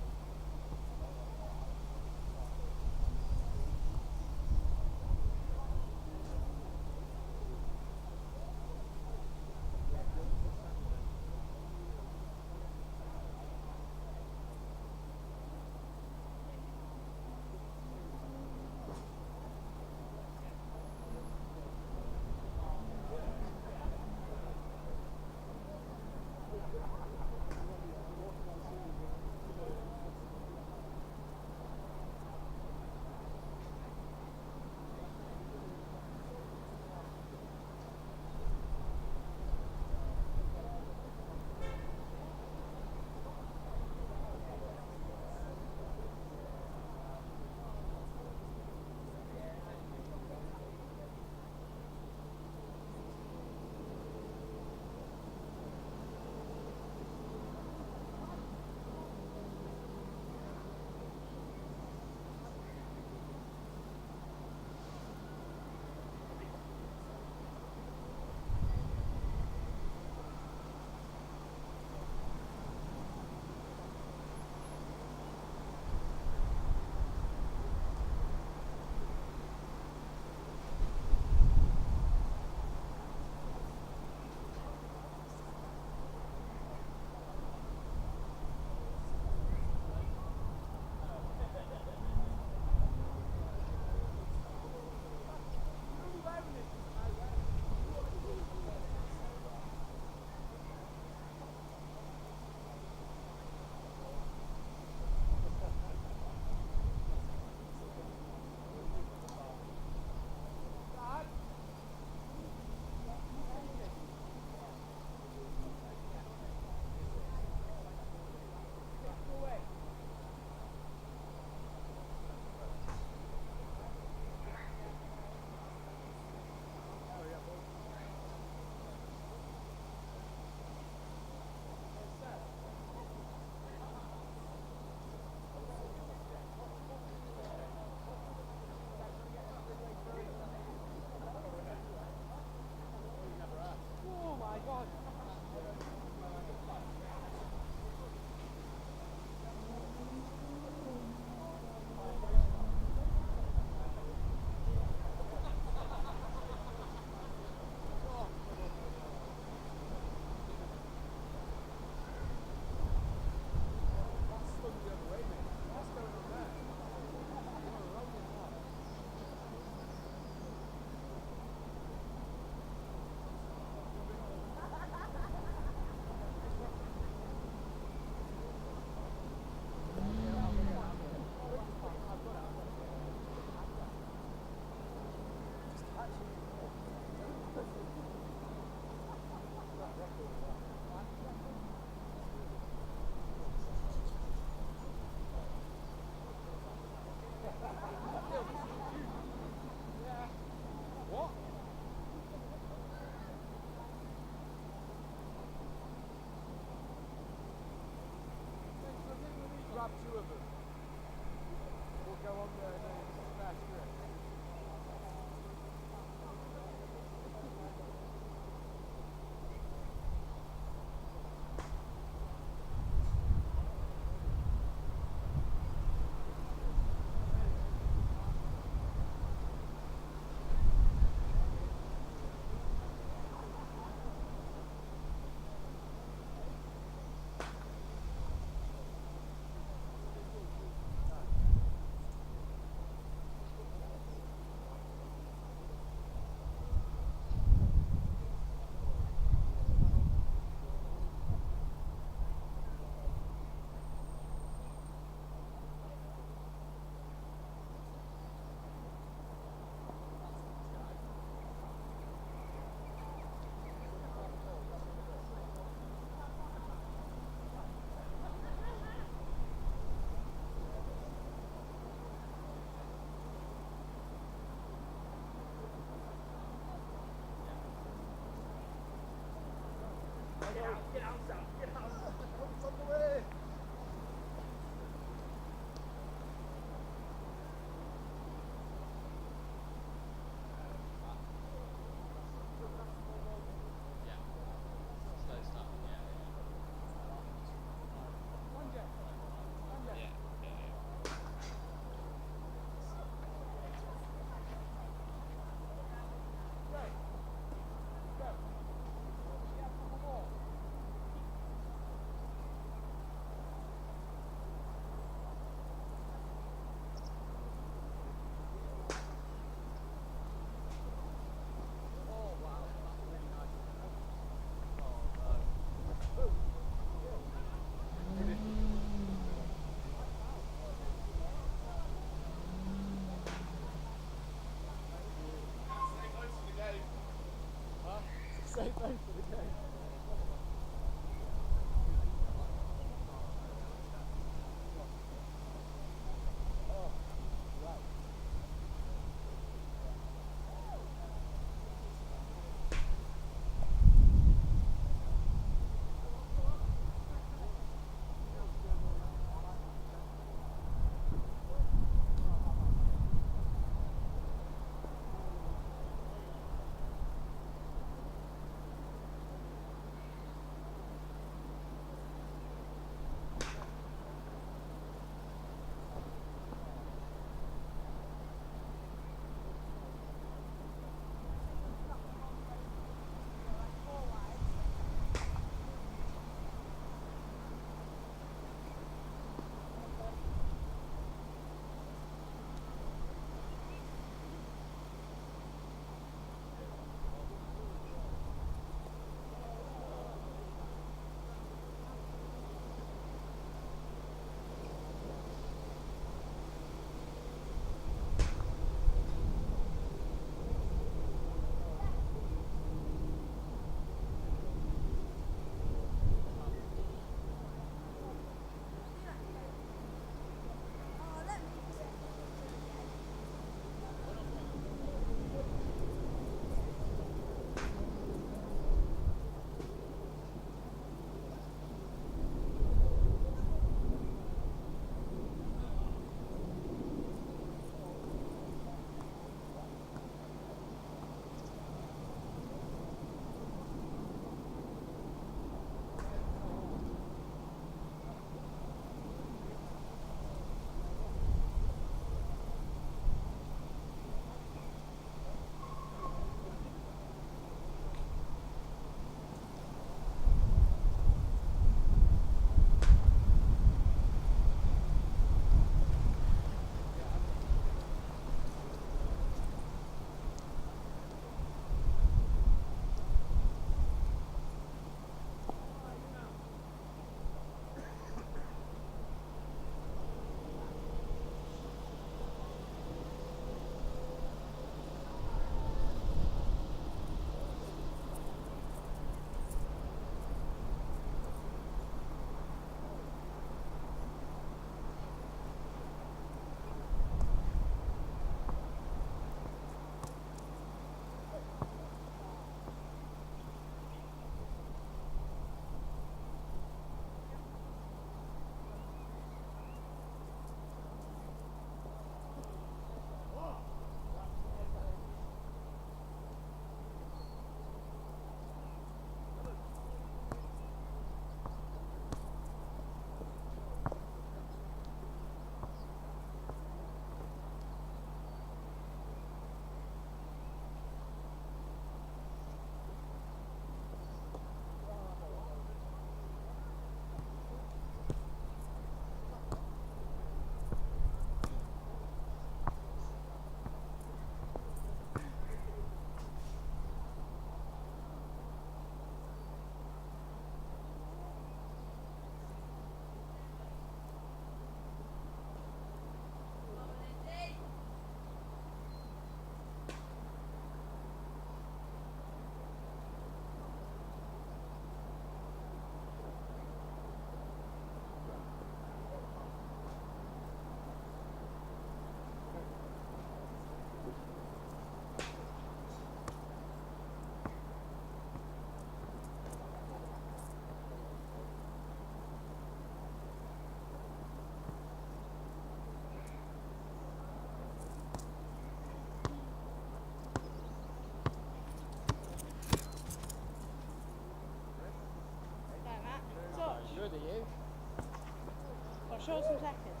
Show us some seconds.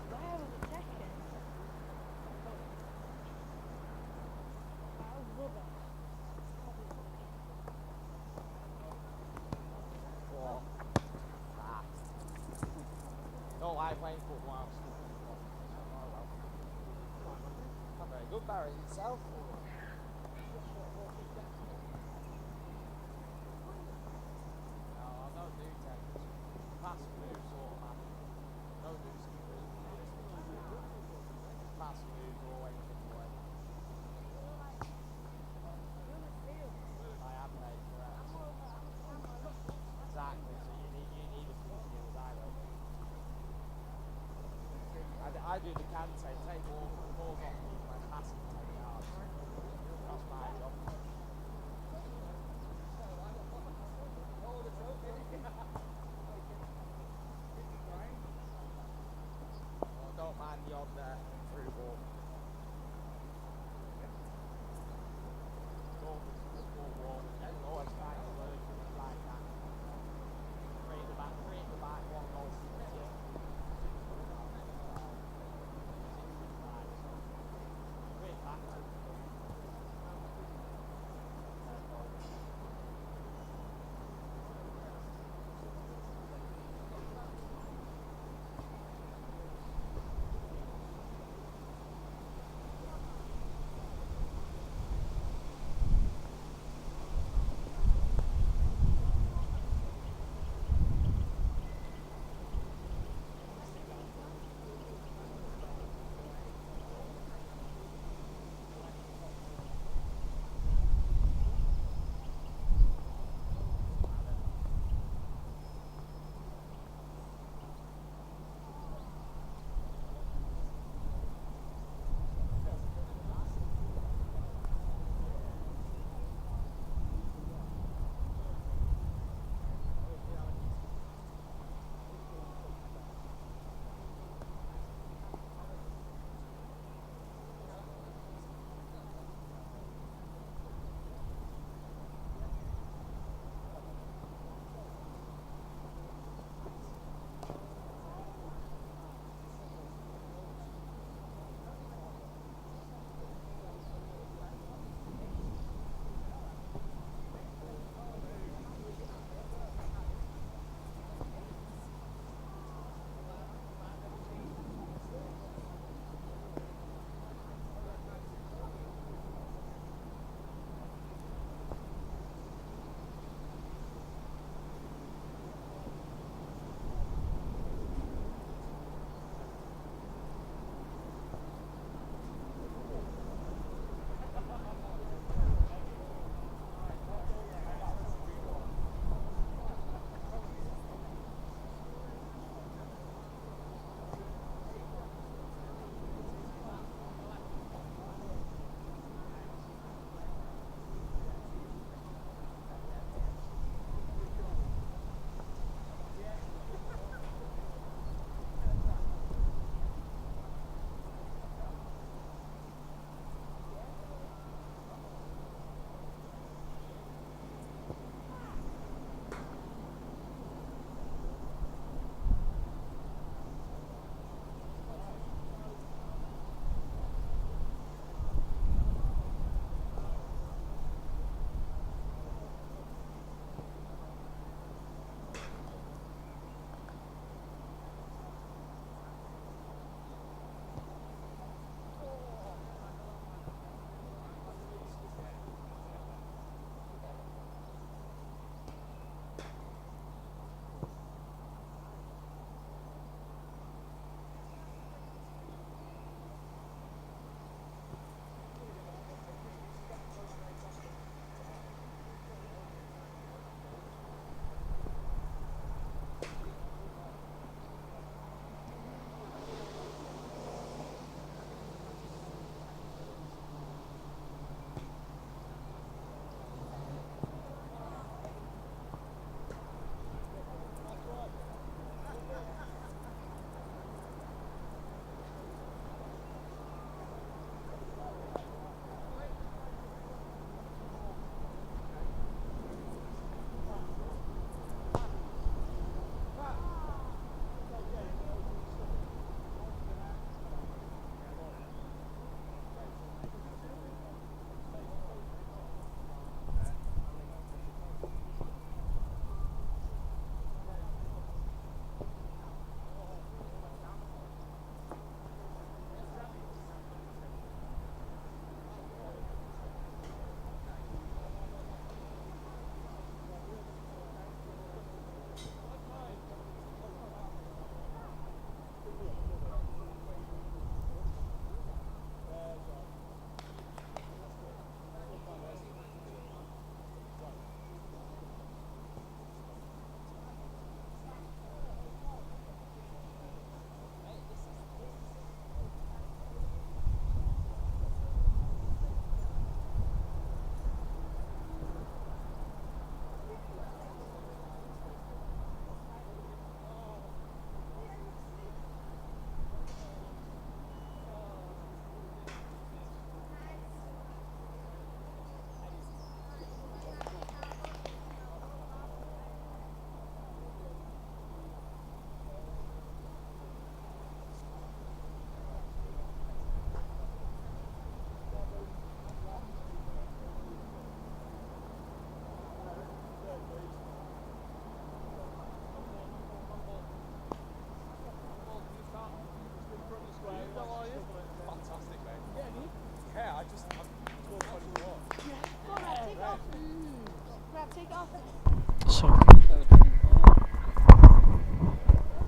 Where was the seconds? That was rubbish. What? Ah. No, I playing football. Not very good, Barry, yourself. No, I don't do tennis. Pass moves automatic. Don't do skippers. Pass moves always in the way. I have do the can take balls off you, like massive 10 yards. That's my job. I don't mind the odd through ball. Always trying to learn like that. Three at the back, one goal. Great back. Dad, take it off. So,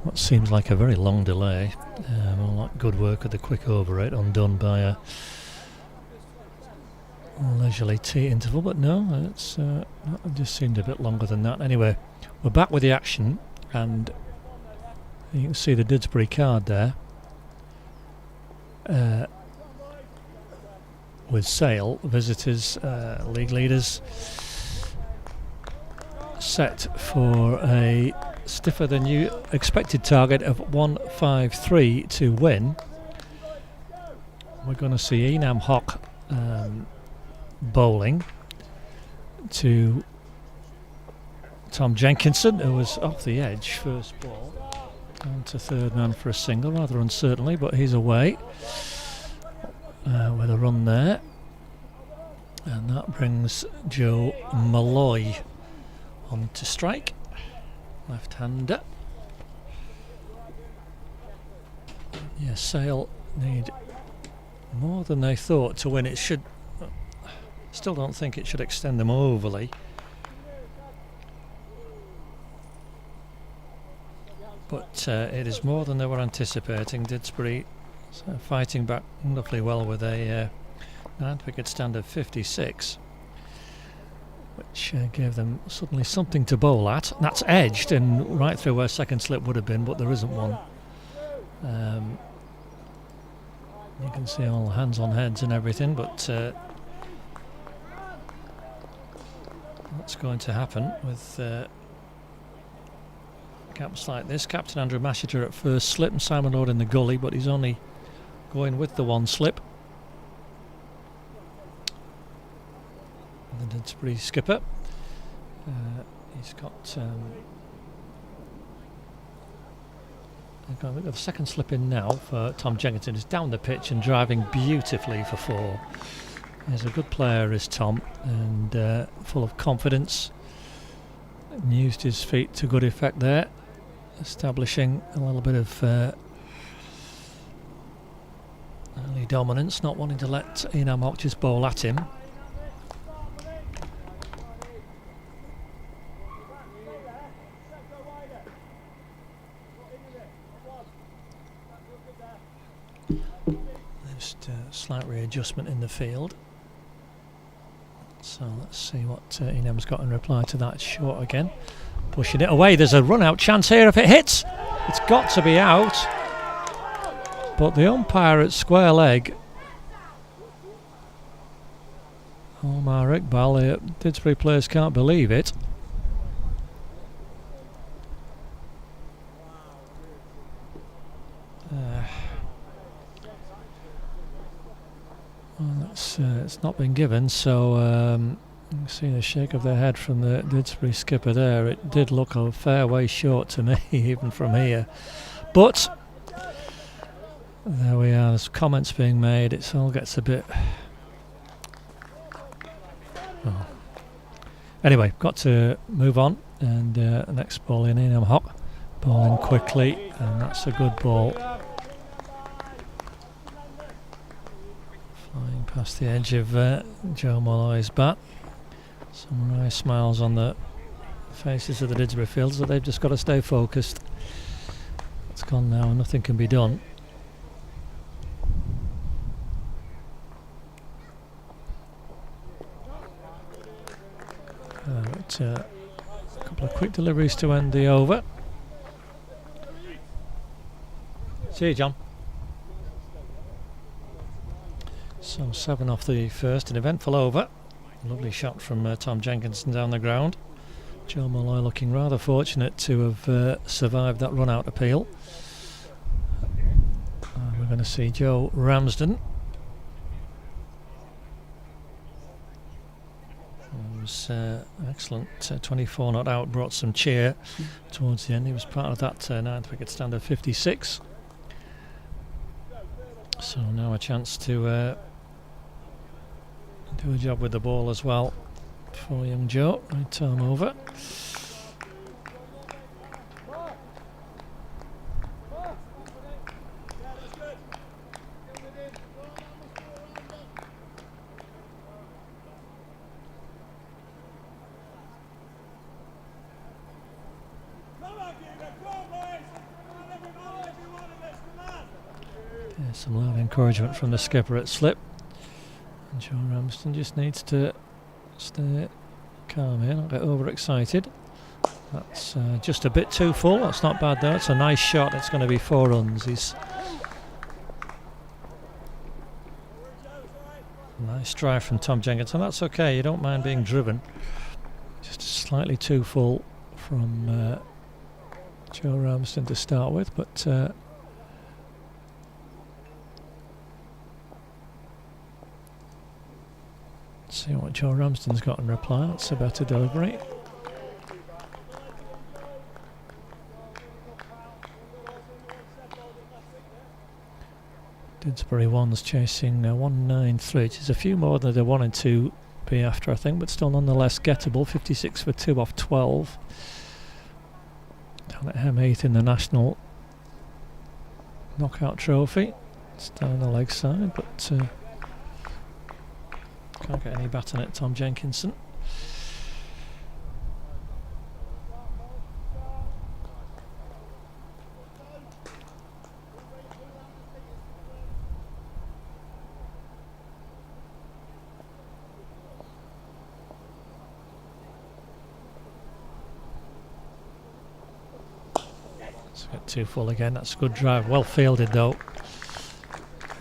what seems like a very long delay. All that good work at the quick over it undone by a leisurely tea interval, but no, it just seemed a bit longer than that. Anyway, we're back with the action, and you can see the Didsbury card there. With Sale, visitors, league leaders, set for a stiffer than you expected target of 153 to win. We're going to see Enam Hock bowling to Tom Jenkinson, who was off the edge first ball, down to third man for a single, rather uncertainly, but he's away with a run there, and that brings Joe Malloy on to strike, left-hander. Yes, Sale need more than they thought to win. It should, still don't think it should extend them overly, but it is more than they were anticipating. Didsbury fighting back wonderfully well with a 9-wicket stand of 56, which gave them suddenly something to bowl at. That's edged and right through where second slip would have been, but there isn't one. You can see all hands on heads and everything, but what's going to happen with gaps like this? Captain Andrew Mashiter at first slip and Simon Lord in the gully, but he's only going with the one slip. And the Didsbury skipper, he's got the second slip in now for Tom Jenkinson. He's down the pitch and driving beautifully for 4. He's a good player, is Tom, and full of confidence, and used his feet to good effect there, establishing a little bit of early dominance, not wanting to let Enam Hock just bowl at him. Just a slight readjustment in the field. So let's see what Enam's got in reply to that. Short again, pushing it away. There's a run out chance here if it hits. It's got to be out, but the umpire at square leg, Omar Iqbal, the Didsbury players can't believe it. Well, it's not been given, so you can see the shake of their head from the Didsbury skipper there. It did look a fair way short to me, even from here. But there we are, there's comments being made. It all gets a bit... Oh. Anyway, got to move on, and next ball in, Enam Hock bowling quickly, and that's a good ball. Flying past the edge of Joe Molloy's bat. Some nice smiles on the faces of the Didsbury fields, that they've just got to stay focused. It's gone now, nothing can be done. A couple of quick deliveries to end the over. See you, John. So 7 off the first, an eventful over. Lovely shot from Tom Jenkinson down the ground. Joe Molloy looking rather fortunate to have survived that run out appeal. We're going to see Joe Ramsden. Was excellent, 24 not out, brought some cheer towards the end. He was part of that 9th wicket stand of 56. So now a chance to do a job with the ball as well for young Joe. Right time over. Yeah, some loud encouragement from the skipper at slip. And Joe Ramsden just needs to stay calm here, not get overexcited. That's just a bit too full. That's not bad though. It's a nice shot. It's going to be 4 runs. Nice drive from Tom Jenkinson. That's okay. You don't mind being driven. Just slightly too full from Joe Ramsden to start with, but see what Joe Ramsden's got in reply. That's a better delivery. Didsbury 1's chasing 193, which is a few more than they wanted to be after, I think, but still nonetheless gettable. 56 for 2 off 12. Down at Hem8 in the National Knockout Trophy. It's down the leg side, but can't get any baton at Tom Jenkinson. Get too full again. That's a good drive. Well fielded though.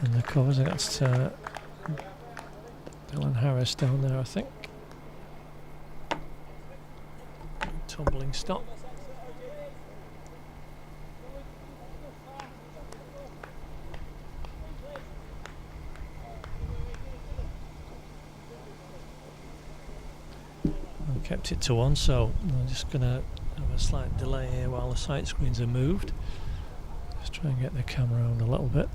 And the covers against Dylan Harris down there, I think. Tumbling stop. I kept it to 1, so I'm just going to have a slight delay here while the sight screens are moved. Just try and get the camera on a little bit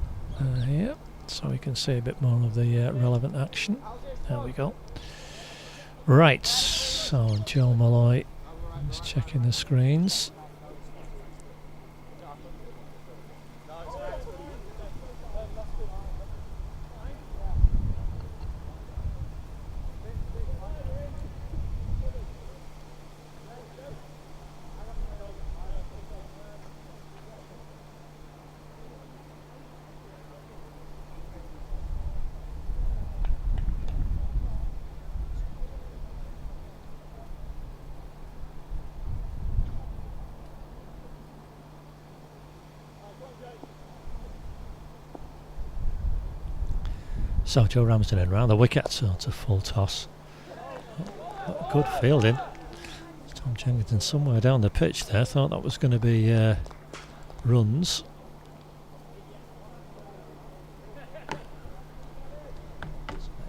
here so we can see a bit more of the relevant action. There we go. Right, so Joe Malloy is checking the screens. So Joe Ramsden in round the wicket, so it's a full toss. Good fielding. Tom Jenkinson somewhere down the pitch there. Thought that was going to be runs.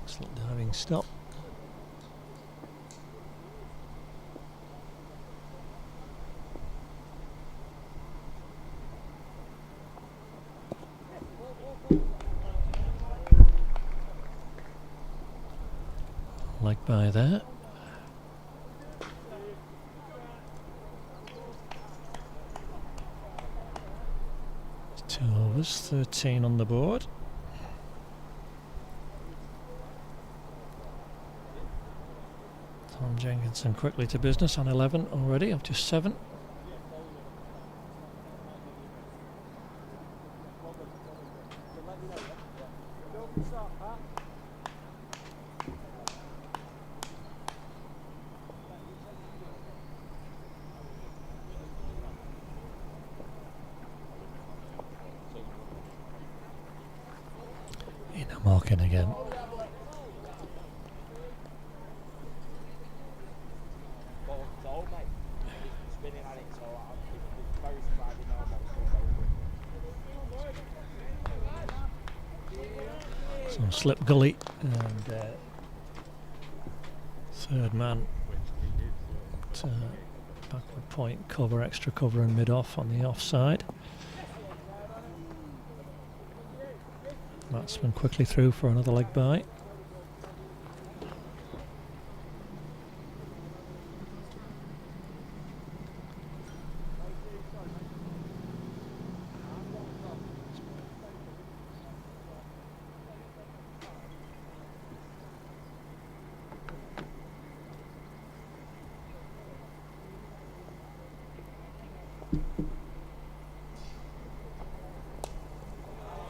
Excellent diving stop. Leg by there. It's 2 overs, 13 on the board. Tom Jenkinson quickly to business on 11 already, up to 7. Marking again. So slip gully and third man at backward point, cover, extra cover and mid off on the offside. Batsman quickly through for another leg by.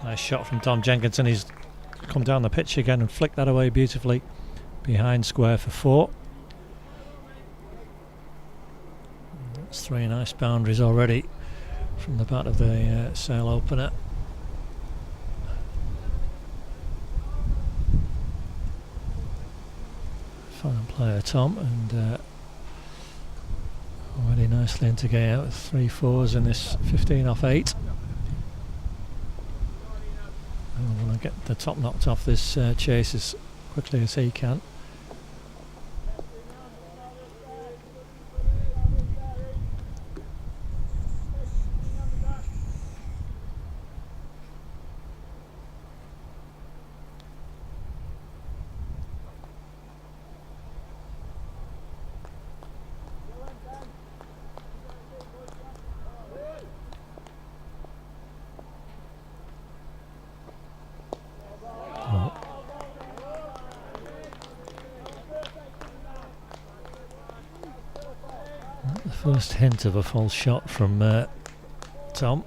Nice shot from Tom Jenkinson. He's come down the pitch again and flicked that away beautifully behind square for 4. That's 3 nice boundaries already from the bat of the sail opener. Fine player Tom, and already nicely into game out with 3 4s in this 15 off 8. I want to get the top knocked off this chase as quickly as he can. First hint of a false shot from Tom.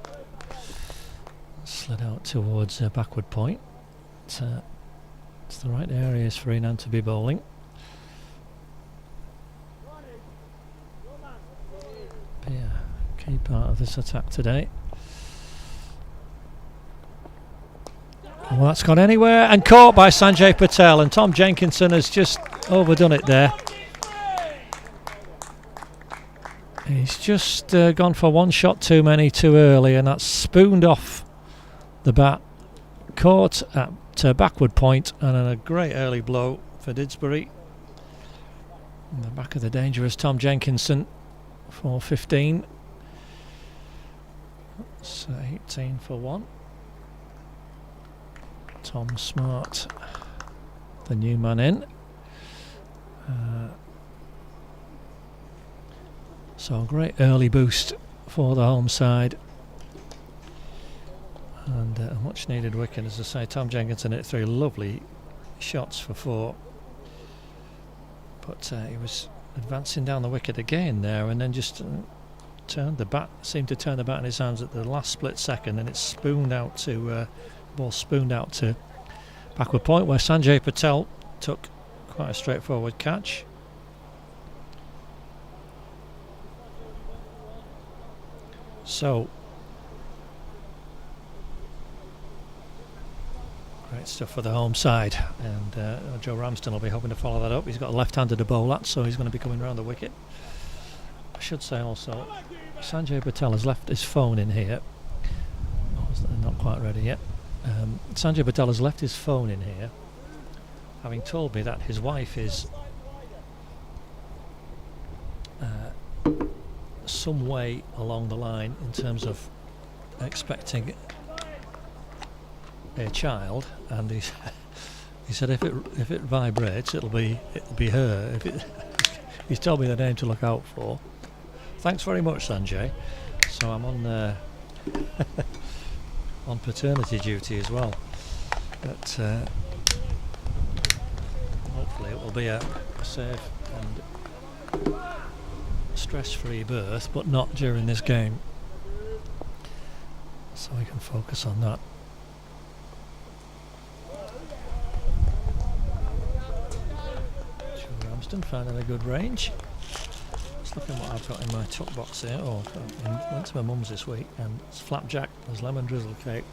Slid out towards backward point. It's the right areas for Inan to be bowling. Be a key part of this attack today. Well, that's gone anywhere and caught by Sanjay Patel, and Tom Jenkinson has just overdone it there. He's just gone for 1 shot too many too early, and that's spooned off the bat, caught at backward point, and a great early blow for Didsbury. In the back of the dangerous Tom Jenkinson for 15. That's 18 for 1. Tom Smart, the new man in. So a great early boost for the home side, and a much needed wicket. As I say, Tom Jenkinson hit 3 lovely shots for 4, but he was advancing down the wicket again there, and then just seemed to turn the bat in his hands at the last split second, and it spooned out to ball spooned out to backward point, where Sanjay Patel took quite a straightforward catch. So, great stuff for the home side, and Joe Ramsden will be hoping to follow that up. He's got a left-hander to bowl at, so he's going to be coming round the wicket. I should say also, Sanjay Patel has left his phone in here. Oh, not quite ready yet. Sanjay Patel has left his phone in here, having told me that his wife is some way along the line in terms of expecting a child, and he said if it vibrates, it'll be her. He's told me the name to look out for. Thanks very much, Sanjay. So I'm on on paternity duty as well, but hopefully it will be a safe and stress-free birth, but not during this game, so we can focus on that. Joe Ramsden finding a good range. Just looking what I've got in my tuck box here. I went to my mum's this week, and it's flapjack, there's lemon drizzle cake.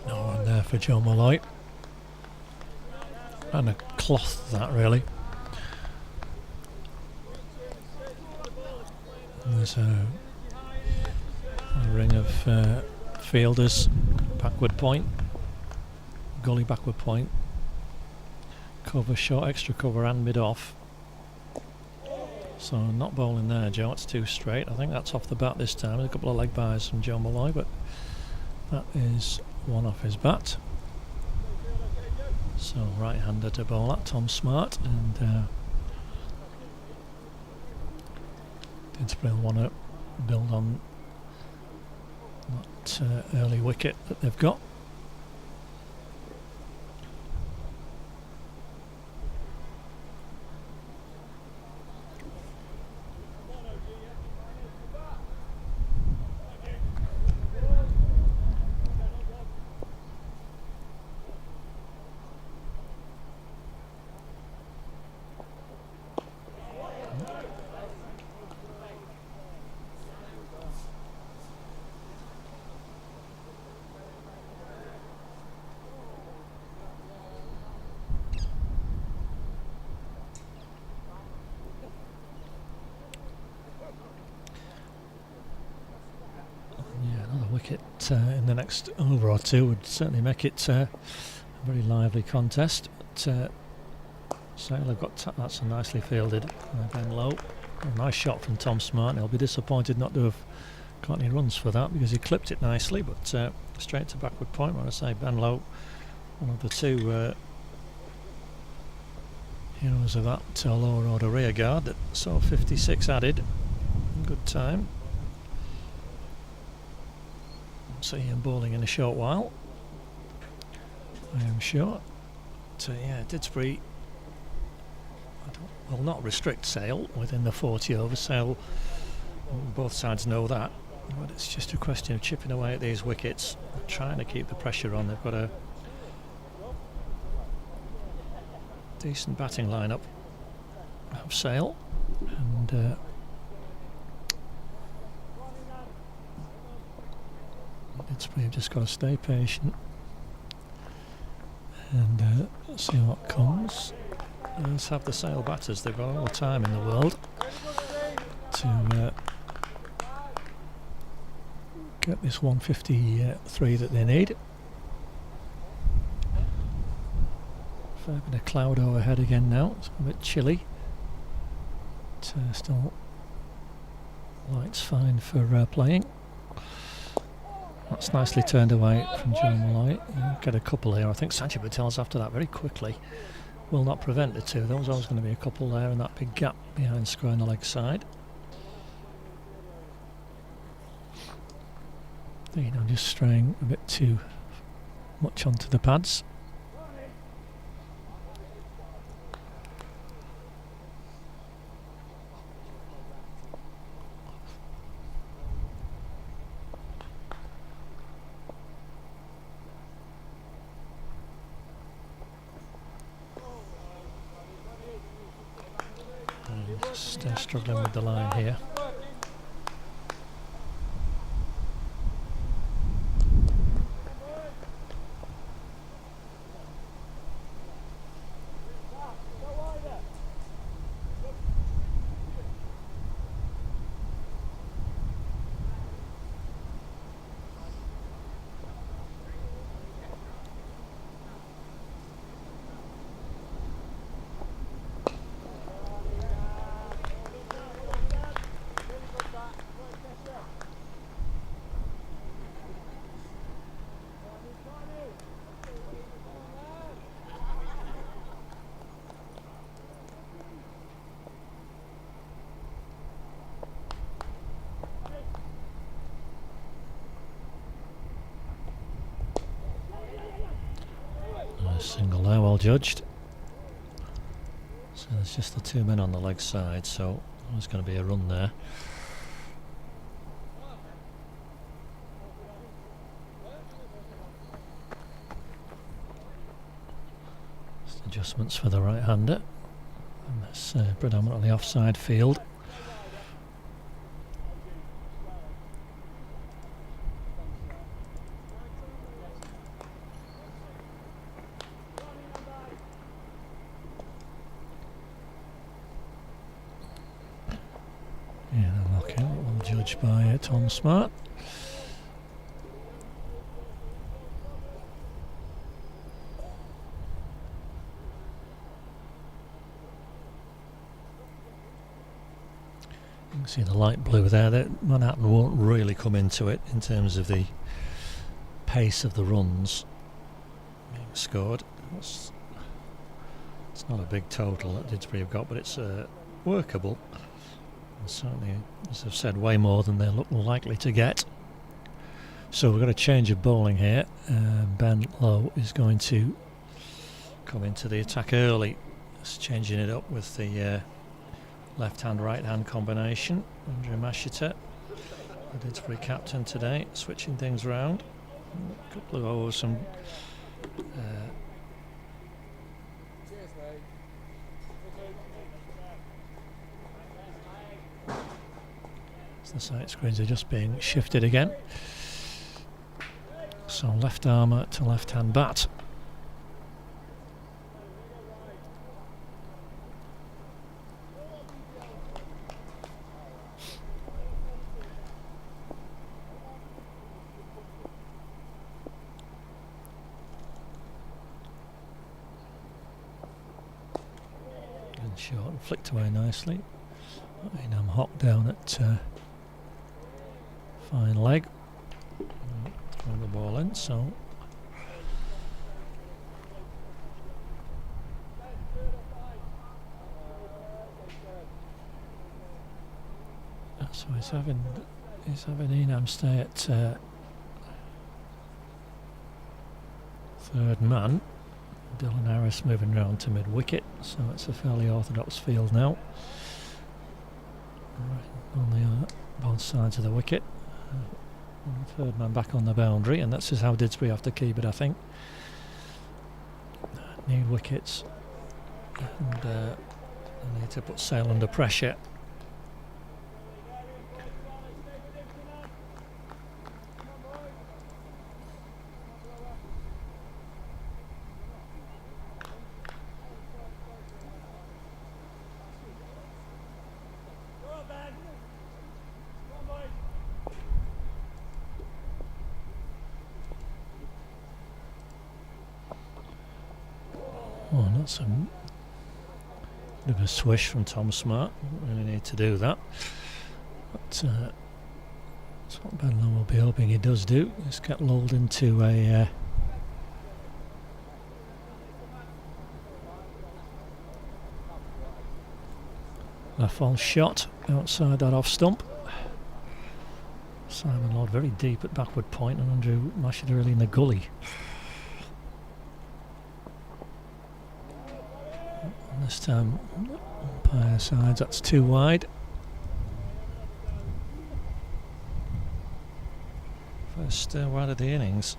No one there for Joe Malloy. And a cloth, that really. There's a ring of fielders, backward point, gully backward point, cover short, extra cover and mid off. So not bowling there, Joe, it's 2 straight. I think that's off the bat this time. There's a couple of leg byes from Joe Malloy, but that is 1 off his bat. So right-hander to bowl at, Tom Smart, and Didsbury will want to build on that early wicket that they've got. Wicket in the next over or two would certainly make it a very lively contest. But Sale have got that's a nicely fielded Ben Low. A nice shot from Tom Smart. He'll be disappointed not to have got any runs for that because he clipped it nicely, but straight to backward point. When I say Ben Low, one of the two heroes of that lower order rear guard that saw 56 added. Good time. See him bowling in a short while, I am sure. So yeah, Didsbury will not restrict Sale within the 40 over. Sale, both sides know that, but it's just a question of chipping away at these wickets, trying to keep the pressure on. They've got a decent batting lineup of Sale, and Didsbury have just got to stay patient and see what comes. Let's have the Sale batters. They've got all the time in the world to get this 153 that they need. Fair bit of cloud overhead again now. It's a bit chilly. But, still, light's fine for playing. That's nicely turned away from Joe Malloy. Get a couple here. I think Sanjay Patel's after that very quickly. Will not prevent the two. There was always going to be a couple there, and that big gap behind square on the leg side. Just straying a bit too much onto the pads. Just struggling with the line here. Single there, well judged. So there's just the two men on the leg side, so there's going to be a run there. Just adjustments for the right-hander. And this predominantly offside field. By Tom Smart. You can see the light blue there. That Manhattan won't really come into it in terms of the pace of the runs being scored. It's not a big total that Didsbury have got, but it's workable. certainly, as I've said, way more than they look likely to get. So we've got a change of bowling here. Ben Lowe is going to come into the attack early. Just changing it up with the left-hand, right-hand combination. Andrew Mashiter, the Didsbury captain today, switching things around. A couple of overs, some the sight screens are just being shifted again. So left armour to left hand bat. And short and flicked away nicely. I'm hot down at fine leg. Throw the ball in, so he's having Enam stay at third man. Dylan Harris moving round to mid wicket, so it's a fairly orthodox field now. Right on the both sides of the wicket. Third man back on the boundary, and that's just how Didsbury have to keep it, I think. Need wickets, and they need to put Sale under pressure. Oh, that's a bit of a swish from Tom Smart. Really need to do that. But that's what Ben Lowe will be hoping he does do. Just get lulled into a false shot outside that off stump. Simon Lord very deep at backward point, and Andrew Mashiter early in the gully. This time, umpire sides, that's too wide. First wide of the innings.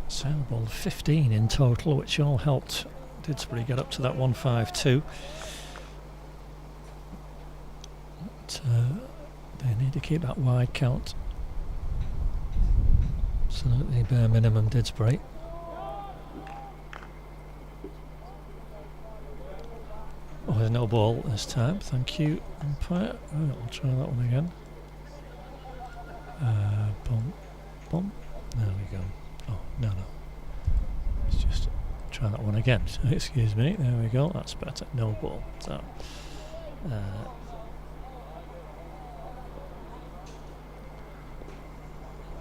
Sale bowled 15 in total, which all helped Didsbury get up to that 152. But they need to keep that wide count. Absolutely bare minimum, Didsbury. Oh, there's no ball this time, thank you, umpire. I'll try that one again. Bump, bump. There we go. Oh, no. Let's just try that one again. Excuse me, there we go, that's better. No ball. So,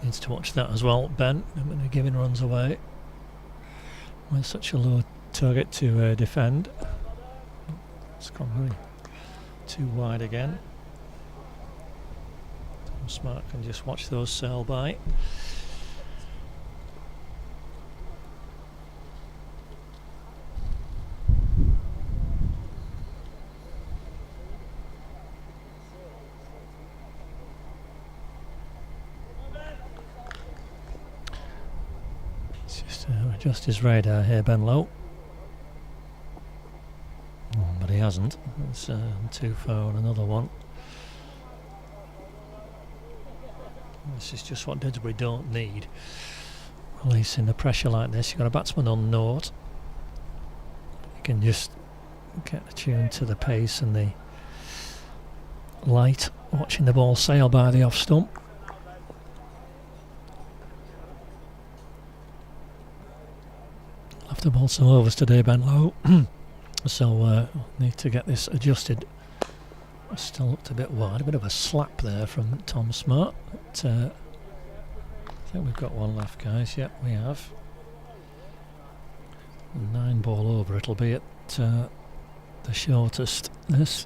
needs to watch that as well, Ben. I'm going to give him runs away with such a low target to defend. It's gone very too wide again. Tom Smart can just watch those sail by. Let's just adjust his radar here, Ben Lowe. But he hasn't. It's too far on another one. This is just what Didsbury don't need. Releasing the pressure like this. You've got a batsman on naught. You can just get attuned to the pace and the light, watching the ball sail by the off stump. I'll have to bowl some overs today, Ben Lowe. So need to get this adjusted. Still looked a bit wide, a bit of a slap there from Tom Smart. But, I think we've got one left, guys. Yep, we have. 9 ball over, it'll be at the shortest. This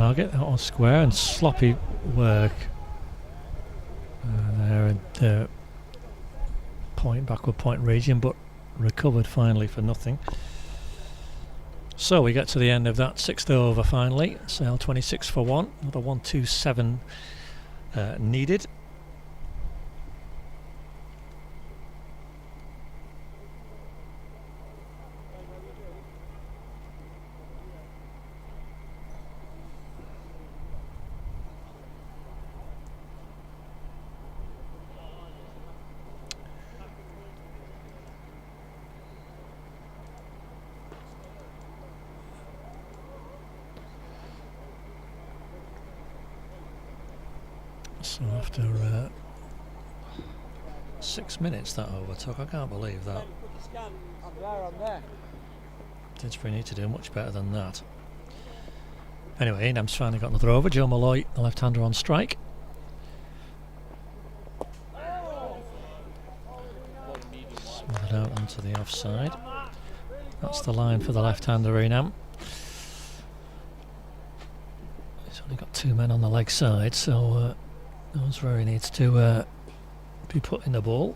target. That was square, and sloppy work there at the backward point region, but recovered finally for nothing. So we get to the end of that 6th over finally. Sale 26 for 1, another 127 needed. So after 6 minutes that overtook, I can't believe that. Didsbury need to do much better than that. Anyway, Enam's finally got another over. Joe Malloy, the left-hander on strike. Smothered out onto the offside. That's the line for the left-hander, Enam. He's only got 2 men on the leg side, so knows where he needs to be putting the ball.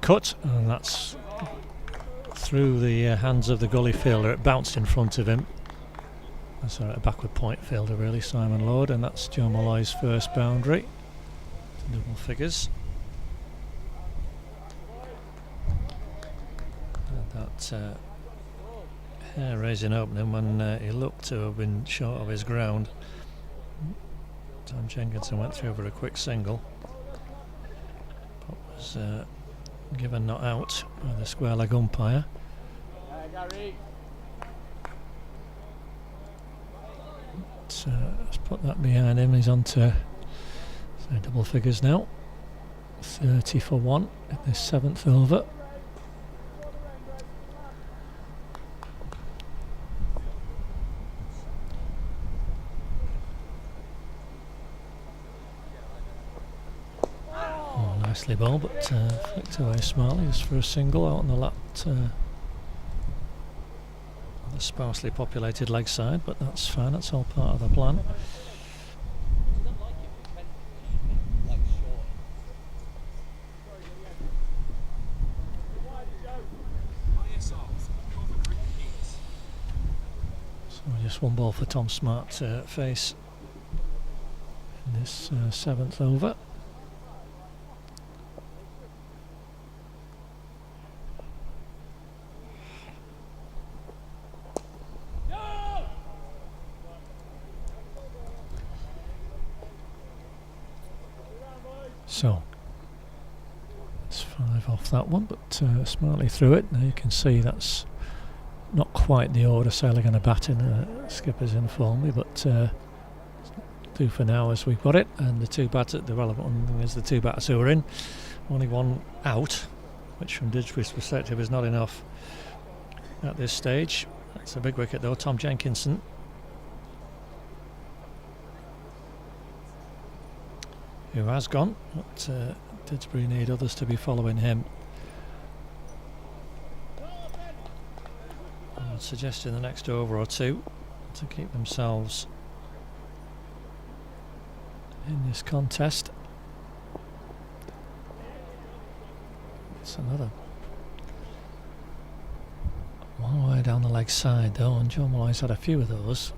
Cut, and that's through the hands of the gully fielder. It bounced in front of him. Sorry, a backward point fielder really, Simon Lord, and that's Joe Malloy's first boundary. Double figures. And that hair-raising opening when he looked to have been short of his ground. Tom Jenkinson went through for a quick single. But was given not out by the square leg umpire. Let's put that behind him. He's on to double figures now. 30 for 1 in this 7th over. Nicely ball, but flicked away Smiley just for a single out on the the sparsely populated leg side, but that's fine, that's all part of the plan. So just one ball for Tom Smart to face in this 7th over. So it's 5 off that one, but smartly through it. Now you can see that's not quite the order Sailor going to bat in. Skipper's informed me, but do for now as we've got it. And the two batters, the relevant one is the two batters who are in. Only one out, which from Didsbury's perspective is not enough at this stage. That's a big wicket though. Tom Jenkinson. Who has gone, but Didsbury need others to be following him. I would suggest in the next over or two to keep themselves in this contest. It's another long way down the leg side though, and Joe Malloy's had a few of those.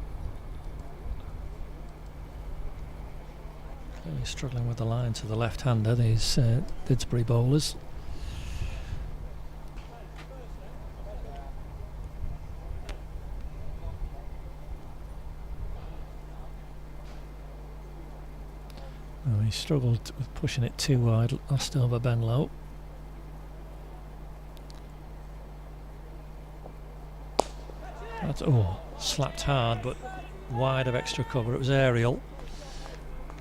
Clearly struggling with the line to the left-hander, these Didsbury bowlers. Oh, he struggled with pushing it too wide last over Benlow. That's, oh, slapped hard, but wide of extra cover. It was aerial.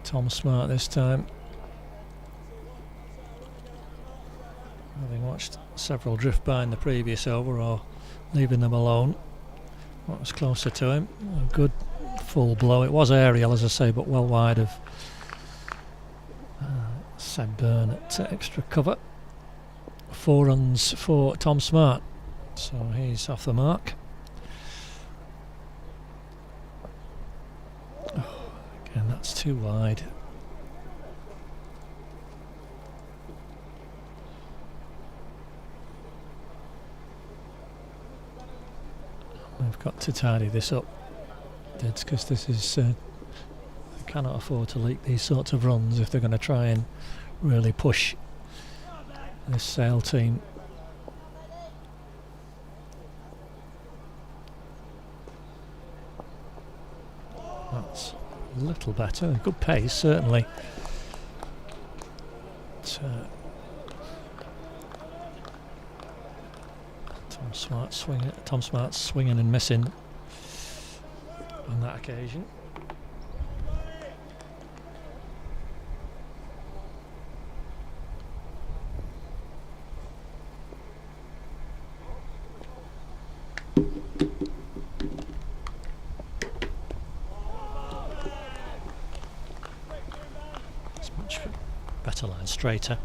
Tom Smart this time. Having watched several drift by in the previous over or leaving them alone. What was closer to him? A good full blow. It was aerial, as I say, but well wide of Seb Byrne at extra cover. 4 runs for Tom Smart, so he's off the mark. Oh, again, that's too wide. We've got to tidy this up, Dids, because this is they cannot afford to leak these sorts of runs if they're going to try and really push this Sale team. That's a little better. Good pace, certainly. But, Tom Smart's swinging and missing on that occasion. It's much better line, straighter.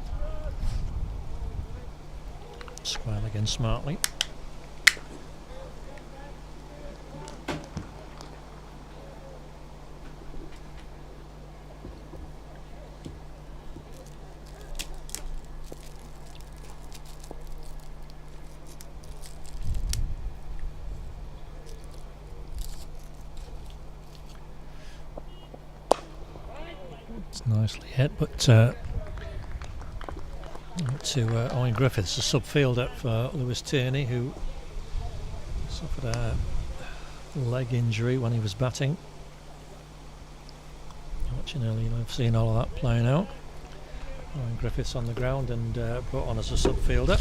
Square again smartly. It's nicely hit, but to Owen Griffiths, a sub-fielder for Lewis Tierney, who suffered a leg injury when he was batting. Fortunately, I've seen all of that playing out. Owen Griffiths on the ground and brought on as a sub-fielder.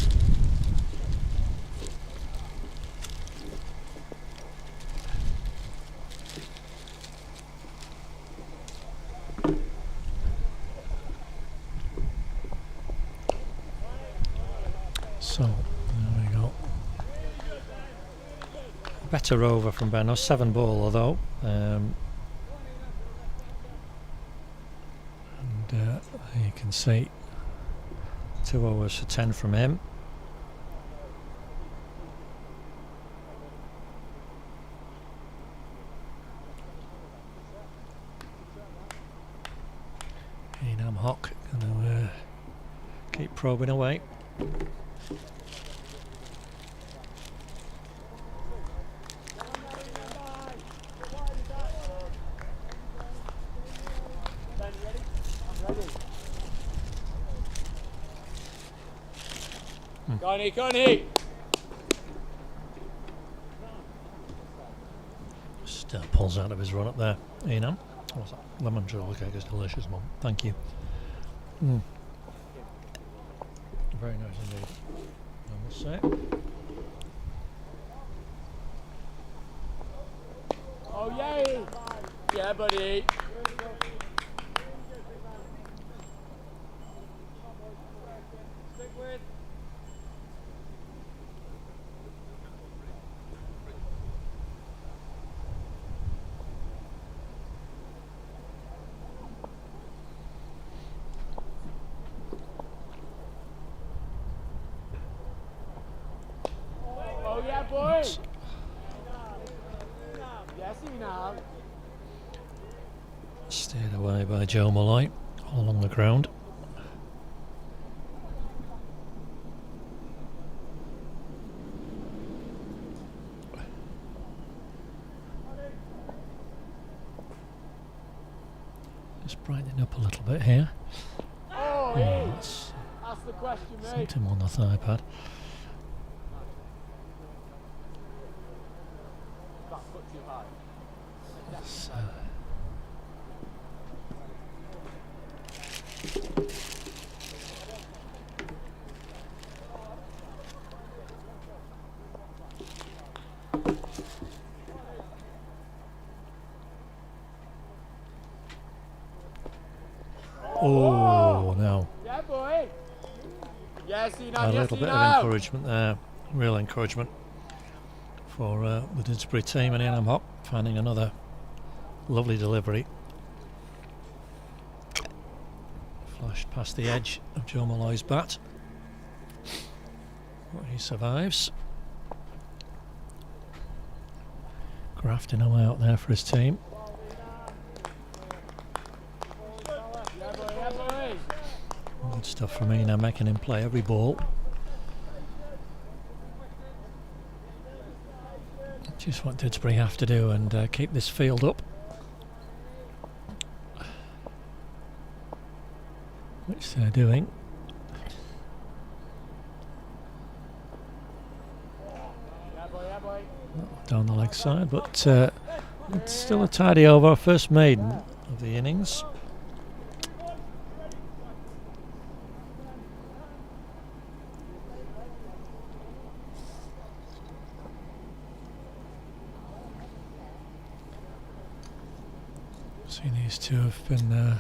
So, there we go. Better over from Benno, 7 ball though. And you can see 2 overs for 10 from him. Enam Hock going to keep probing away. Connie! Just pulls out of his run up there. Enam. What's that? Lemon roll cake is delicious, Mum. Thank you. Very nice indeed, I must say. Oh, yay! Yeah, buddy. Stick with. Oh, yeah, boy! Yes, Enam. Steered away by Joe Molloy, all along the ground. Just brightening up a little bit here. Oh, That's the question, mate. sent him on the thigh pad. That foot too high. So, Oh, no. Yeah, boy. Yes, A little bit of encouragement there. Real encouragement for the Didsbury team, and Ian Hop finding another lovely delivery. Flashed past the edge of Joe Molloy's bat. But he survives. Grafting away out there for his team. Good stuff from Ian, making him play every ball. Just what Didsbury have to do, and keep this field up. Which they're doing. Down the leg side, but it's still a tidy over. First maiden of the innings. See, these two have been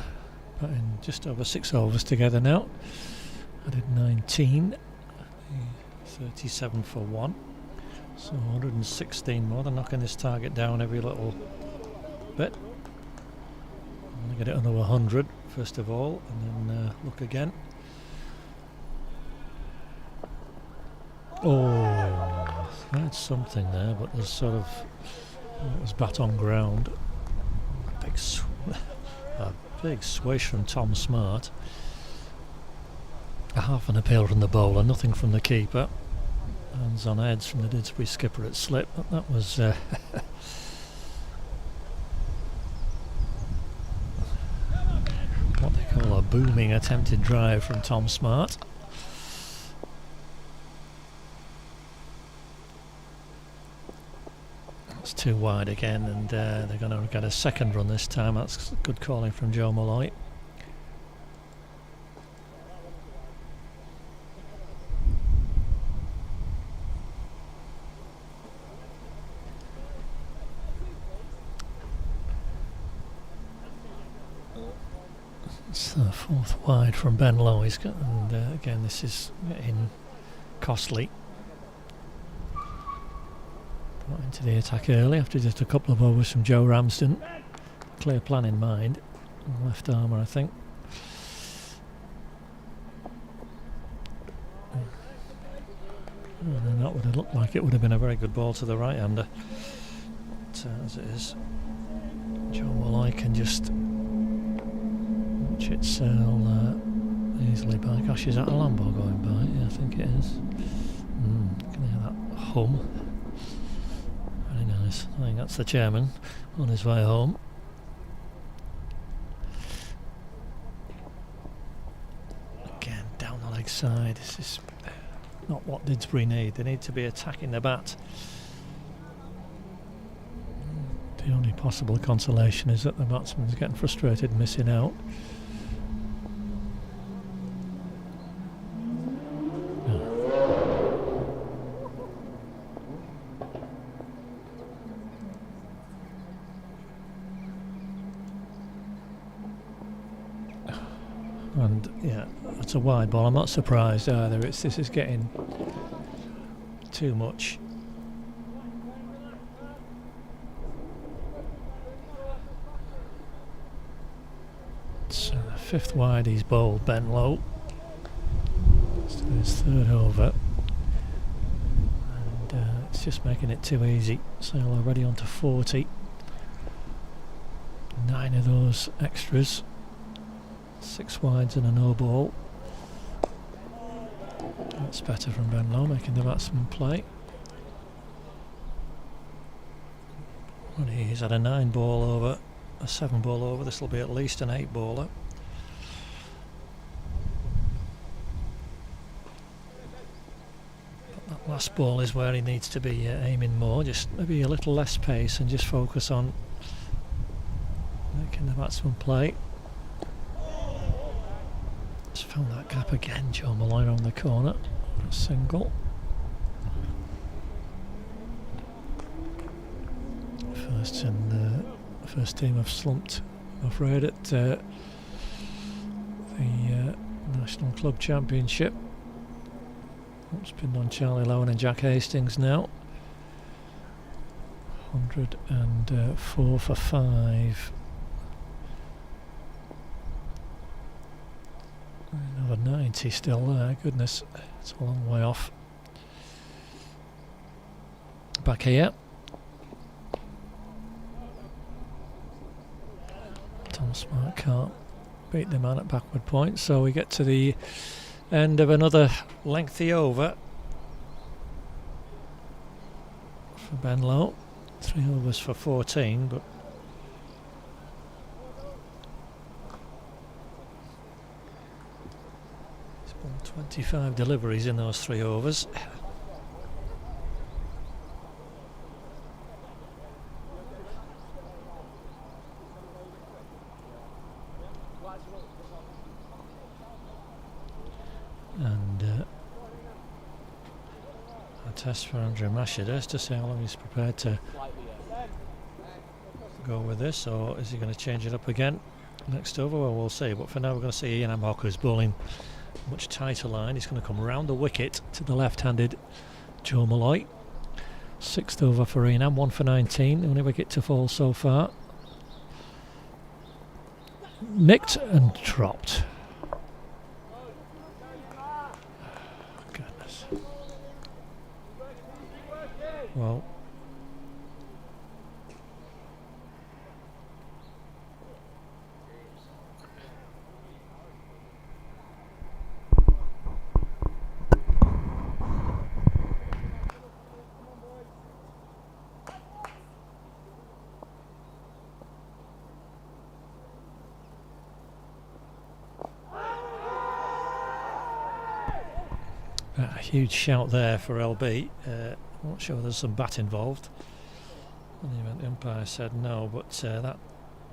batting just over 6 overs together now. I did 19, 37 for 1. So 116 more. They're knocking this target down every little bit. I'm going to get it under 100 first of all, and then look again. Oh, that's something there, but there's sort of it was bat on ground. A big swish from Tom Smart. A half an appeal from the bowler, nothing from the keeper. Hands on heads from the Didsbury skipper at slip. That was what they call a booming attempted drive from Tom Smart. It's too wide again, and they're going to get a second run this time. That's good calling from Joe Molloy. It's the fourth wide from Ben Lowe, and again this is getting costly. Brought into the attack early after just a couple of overs from Joe Ramsden. Clear plan in mind. Left armour, I think. And that would have looked like it would have been a very good ball to the right-hander. But as it is, Joe Molloy can just watch it sail easily by. Gosh, is that a Lambo going by? Yeah, I think it is. Can you hear that hum? Very nice. I think that's the chairman on his way home. Again, down the leg side. This is not what Didsbury need. They need to be attacking the bat. The only possible consolation is that the batsman's getting frustrated missing out. And yeah, it's a wide ball. I'm not surprised either. This is getting too much. So the fifth wide he's bowled, Ben Lowe. It's his third over. And it's just making it too easy. So already on to 40. 9 of those extras. 6 wides and a no ball. That's better from Ben Lowe, making the batsman play. Well, he's had a 9 ball over, a 7 ball over. This will be at least an 8 baller. But that last ball is where he needs to be aiming more. Just maybe a little less pace and just focus on making the batsman play. Found that gap again, Joe Molloy around the corner. A single. First team have slumped, I'm afraid, at National Club Championship. It's pinned on Charlie Lowen and Jack Hastings now. 104 for 5. Another 90 still there, goodness, it's a long way off. Back here. Tom Smart can't beat the man at backward point, so we get to the end of another lengthy over for Ben Lowe. 3 overs for 14, but he's been 25 deliveries in those 3 overs. And a test for Andrew Mashida to see how long he's prepared to go with this, or is he going to change it up again next over? Well, we'll see, but for now we're going to see Ian Amhock, who's bowling much tighter line. He's going to come round the wicket to the left-handed Joe Malloy. 6th over for Ian Am, 1 for 19, the only wicket to fall so far. Nicked and dropped. Goodness. Well, a huge shout there for LB. I'm not sure there's some bat involved. In the event the umpire said no, but that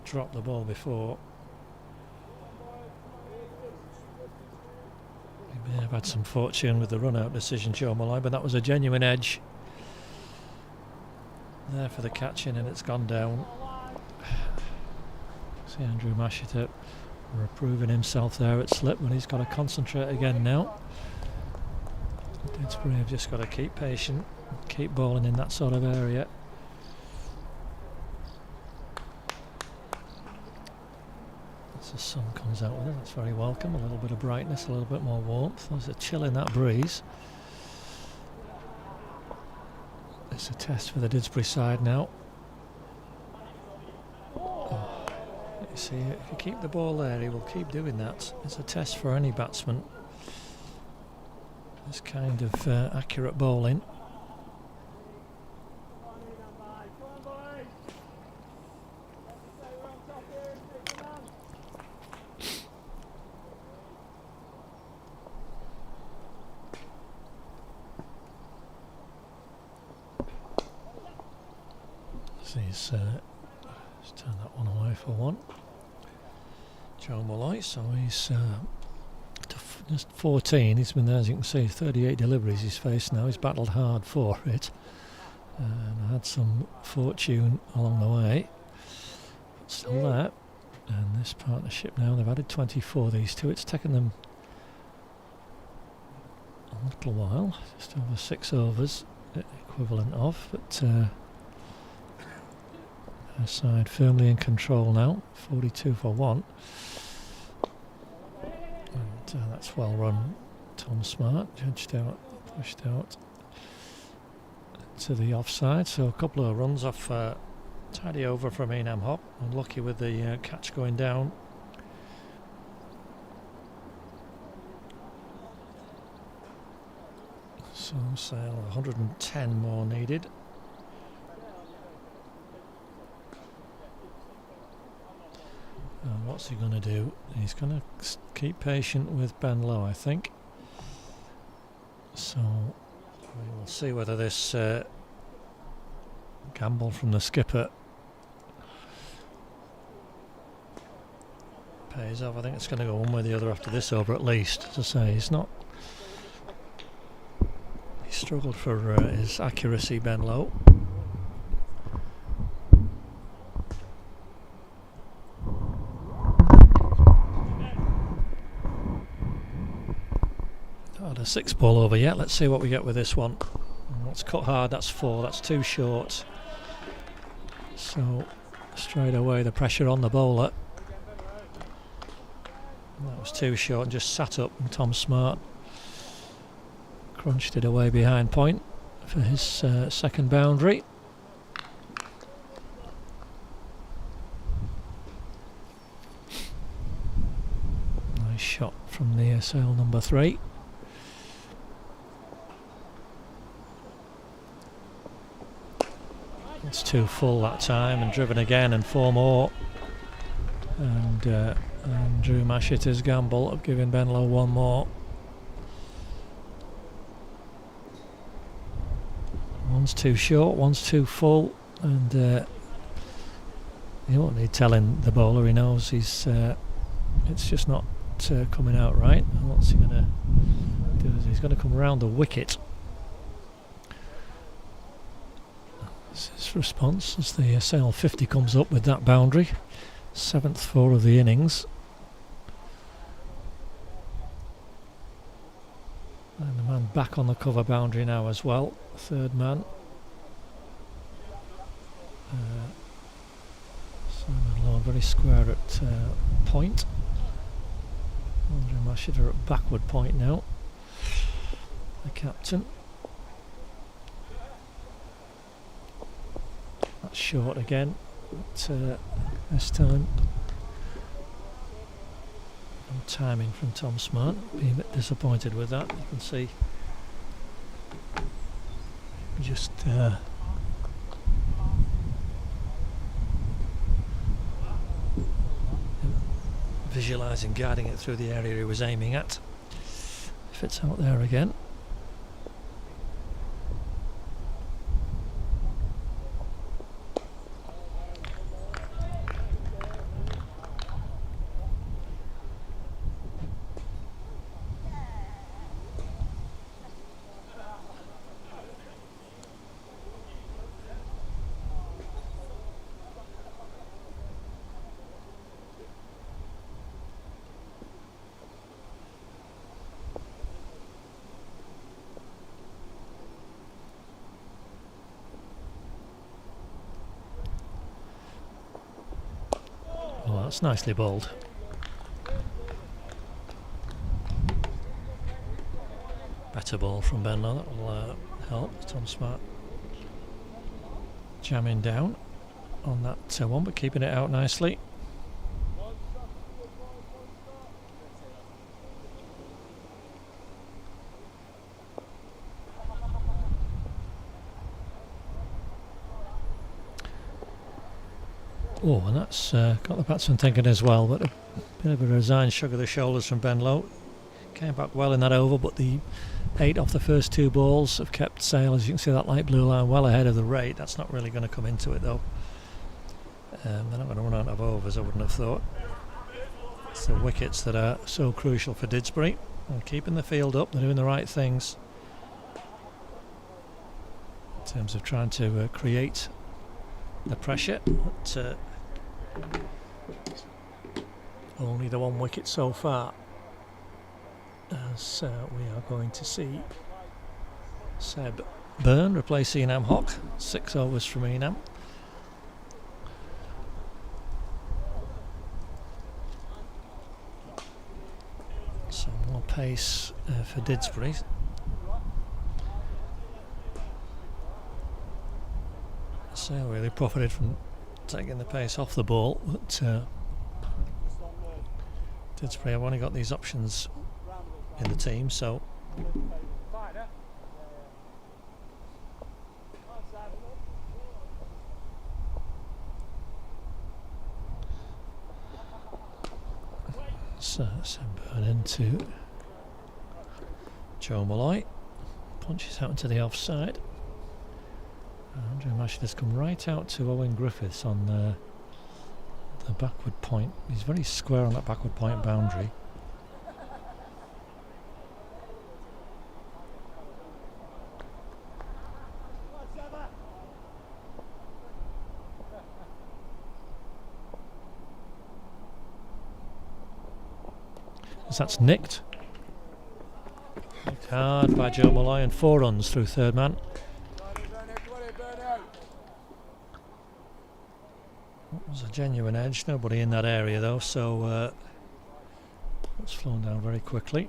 dropped the ball before. He may have had some fortune with the run-out decision, Joe Malloy, but that was a genuine edge there for the catch-in, and it's gone down. See Andrew Mashita reproving himself there at slip, but he's got to concentrate again now. Didsbury have just got to keep patient, keep bowling in that sort of area. As the sun comes out with it, that's very welcome. A little bit of brightness, a little bit more warmth. There's a chill in that breeze. It's a test for the Didsbury side now. You see, if you keep the ball there, he will keep doing that. It's a test for any batsman. This kind of accurate bowling. So he's just turned that one away for 1. Joe Malloy, so he's just 14. He's been there, as you can see, 38 deliveries he's faced now. He's battled hard for it and had some fortune along the way, but still there. And this partnership now, they've added 24, these two. It's taken them a little while, just over 6 overs equivalent of, but their side firmly in control now. 42 for 1. And that's well run. Tom Smart judged out, pushed out to the offside, so a couple of runs off tidy over from Ian Amhock, unlucky with the catch going down. So Sale 110 more needed. What's he going to do? He's going to keep patient with Ben Lowe, I think. So we will see whether this gamble from the skipper pays off. I think it's going to go one way or the other after this over at least. As I say, he's not. He struggled for his accuracy, Ben Lowe. Not had a 6 ball over yet. Let's see what we get with this one. That's cut hard, that's 4, that's too short. So straight away the pressure on the bowler. That was too short and just sat up, and Tom Smart crunched it away behind point for his second boundary. Nice shot from the sail number 3. It's too full that time, and driven again, and 4 more. And Drew Masheter's gamble of giving Benlow 1 more. One's too short, one's too full, and he won't need telling the bowler. He knows he's it's just not coming out right. And what's he going to do? He's going to come around the wicket. This is his response as the Sale 50 comes up with that boundary. 7th 4 of the innings. And the man back on the cover boundary now as well. 3rd man. Simon Lord very square at point. Andrew Masheter at backward point now. The captain. That's short again, but this time no timing from Tom Smart. Being a bit disappointed with that. You can see just visualising guiding it through the area he was aiming at. If it's out there again. Oh, that's nicely bowled. Better ball from Benlow, that will help. Tom Smart jamming down on that one, but keeping it out nicely. Oh, and that's got the batsman thinking as well, but a bit of a resigned shrug of the shoulders from Benlow. Came back well in that over, but the 8 off the first 2 balls have kept Sale, as you can see, that light blue line well ahead of the rate. That's not really going to come into it though. They're not going to run out of overs, I wouldn't have thought. It's the wickets that are so crucial for Didsbury. They're keeping the field up, they're doing the right things in terms of trying to create the pressure, but only the 1 wicket so far, as we are going to see Seb Byrne replace Enam Hock. 6 overs from Enam. So more pace for Didsbury. Sale really profited from taking the pace off the ball, but Didsbury have only got these options in the team, so Burn into Joe Malloy, punches out into the offside. Andrew Masheter's come right out to Owen Griffiths on the backward point. He's very square on that backward point boundary. As that's nicked. Hard by Joe Malloy and 4 runs through third man. It was a genuine edge, nobody in that area though, so it's flown down very quickly.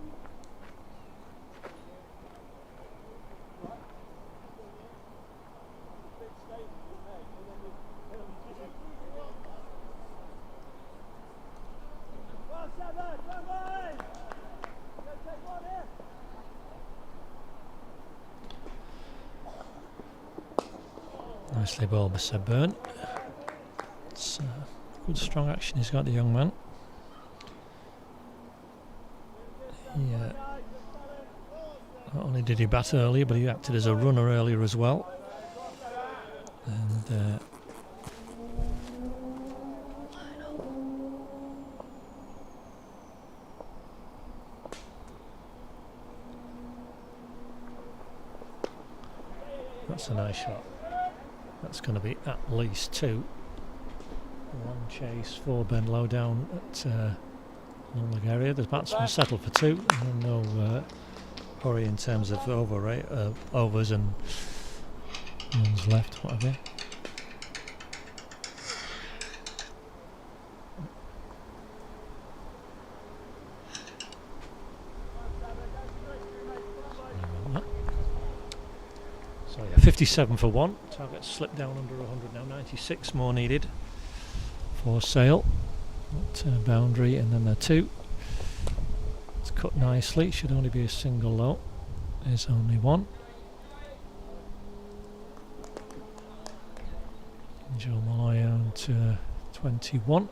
Nicely bowled by Seb Byrne. It's good strong action he's got, the young man. Not only did he bat earlier, but he acted as a runner earlier as well. And that's a nice shot. That's going to be at least 2. Long chase for Ben Lowe down at long leg area. The batsman settled for 2. And no hurry in terms of overs and runs left, what have you. So yeah, 57 for 1. Target slipped down under 100 now. 96 more needed for Sale. Boundary and then the 2. It's cut nicely. Should only be a single though. There's only 1. Joe Malloy on to 21.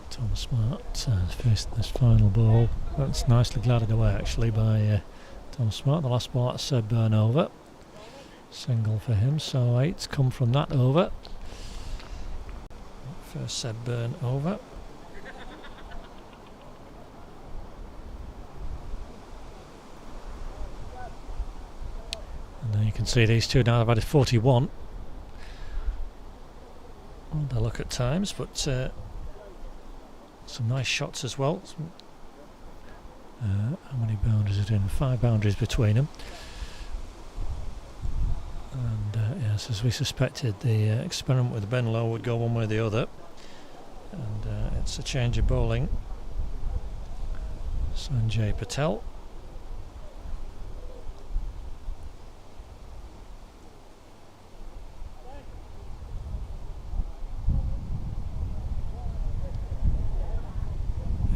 Tom Smart facing this final ball. That's nicely glided away actually by Tom Smart. The last ball at Seb Byrne over. Single for him, so 8's come from that over. First Seb Byrne over. And then you can see these two now have added 41. Well, they look at times, but some nice shots as well. How many boundaries are in? 5 boundaries between them. And yes, as we suspected, the experiment with Ben Lowe would go one way or the other. And it's a change of bowling. Sanjay Patel.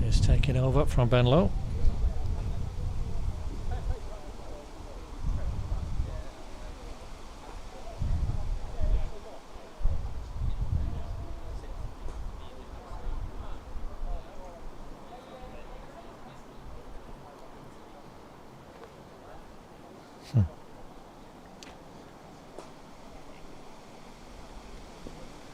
Is taking over from Ben Lowe.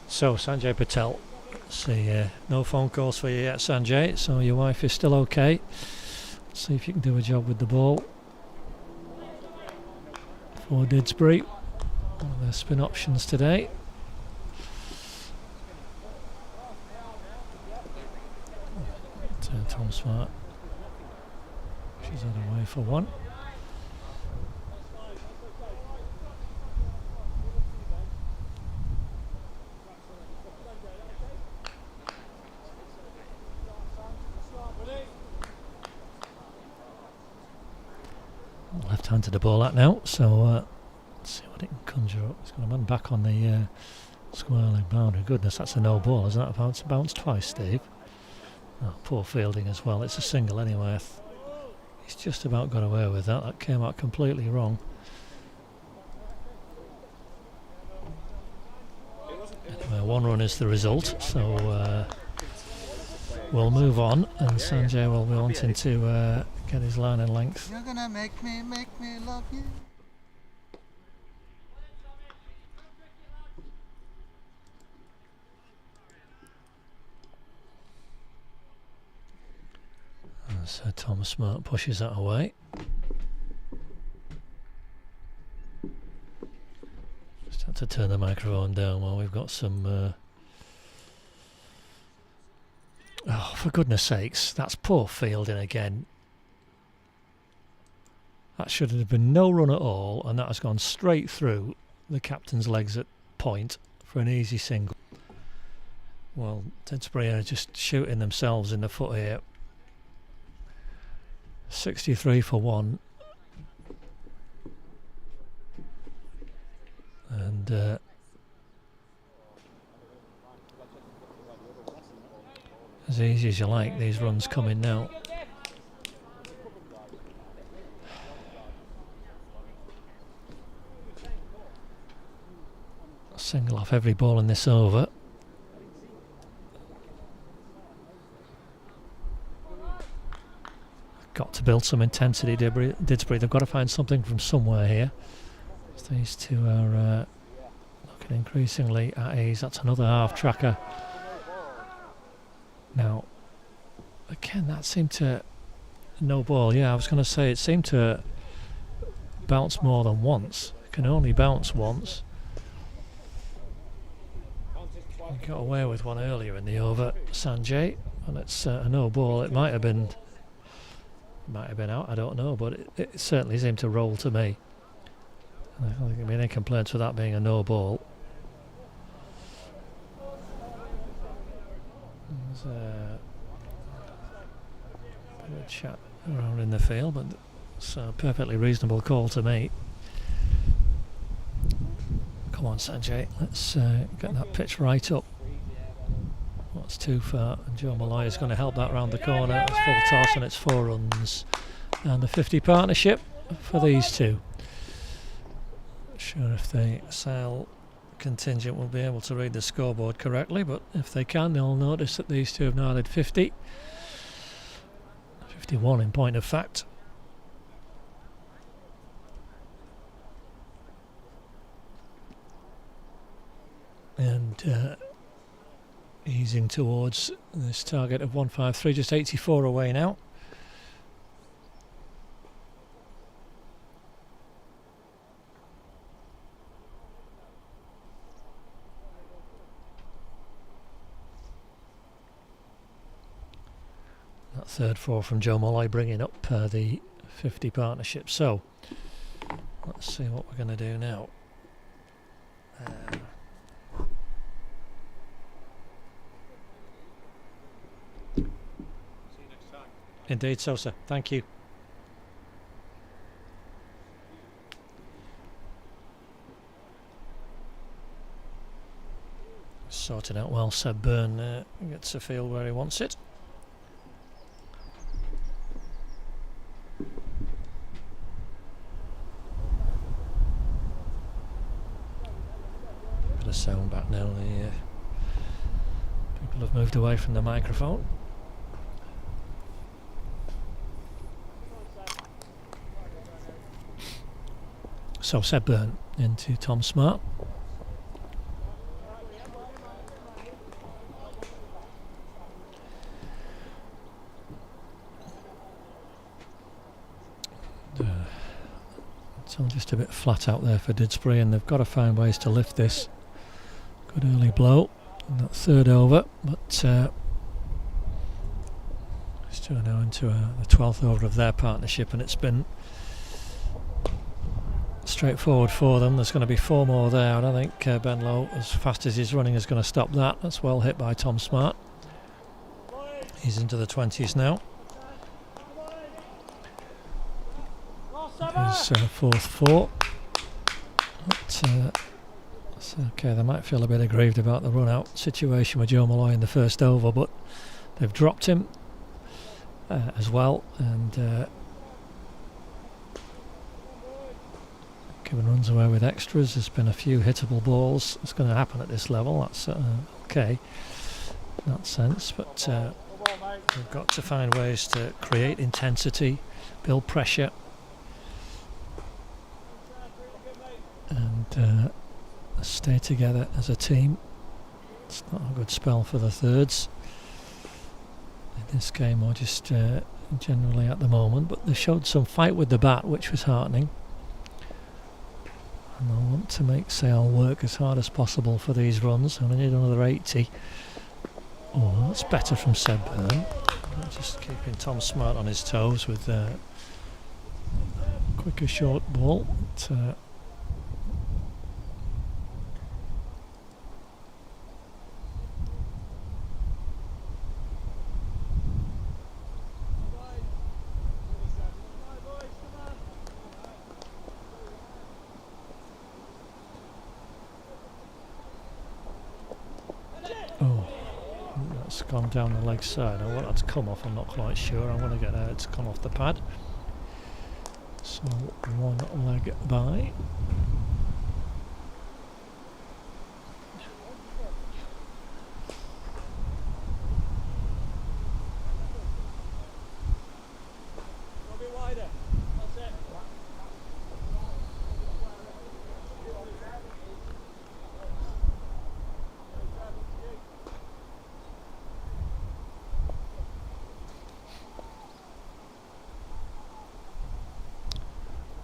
So Sanjay Patel, see no phone calls for you yet, Sanjay, so your wife is still okay. See if you can do a job with the ball for Didsbury. One of their spin options today. Tom Smart, she's on her way for 1. Left hand to the ball at now, so let's see what it can conjure up. It's got a man back on the square leg boundary. Goodness, that's a no ball, isn't that? Bounced twice, Steve. Oh, poor fielding as well. It's a single anyway. He's just about got away with that. That came out completely wrong. Anyway, 1 run is the result, so we'll move on, and Sanjay will be wanting to get his line in length. You're gonna make me love you. So Tom Smart pushes that away. Just have to turn the microphone down while we've got some... Oh, for goodness sakes, that's poor fielding again. That should have been no run at all, and that has gone straight through the captain's legs at point for an easy single. Well, Didsbury are just shooting themselves in the foot here. 63 for 1. And as easy as you like, these runs coming now. Single off every ball in this over. Got to build some intensity, Didsbury. They've got to find something from somewhere here. So these two are looking increasingly at ease. That's another half tracker. Now, again, that seemed to... No ball, yeah, I was going to say it seemed to bounce more than once. It can only bounce once. We got away with one earlier in the over, Sanjay, and it's a no ball. It might have been out, I don't know, but it certainly seemed to roll to me. I don't think there'll be any complaints with that being a no ball. There's a bit of chat around in the field, but it's a perfectly reasonable call to me. Come on, Sanjay, let's get that pitch right up. That's too far, and Joe Malloy is going to help that round the corner. It's full toss and it's 4 runs. And the 50 partnership for these two. Not sure if the Sale contingent will be able to read the scoreboard correctly, but if they can, they'll notice that these two have now added 50. 51 in point of fact. And easing towards this target of 153, just 84 away now. That third 4 from Joe Molloy bringing up the 50 partnership. So let's see what we're going to do now. Indeed so, sir. Thank you. Sorted out well. Seb Byrne gets a field where he wants it. Bit of sound back now. The people have moved away from the microphone. So Seb Byrne into Tom Smart. It's all just a bit flat out there for Didsbury, and they've got to find ways to lift this. Good early blow in that third over, but it's turning now into the 12th over of their partnership, and it's been straightforward for them. There's going to be 4 more there, and I think Ben Lowe, as fast as he's running, is going to stop that. That's well hit by Tom Smart. He's into the 20s now. His 4th 4. But, it's okay, they might feel a bit aggrieved about the run-out situation with Joe Malloy in the first over, but they've dropped him as well, and given runs away with extras. There's been a few hittable balls. It's going to happen at this level. That's okay in that sense, but we've got to find ways to create intensity, build pressure, and stay together as a team. It's not a good spell for the thirds in this game, or just generally at the moment, but they showed some fight with the bat, which was heartening. And I want to make Sale work as hard as possible for these runs. I need another 80. Oh, that's better from Sedburn. Just keeping Tom Smart on his toes with quicker short ball. But, oh, that's gone down the leg side. I want that to come off, I'm not quite sure. I want to get it to come off the pad. So one leg by.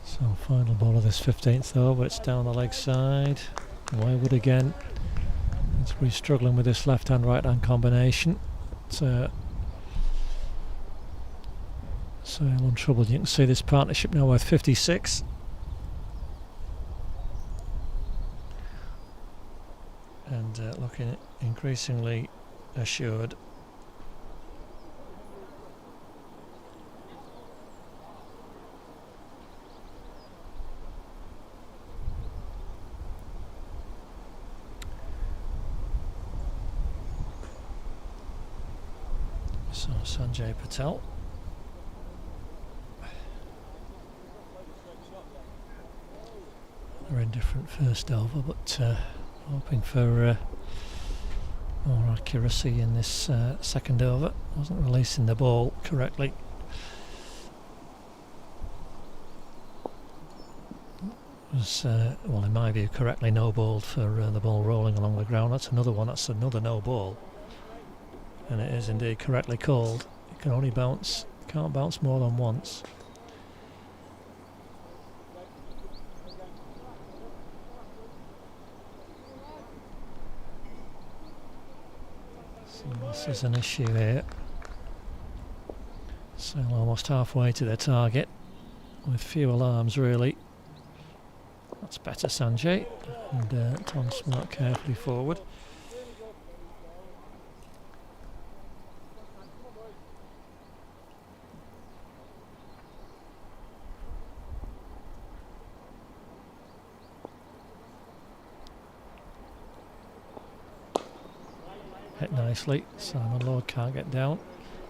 So final ball of this 15th over, it's down the leg side. Wywood again. Didsbury struggling with this left hand right hand combination. Sale untroubled. You can see this partnership now worth 56. And looking increasingly assured. So Sanjay Patel. They're indifferent first over, but hoping for more accuracy in this second over. Wasn't releasing the ball correctly. Was, well, in my view, correctly no balled for the ball rolling along the ground. That's another one. That's another no ball. And it is indeed correctly called. It can only bounce, can't bounce more than once. So this is an issue here. So almost halfway to their target with few alarms really. That's better, Sanjay. And Tom Smart carefully forward. Hit nicely. Simon Lord can't get down.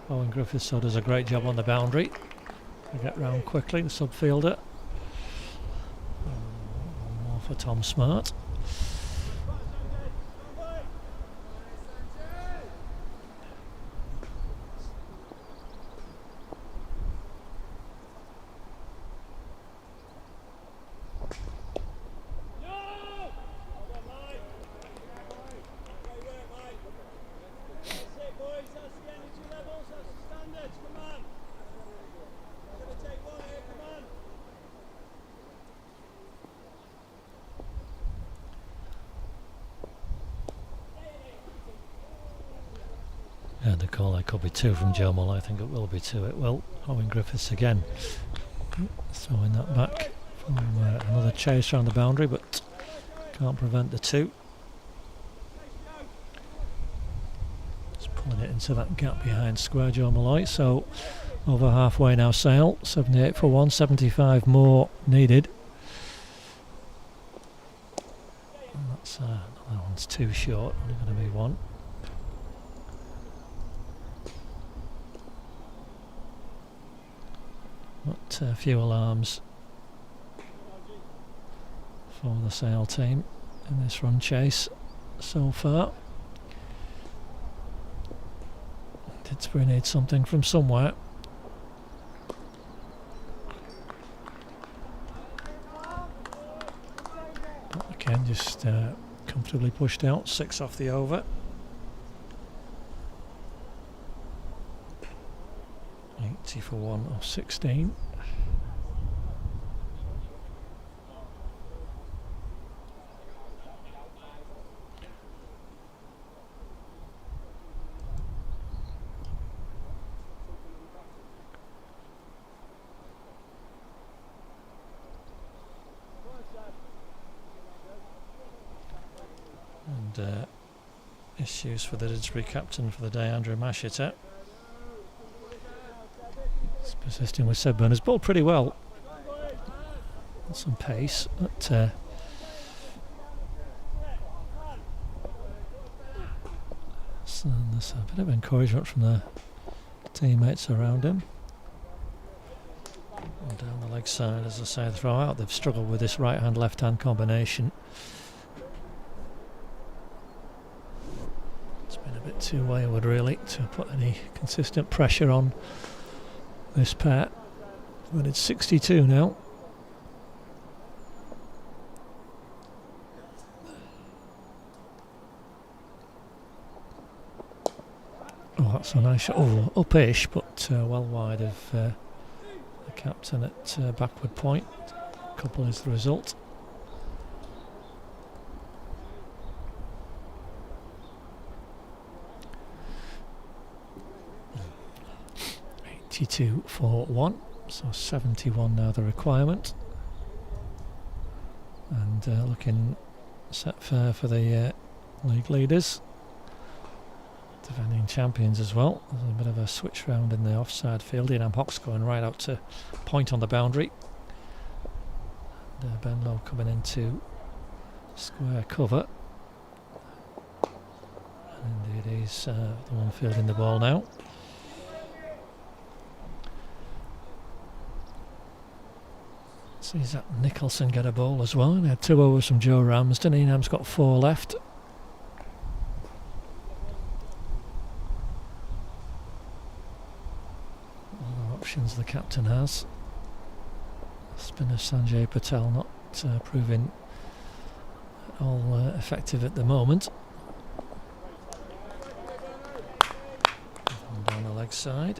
Owen Griffiths so does a great job on the boundary. They get round quickly, the subfielder. One more for Tom Smart. And a call that could be two from Joe Mull. I think it will be two. It will. Owen Griffiths again throwing that back from another chase around the boundary, but can't prevent the two. Just pulling it into that gap behind square Joe Malloy. So over halfway now, Sale. 78 for 1, 75 more needed. And that's that one's too short. Only going to be one. But a few alarms for the Sale team in this run chase so far. Didsbury needs something from somewhere. But again, just comfortably pushed out, 6 off the over. 8 20 for 1 of 16. And issues for the Didsbury captain for the day, Andrew Mashiter. He's persisting with Seb Byrne's ball pretty well. Some pace, but so there's a bit of encouragement from the teammates around him. And down the leg side, as I say, the throw out. They've struggled with this right hand left hand combination. It's been a bit too wayward really to put any consistent pressure on this pair. But it's 62 now. Oh, that's a nice shot. Oh, up-ish, but well wide of the captain at backward point. Couple is the result. $82 for 1, so 71 now the requirement. And looking set fair for the league leaders. Defending champions as well. There's a bit of a switch round in the offside field. Ian Hawks going right out to point on the boundary. And Ben Lowe coming into square cover. And indeed he's the one fielding the ball now. Sees that Nicholson get a ball as well. And he had 2 overs from Joe Ramsden. Ian Ham's got 4 left. Options the captain has. Spinner Sanjay Patel not proving at all effective at the moment. And down the leg side.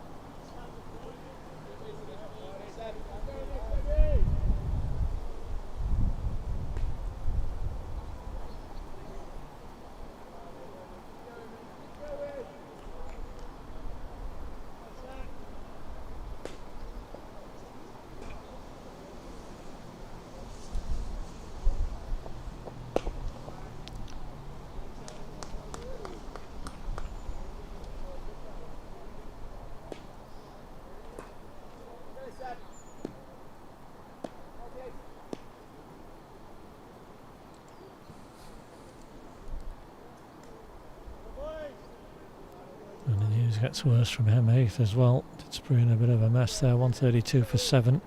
And the news gets worse from M8 as well. Didsbury in a bit of a mess there. 132 for 7.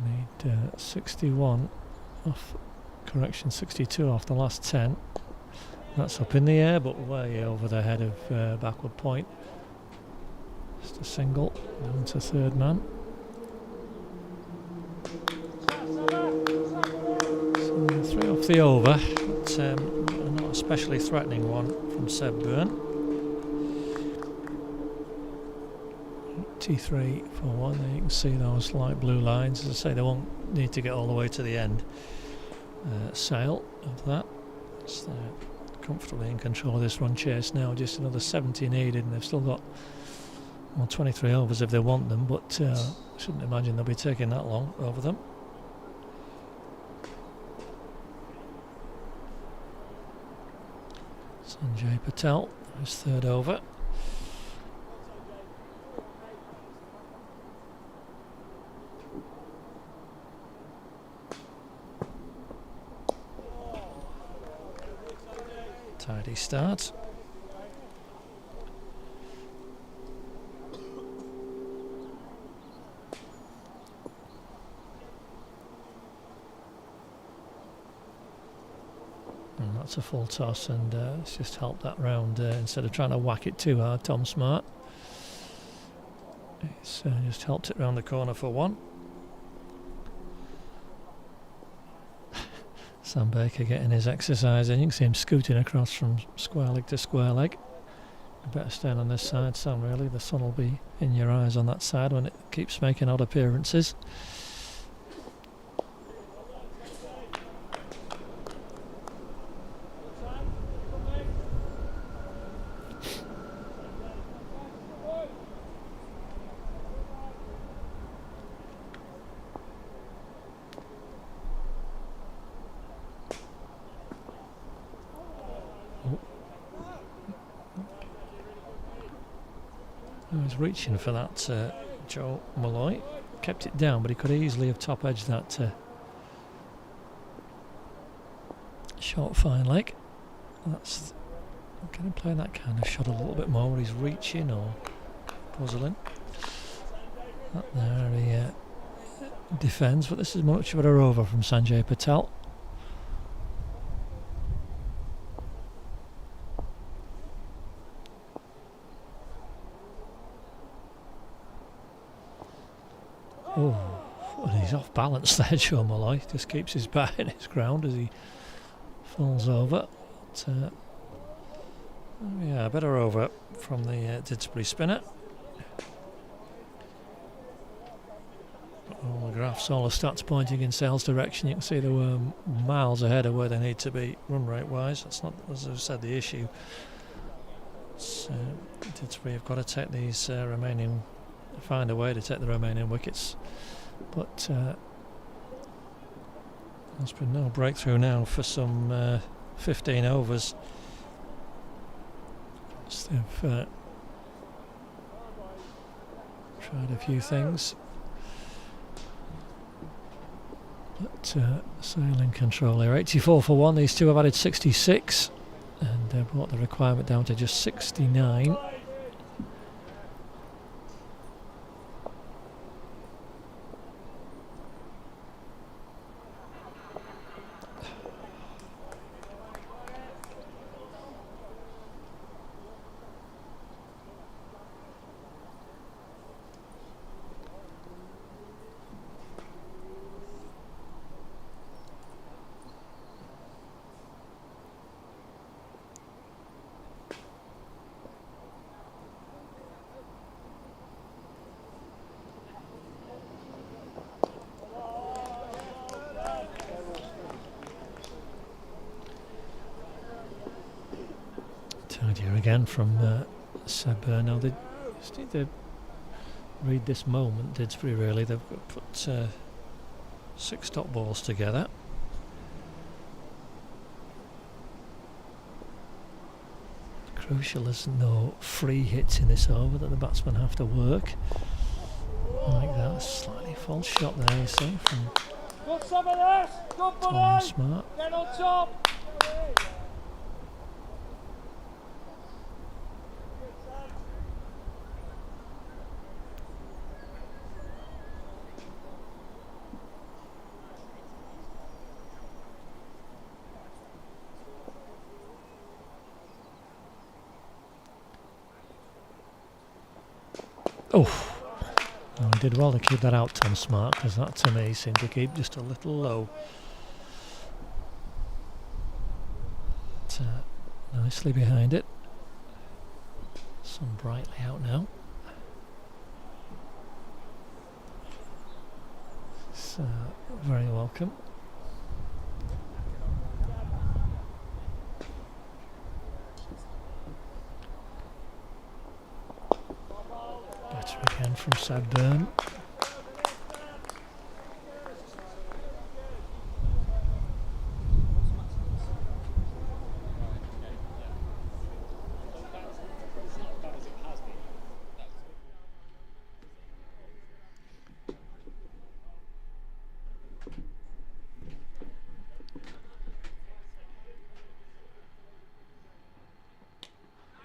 Need 61 off. Correction, 62 off the last 10. That's up in the air, but way over the head of backward point. Just a single down to third man. So 3 off the over, but not especially threatening one from Seb Byrne. 83 for 1. There you can see those light blue lines. As I say, they won't need to get all the way to the end. Sail of that. So comfortably in control of this run chase now. Just another 70 needed, and they've still got 23 overs if they want them, but shouldn't imagine they'll be taking that long over them. Sanjay Patel, his 3rd over. Tidy start. And that's a full toss, and it's just helped that round instead of trying to whack it too hard. Tom Smart. It's just helped it round the corner for 1. Sam Baker getting his exercise in. You can see him scooting across from square leg to square leg. Better staying on this side, Sam, really. The sun will be in your eyes on that side when it keeps making odd appearances. He was reaching for that Joe Malloy. Kept it down, but he could easily have top edged that short fine leg. That's going to play that kind of shot a little bit more where he's reaching or puzzling. That there he defends, but this is much better over from Sanjay Patel. Oh, and he's off balance there, Joe Malloy. Just keeps his back in his ground as he falls over. But, yeah, better over from the Didsbury spinner. All the graphs, all the stats pointing in Sale's direction. You can see they were miles ahead of where they need to be run rate wise. That's not, as I've said, the issue. So, Didsbury have got to take these remaining, find a way to take the remaining wickets, but there's been no breakthrough now for some 15 overs. So they've tried a few things, but Sale in control here. 84 for 1. These two have added 66 and brought the requirement down to just 69. Here again from Seb. Now they just need to read this moment. Didsbury really. They've put 6 dot balls together. Crucial there's no free hits in this over that the batsmen have to work. Like that, slightly false shot there, you see, from Tom Smart. Get on top! Oh, well, he did well to keep that out, Tom Smart, because that to me seemed to keep just a little low. But, nicely behind it. Sun brightly out now. So, very welcome. Again from Sadburn.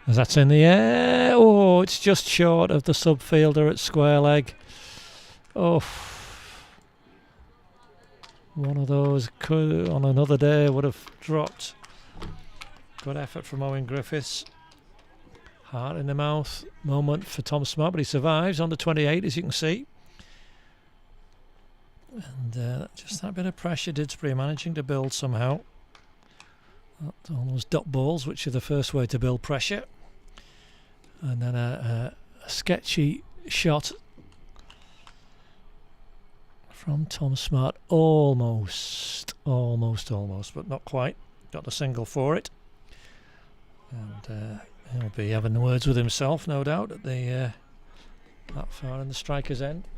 As that's in the air, oh, it's just short of the subfielder at square leg. Oh, one of those could, on another day, would have dropped. Good effort from Owen Griffiths. Heart in the mouth moment for Tom Smart, but he survives under 28, as you can see. And just that bit of pressure, Didsbury managing to build somehow. All those dot balls, which are the first way to build pressure. And then a sketchy shot from Tom Smart. Almost, but not quite. Got the single for it. And he'll be having words with himself, no doubt, at the that far in the striker's end.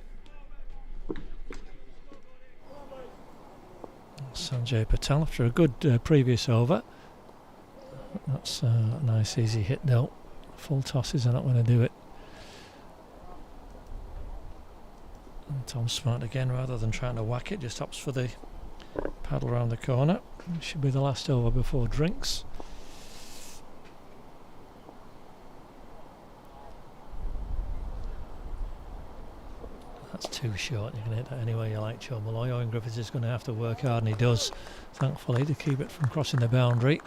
Sanjay Patel after a good previous over. That's a nice easy hit though. Full tosses are not going to do it. And Tom Smart again, rather than trying to whack it, just opts for the paddle around the corner. It should be the last over before drinks. That's too short. You can hit that anywhere you like, Joe Malloy. Owen Griffiths is going to have to work hard, and he does, thankfully, to keep it from crossing the boundary.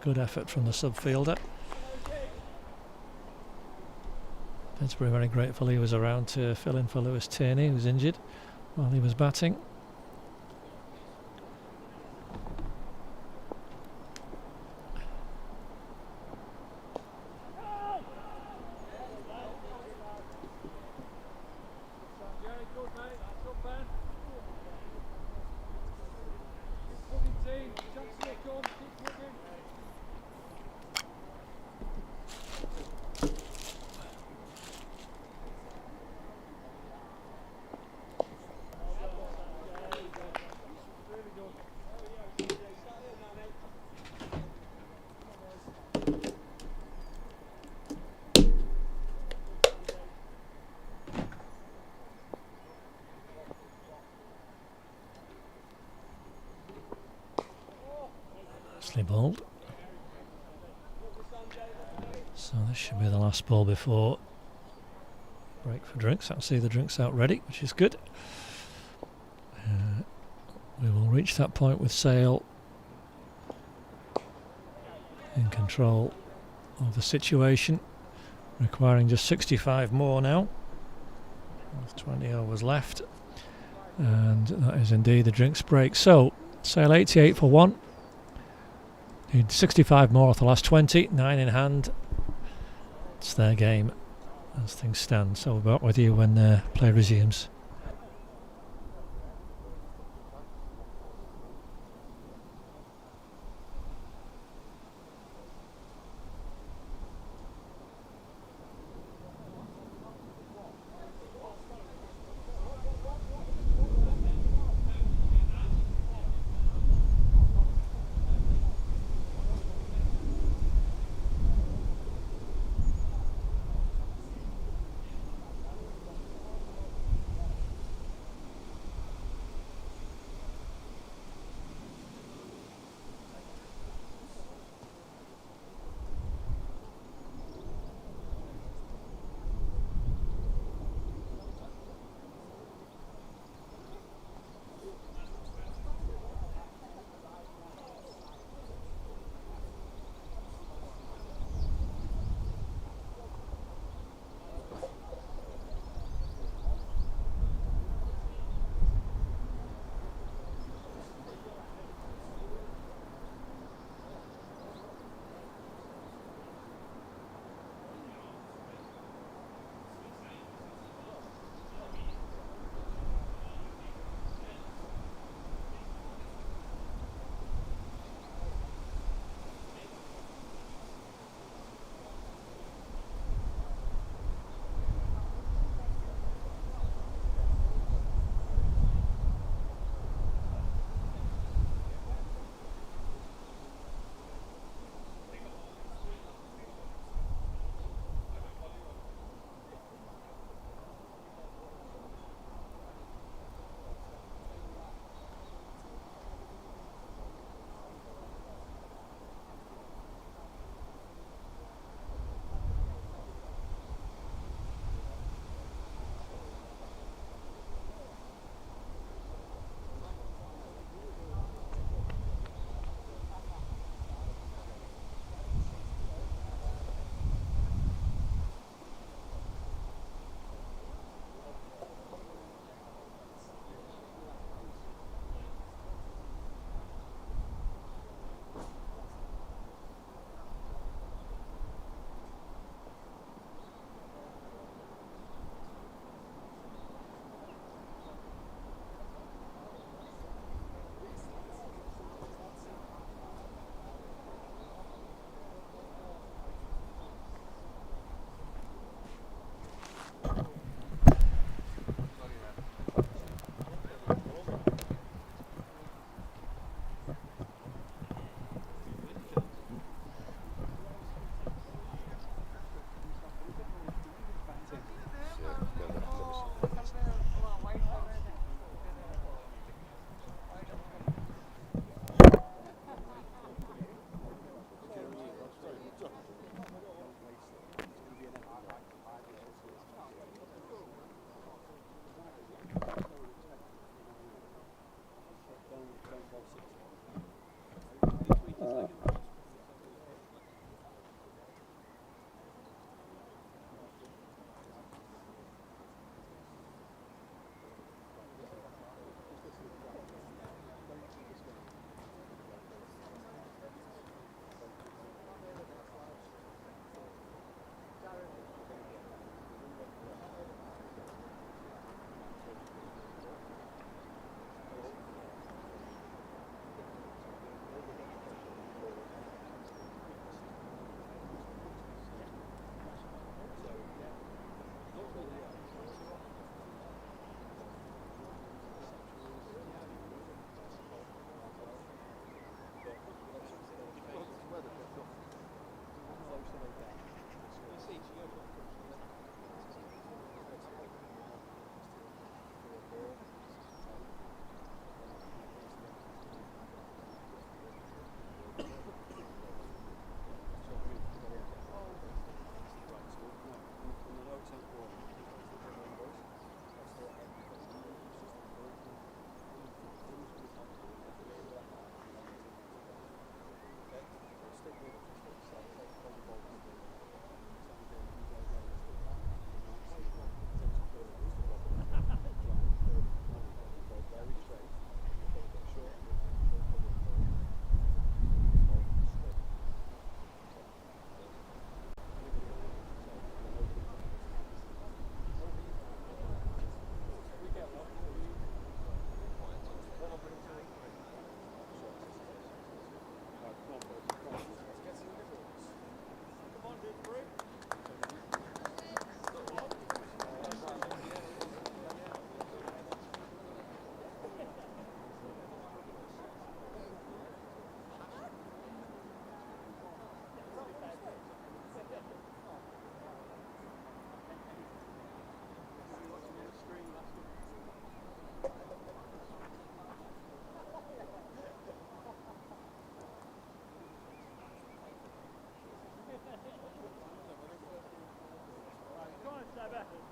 Good effort from the subfielder. Didsbury very grateful he was around to fill in for Lewis Tierney, who was injured while he was batting. Nicely bowled. So this should be the last ball before break for drinks. I can see the drinks out ready, which is good. We will reach that point with Sale in control of the situation, requiring just 65 more now with 20 overs left, and that is indeed the drinks break. So Sale 88 for 1. Need 65 more off the last 20, 9 in hand. It's their game as things stand. So we'll be back with you when play resumes.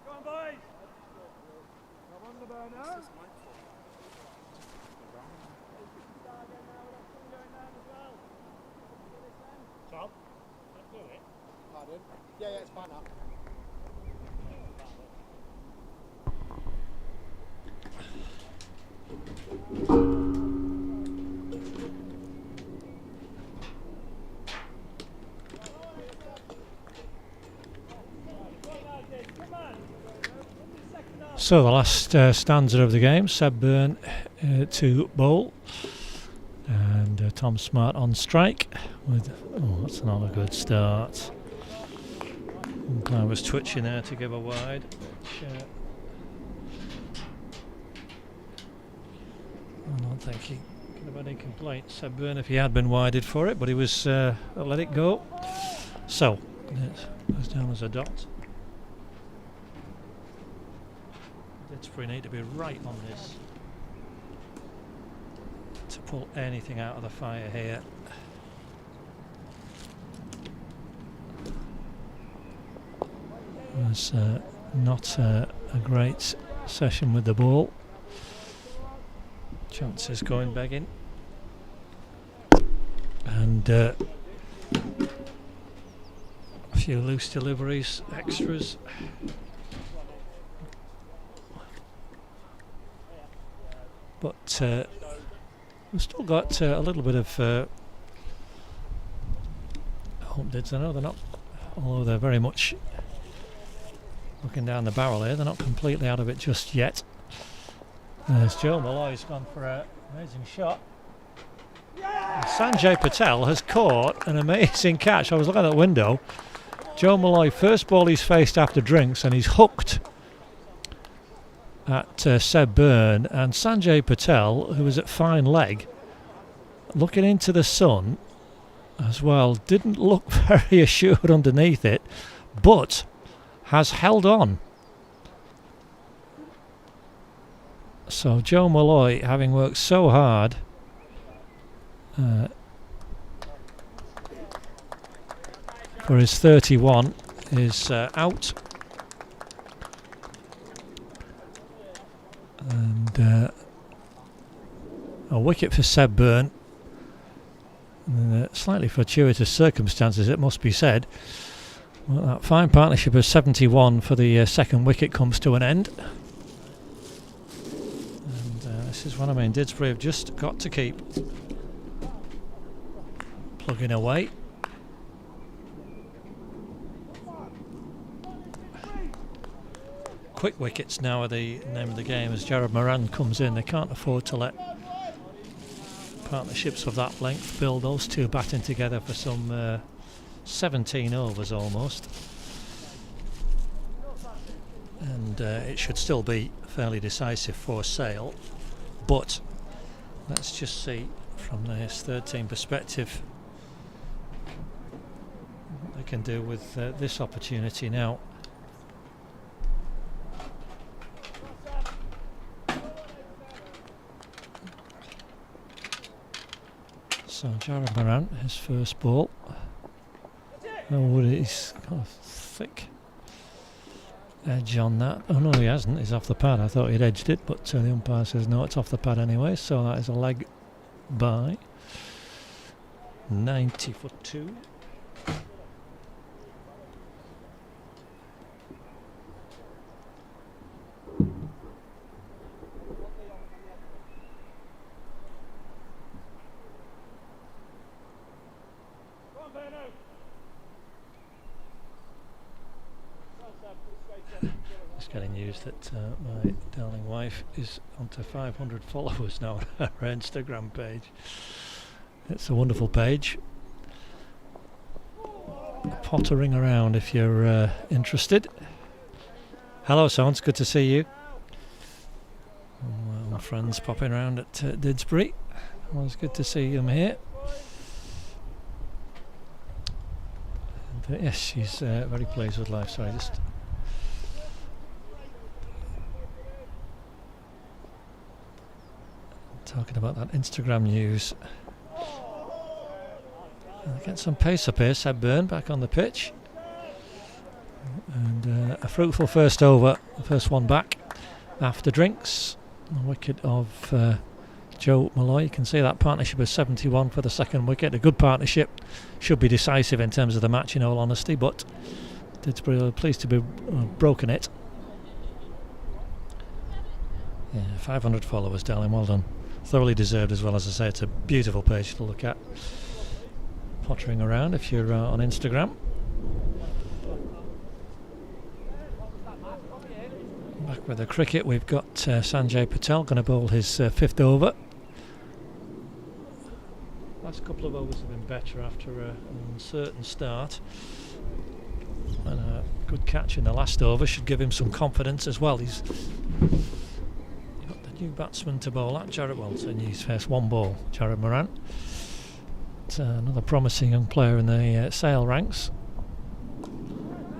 Go on, boys! Come on the burner. Tom, let's do it. Pardon? Yeah, it's fine now. So the last stanza of the game, Seb Byrne to bowl, and Tom Smart on strike with, oh, that's not a good start. I was twitching there to give a wide, which I don't think he could have any complaints, Seb Byrne, if he had been wided for it, but he was let it go. So it goes down as a dot. Didsbury need to be right on this to pull anything out of the fire here. It was not a great session with the ball. Chances going begging, and a few loose deliveries, extras. But we've still got a little bit of home dids. I know they're not, although they're very much looking down the barrel here, they're not completely out of it just yet. There's Joe Malloy's gone for an amazing shot. And Sanjay Patel has caught an amazing catch. I was looking at the window. Joe Malloy, first ball he's faced after drinks, and he's hooked at Seb Byrne, and Sanjay Patel, who was at fine leg, looking into the sun as well, didn't look very assured underneath it, but has held on. So Joe Malloy, having worked so hard for his 31, is out. And a wicket for Seb Byrne. In slightly fortuitous circumstances, it must be said. Well, that fine partnership of 71 for the second wicket comes to an end. And this is what I mean. Didsbury have just got to keep plugging away. Quick wickets now are the name of the game as Jared Moran comes in. They can't afford to let partnerships of that length build. Those two batting together for some 17 overs almost, and it should still be fairly decisive for Sale, but let's just see from this third team perspective what they can do with this opportunity now. So Jared Moran, his first ball. Oh, he's got a thick edge on that. Oh no, he hasn't. He's off the pad. I thought he'd edged it, but the umpire says no, it's off the pad anyway. So that is a leg by 90 for 2. Just getting news that my darling wife is onto 500 followers now on her Instagram page. It's a wonderful page. Pottering around if you're interested. Hello, Sons, good to see you. My friends popping around at Didsbury. Always good to see them here. And, yes, she's very pleased with life. Sorry, just talking about that Instagram news. Get some pace up here. Seb Byrne back on the pitch, and a fruitful first over, the first one back after drinks. The wicket of Joe Malloy. You can see that partnership is 71 for the second wicket. A good partnership, should be decisive in terms of the match in all honesty, but Didsbury are pleased to be broken it. Yeah, 500 followers, darling, well done. Thoroughly deserved as well. As I say, it's a beautiful page to look at. Pottering around if you're on Instagram. Back with the cricket, we've got Sanjay Patel going to bowl his fifth over. Last couple of overs have been better after an uncertain start, and a good catch in the last over should give him some confidence as well. He's got the new batsman to bowl at, Jared Wilson. He's first one ball, Jared Moran. Another promising young player in the Sale ranks.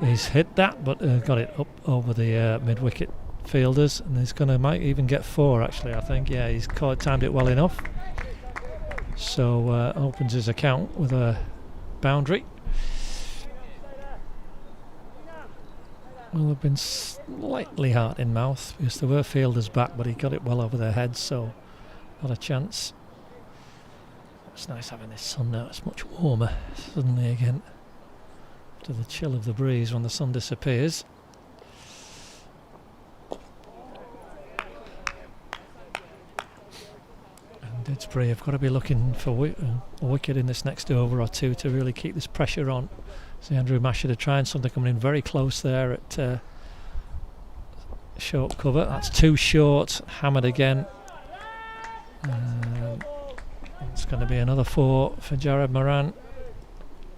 He's hit that, but got it up over the mid-wicket fielders, and he's might even get 4 actually. I think, yeah, he's timed it well enough. So opens his account with a boundary. Well, they've been slightly hard in mouth because there were fielders back, but he got it well over their heads, so not a chance. It's nice having this sun now. It's much warmer suddenly again after the chill of the breeze when the sun disappears. And Didsbury have got to be looking for a wicket in this next over or two to really keep this pressure on. See Andrew Mashida trying something, coming in very close there at short cover. That's too short. Hammered again. It's going to be another 4 for Jared Moran.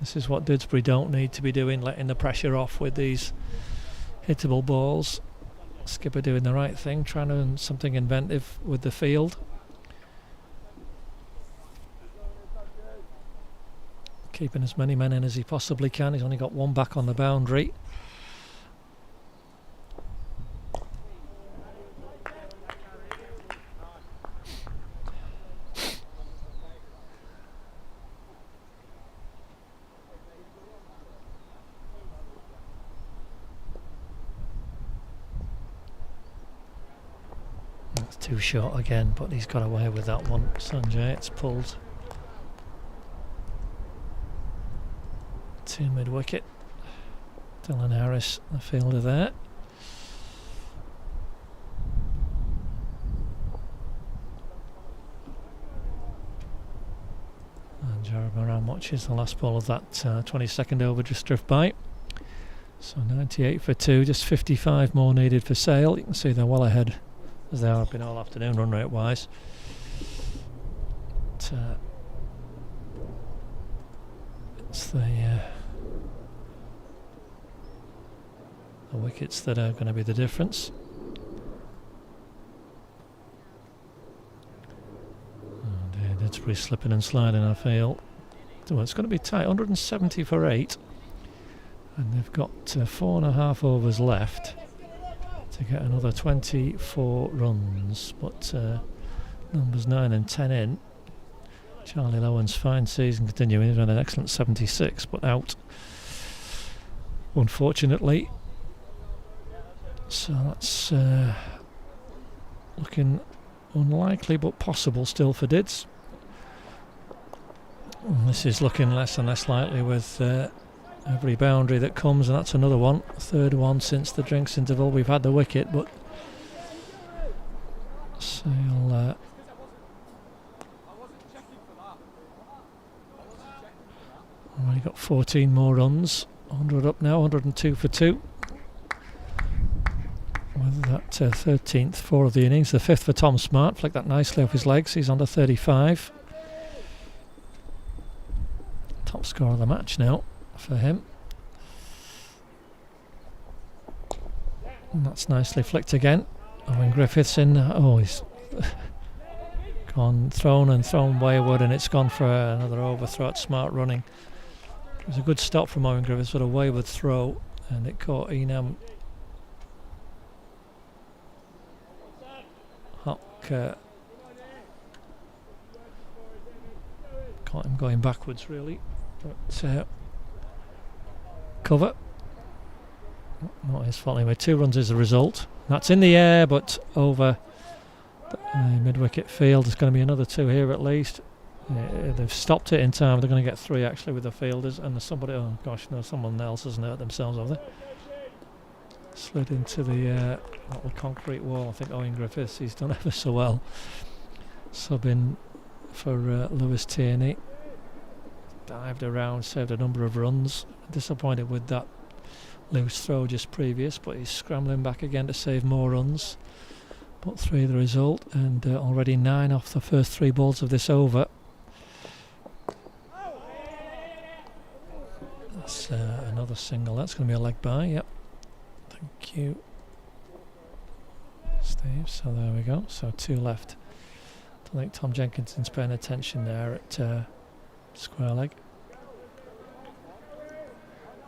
This is what Didsbury don't need to be doing, letting the pressure off with these hittable balls. Skipper doing the right thing, trying to do something inventive with the field. Keeping as many men in as he possibly can. He's only got 1 back on the boundary. Too short again, but he's got away with that one. Sanjay, it's pulled. to mid-wicket. Dylan Harris, the fielder there. And Jared Moran watches the last ball of that 22nd over just drift by. So 98 for 2, just 55 more needed for Sale. You can see they're well ahead, as they have been all afternoon run rate wise. But, it's the wickets that are going to be the difference. And Didsbury slipping and sliding, I feel. So it's going to be tight, 170 for 8. And they've got 4.5 overs left to get another 24 runs. But numbers 9 and 10 in. Charlie Lowen's fine season continuing. He's had an excellent 76, but out, unfortunately. So that's looking unlikely, but possible still for Dids. And this is looking less and less likely with every boundary that comes, and that's another one. Third one since the drinks interval. We've had the wicket, but Sale already got 14 more runs. 100 up now, 102 for 2. With that 13th, 4 of the innings. The 5th for Tom Smart. Flicked that nicely off his legs. He's under 35. Top score of the match now for him. And that's nicely flicked again. Owen Griffiths in. Oh, he's gone thrown wayward, and it's gone for another overthrow at Smart running. It was a good stop from Owen Griffiths, but a wayward throw, and it caught Enam Hock. Caught him going backwards, really. But cover. Not his fault anyway. 2 runs is the result. That's in the air, but over mid-wicket field. There's going to be another 2 here at least. They've stopped it in time. They're going to get 3 actually with the fielders, and there's somebody. Oh gosh, no! Someone else hasn't hurt themselves, have they? Slid into the little concrete wall. I think Owen Griffiths. He's done ever so well. Subbing for Lewis Tierney. Dived around, saved a number of runs. Disappointed with that loose throw just previous, but he's scrambling back again to save more runs. But 3 the result, and already 9 off the first 3 balls of this over. That's another single. That's going to be a leg by. Yep. Thank you, Steve. So there we go. So 2 left. I think Tom Jenkinson's paying attention there at square leg.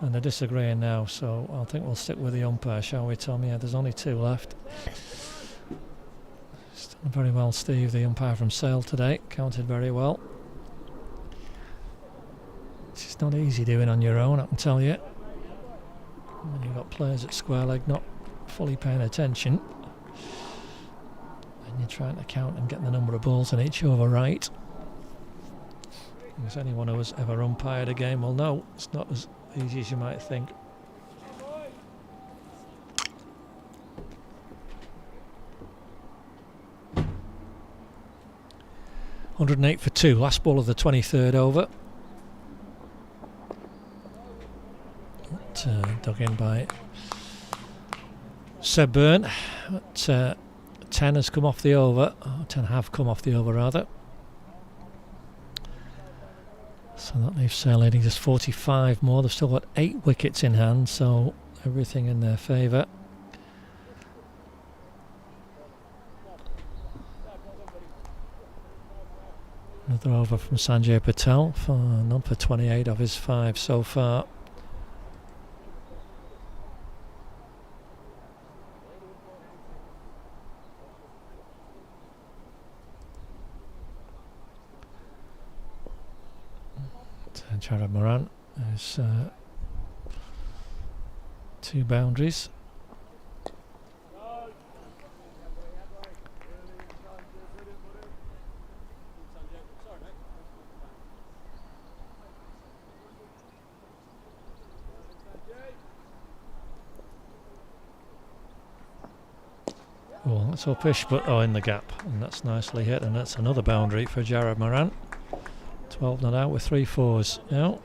And they're disagreeing now, so I think we'll stick with the umpire, shall we, Tom? Yeah, there's only 2 left. He's done very well, Steve, the umpire from Sale today. Counted very well. It's not easy doing on your own, I can tell you. When you've got players at square leg not fully paying attention, and you're trying to count and get the number of balls in each over right. As anyone who has ever umpired a game will know, it's not as easy as you might think. .108 for 2, last ball of the 23rd over. Dug in by Seb Byrne. But 10 has come off the over. 10 have come off the over rather. So that leaves Sale leading just 45 more. They've still got 8 wickets in hand, so everything in their favour. Another over from Sanjay Patel, none for 28 of his 5 so far. Jared Moran has 2 boundaries. Oh, that's uppish, but in the gap, and that's nicely hit, and that's another boundary for Jared Moran. 12 not out with 3 fours now.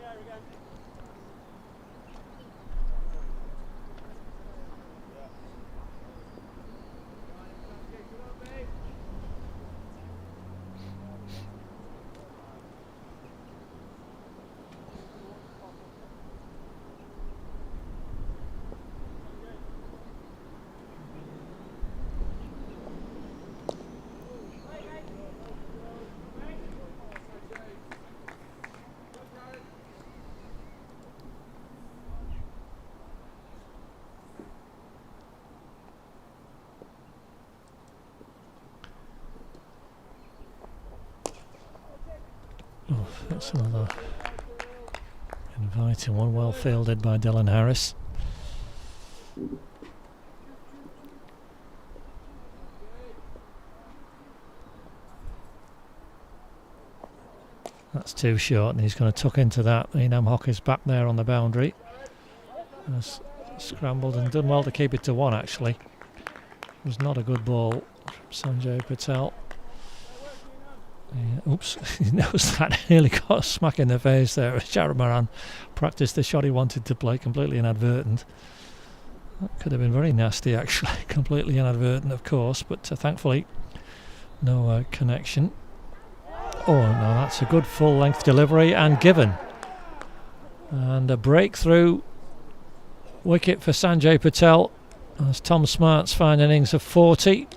Oh, that's another inviting one, well fielded by Dylan Harris. That's too short, and he's going to tuck into that. Enam Hock is back there on the boundary. Has scrambled and done well to keep it to 1, actually. It was not a good ball from Sanjay Patel. Oops, he knows that. Nearly got a smack in the face there as Jared Moran practiced the shot he wanted to play, completely inadvertent. That could have been very nasty, actually. Completely inadvertent, of course, but thankfully no connection. Oh no, that's a good full length delivery and given. And a breakthrough wicket for Sanjay Patel as Tom Smart's fine innings of 40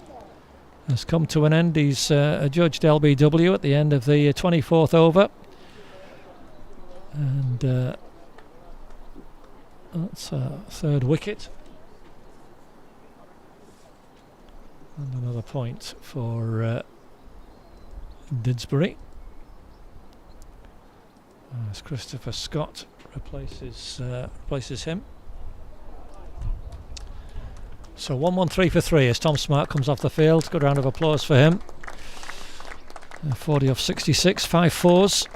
has come to an end. He's adjudged LBW at the end of the 24th over, and that's a 3rd wicket and another point for Didsbury as Christopher Scott replaces him. So 1-1-3 for 3 as Tom Smart comes off the field. Good round of applause for him. 40 off 66, 5 fours.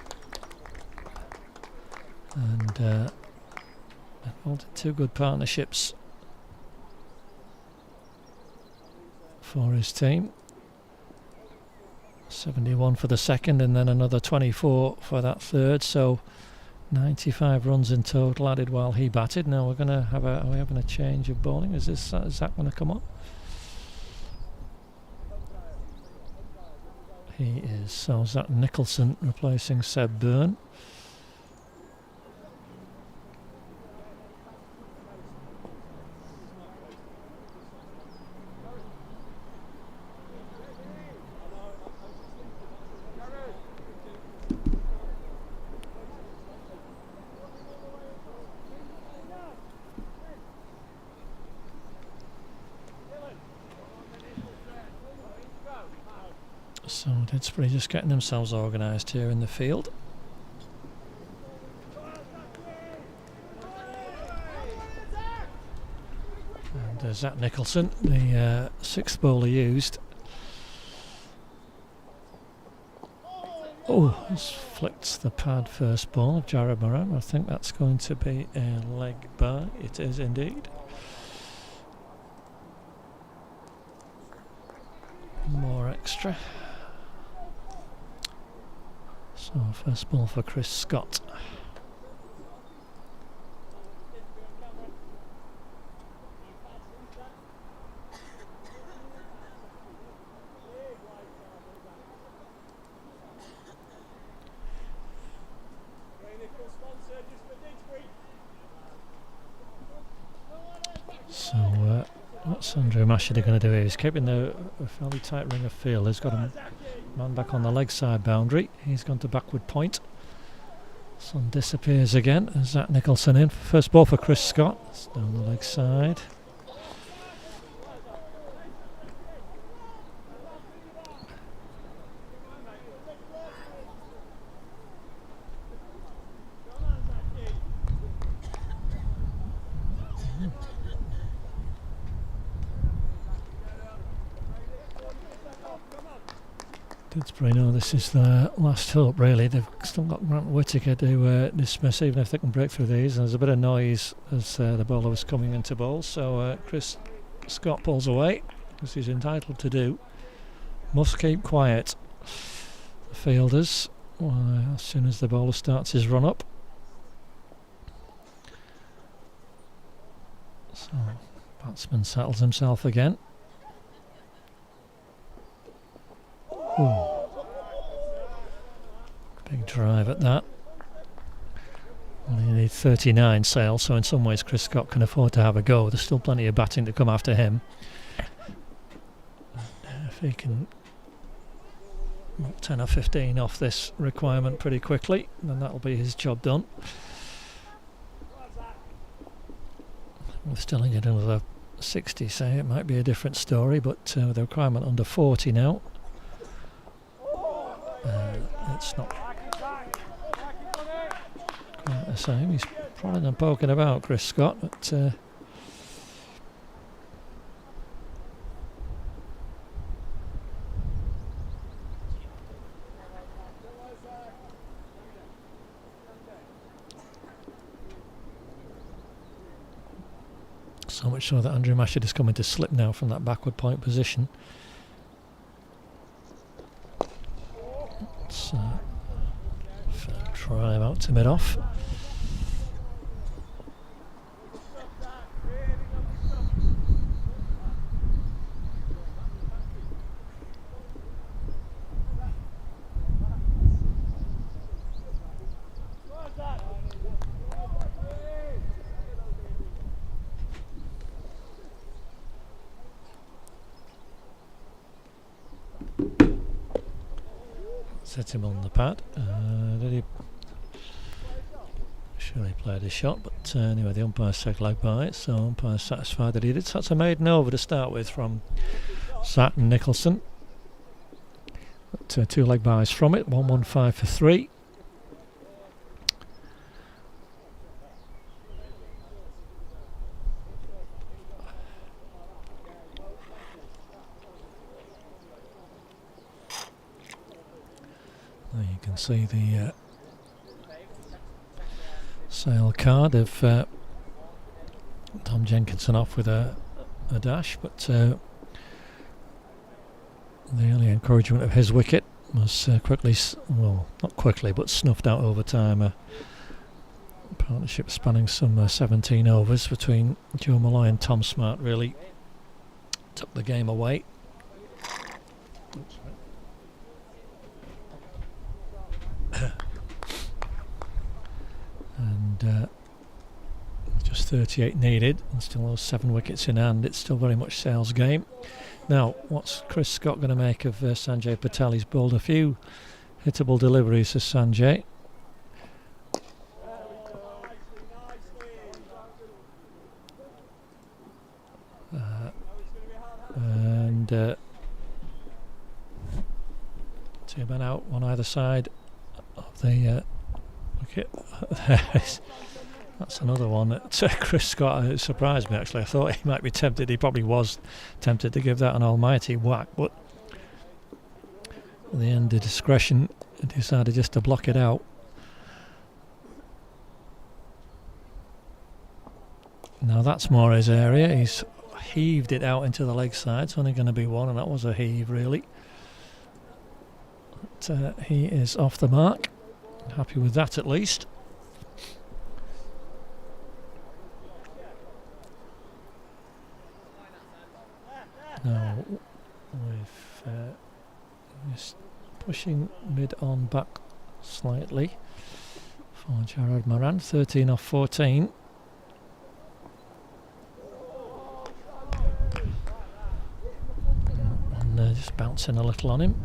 And holding 2 good partnerships for his team. 71 for the second, and then another 24 for that third. So 95 runs in total added while he batted. Now we're going to have are we having a change of bowling? Is that going to come on? He is. So Zach Nicholson replacing Seb Byrne. So Didsbury just getting themselves organised here in the field. And Zach Nicholson, the 6th bowler used. Oh, has flicked the pad first ball of Jared Moran. I think that's going to be a leg by. It is indeed. More extra. So first ball for Chris Scott. So what's Andrew Mashida going to do here? He's keeping a fairly tight ring of field. He's got a man back on the leg side boundary. He's gone to backward point. Sun disappears again. Zach Nicholson in. First ball for Chris Scott. It's down the leg side. Didsbury know this is their last hope, really. They've still got Grant Whittaker to dismiss, even if they can break through these. And there's a bit of noise as the bowler was coming into bowl. So Chris Scott pulls away. as he's entitled to do. Must keep quiet. The fielders, as soon as the bowler starts his run up. So, batsman settles himself again. Ooh. Big drive at that. Well, he needs 39 sails, so in some ways Chris Scott can afford to have a go. There's still plenty of batting to come after him. If he can knock 10 or 15 off this requirement pretty quickly, then that'll be his job done. We're still in another 60, say, it might be a different story, but with the requirement under 40 now, it's not quite the same. He's prodding and poking about, Chris Scott, but so much so that Andrew Mashett is coming to slip now from that backward point position. It's try him out to mid off. Set him on the pad. Did he? Sure, he played his shot, but anyway, the umpire said leg by, so umpire's satisfied that he did. So that's a maiden over to start with from Saturn Nicholson. But 2 leg byes from it, 115 for 3. There you can see the sale card of Tom Jenkinson off with a dash, but the early encouragement of his wicket was quickly, well, not quickly, but snuffed out over time. A partnership spanning some 17 overs between Joe Malloy and Tom Smart really took the game away. And just 38 needed, and still those 7 wickets in hand. It's still very much Sale's game. Now, what's Chris Scott going to make of Sanjay Patel? He's bowled a few hittable deliveries to Sanjay. And 2 men out on either side of the wicket. That's another one that Chris Scott surprised me, actually. I thought he might be tempted, he probably was tempted to give that an almighty whack, but in the end, the discretion decided just to block it out. Now that's more his area. He's heaved it out into the leg side. It's only going to be 1, and that was a heave, really. But he is off the mark. Happy with that, at least. Now, with just pushing mid on back slightly for Jarrod Moran, 13 off 14. And just bouncing a little on him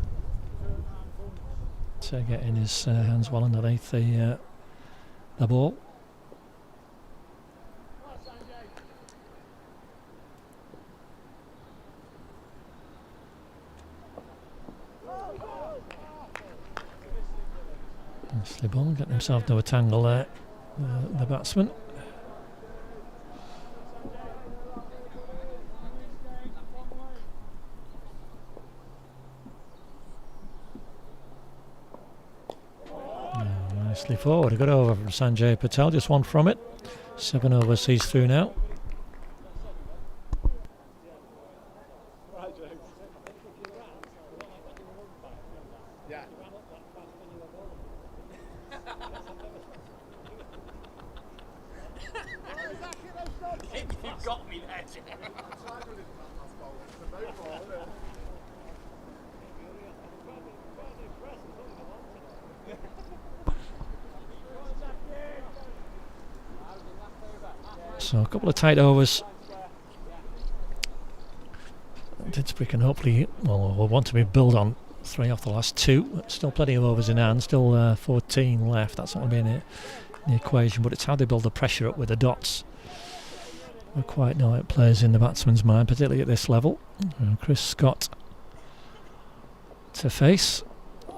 to getting his hands well underneath the ball. Nicely ball, getting himself into a tangle there, the batsman. Nicely forward, a good over from Sanjay Patel, just 1 from it. 7 overs he's through now. You've got me there, Jim. So a couple of tight overs. Didsbury can hopefully, well, will want to be build on 3 off the last 2. Still plenty of overs in hand, still 14 left. That's not going to be in the equation, but it's how they build the pressure up with the dots. I quite know it plays in the batsman's mind, particularly at this level. Chris Scott to face,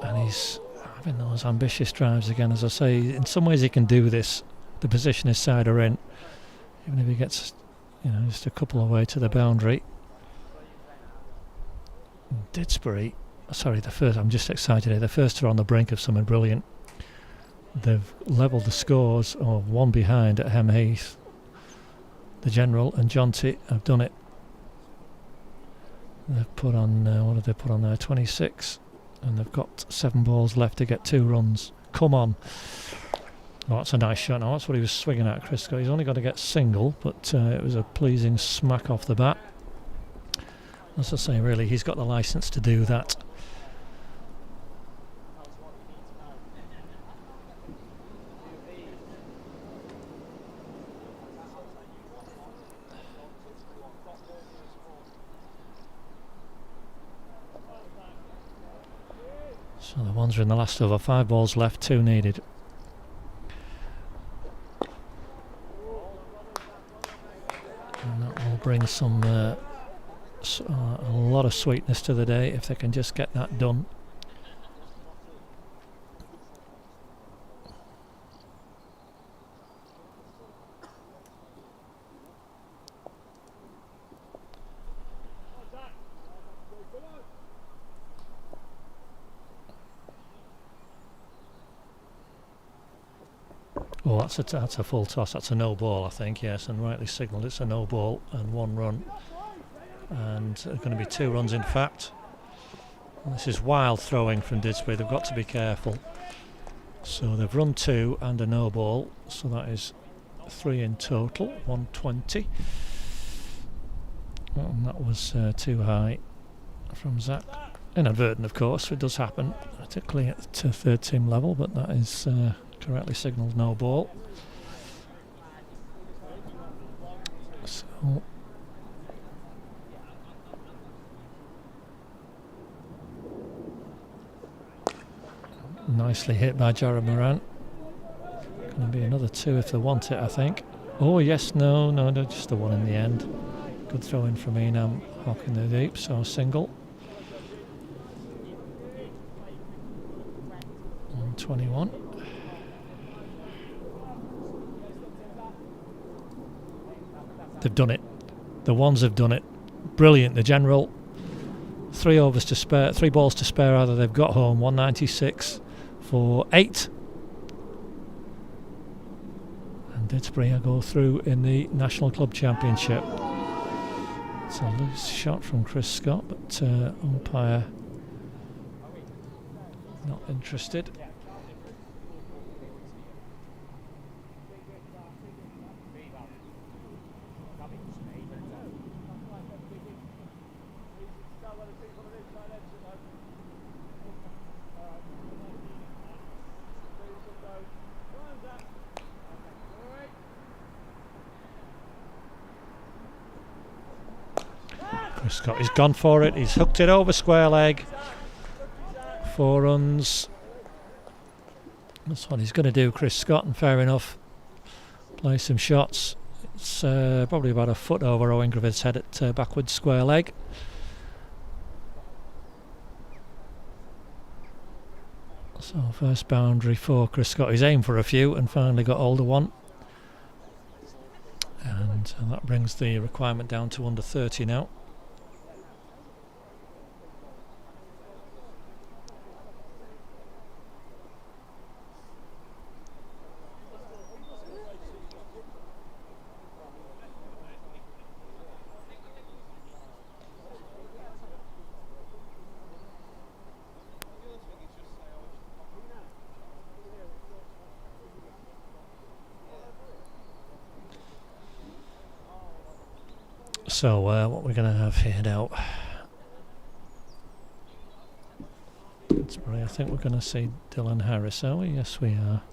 and he's having those ambitious drives again. As I say, in some ways he can do this. The position his side are in, even if he gets, just a couple away to the boundary. Didsbury, sorry, the first. I'm just excited here. The first are on the brink of something brilliant. They've levelled the scores, or one behind at Hem Heath. The General and Jonty have done it. They've put on, what have they put on there? 26. And they've got 7 balls left to get 2 runs. Come on. Oh, that's a nice shot. Now, that's what he was swinging at, Chris Scott. He's only got to get single, but it was a pleasing smack off the bat. As I say, really, he's got the licence to do that. So the ones are in the last over. 5 balls left, 2 needed. And that will bring some a lot of sweetness to the day if they can just get that done. Oh, that's a full toss. That's a no ball, I think. Yes, and rightly signalled. It's a no ball and 1 run, and there's going to be 2 runs in fact. And this is wild throwing from Didsbury. They've got to be careful. So they've run 2 and a no ball. So that is 3 in total. 120. And that was too high from Zach. Inadvertent, of course. It does happen, particularly at the 3rd team level. But that is. Correctly signalled no ball. So nicely hit by Jared Moran. Going to be another 2 if they want it, I think. Oh yes, no, just the 1 in the end. Good throw in from Enam, Hawk in the deep, so single. 121. They've done it. The ones have done it. Brilliant. The General. 3 overs to spare. 3 balls to spare. Rather, they've got home. 196 for 8. And Didsbury go through in the National Club Championship. It's a loose shot from Chris Scott, but umpire not interested. Chris Scott, he's gone for it. He's hooked it over square leg. 4 runs. That's what he's going to do, Chris Scott, and fair enough. Play some shots. It's probably about a foot over Owen Griffith's head at backwards square leg. So first boundary for Chris Scott. He's aimed for a few and finally got hold of one. And that brings the requirement down to under 30 now. So what we're going to have here now? Didsbury, I think we're going to see Dylan Harris, are we? Yes, we are.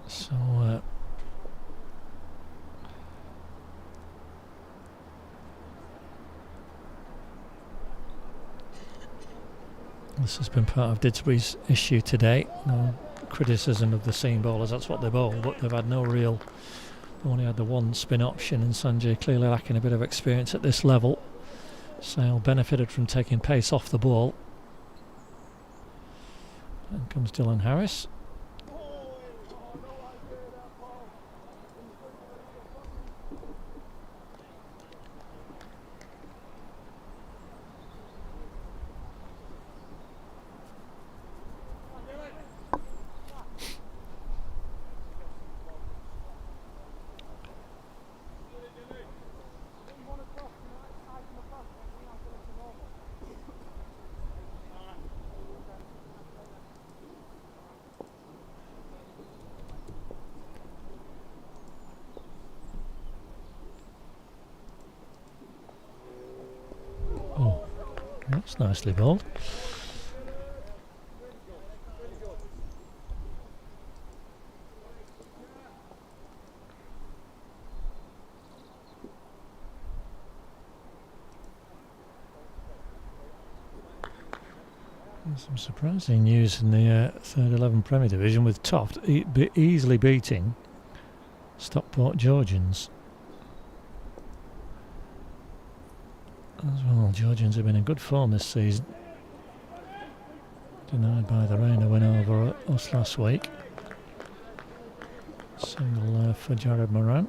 So this has been part of Didsbury's issue today. No criticism of the seam bowlers, that's what they bowl, but they've had no real, only had the one spin option, and Sanjay clearly lacking a bit of experience at this level. Sale benefited from taking pace off the ball. And comes Dylan Harris. Oh, that's nicely bowled. Some surprising news in the third 11 Premier Division, with Toft easily beating Stockport Georgians. As well, Georgians have been in good form this season. Denied by the rain, a win over us last week. Single for Jared Moran.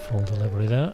Full delivery there.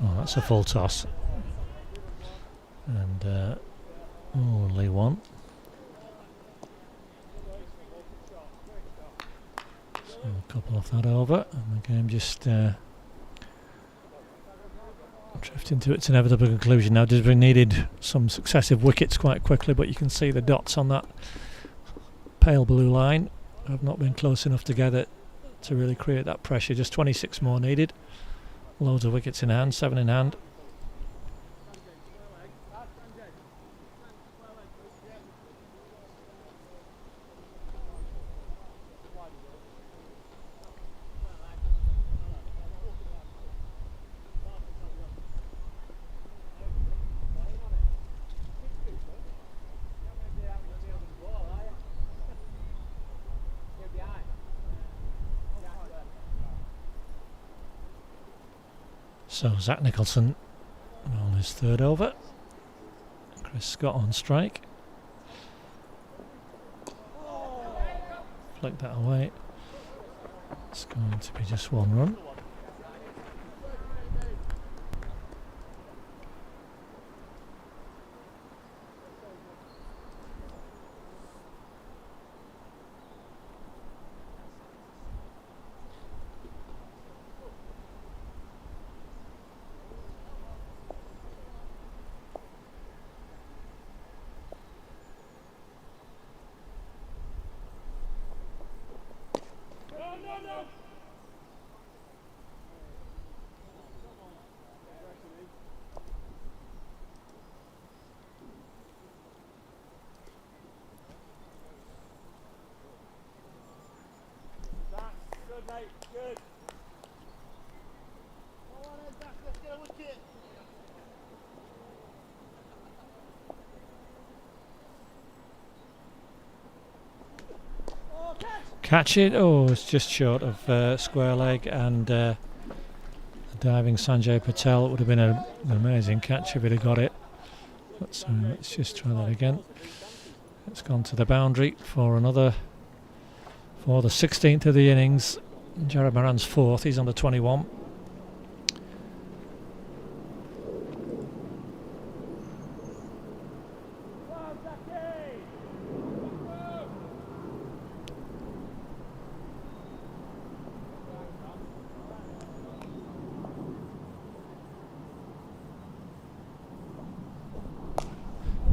Oh, that's a full toss. And only one. So a couple off that over, and the game just drifting to its inevitable conclusion now. Didsbury needed some successive wickets quite quickly, but you can see the dots on that pale blue line have not been close enough together to really create that pressure. Just 26 more needed. Loads of wickets in hand, 7 in hand. So Zach Nicholson on his third over. Chris Scott on strike. Flick that away. It's going to be just one run. catch it. Oh, it's just short of square leg, and the diving Sanjay Patel would have been an amazing catch if he'd have got it. Let's just try that again. It's gone to the boundary for the 16th of the innings. Jared Moran's 4th. He's on the 21.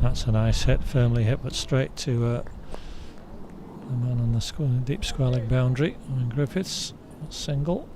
That's a nice hit, firmly hit, but straight to the man on the deep square leg boundary. And Griffiths, single.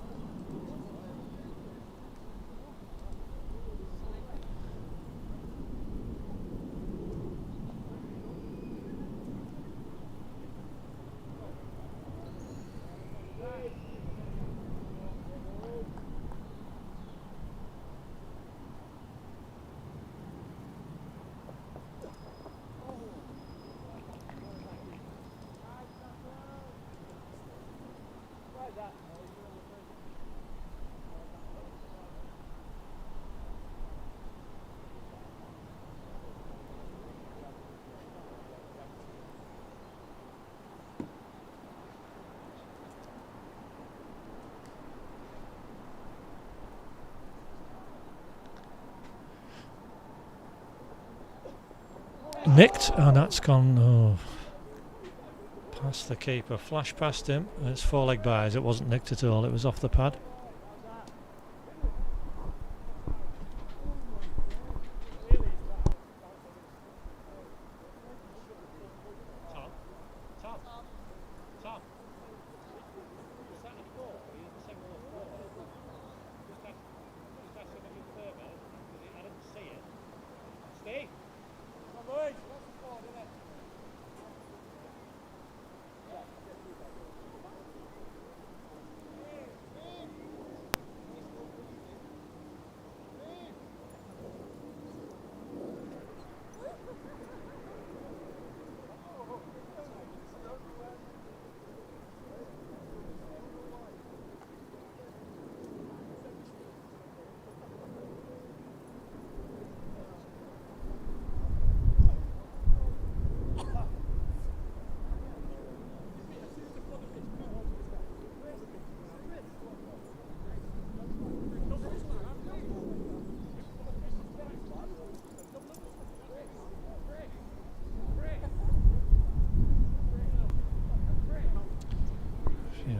Nicked, and that's gone past the keeper. Flash past him, and it's 4-leg byes. It wasn't nicked at all, it was off the pad.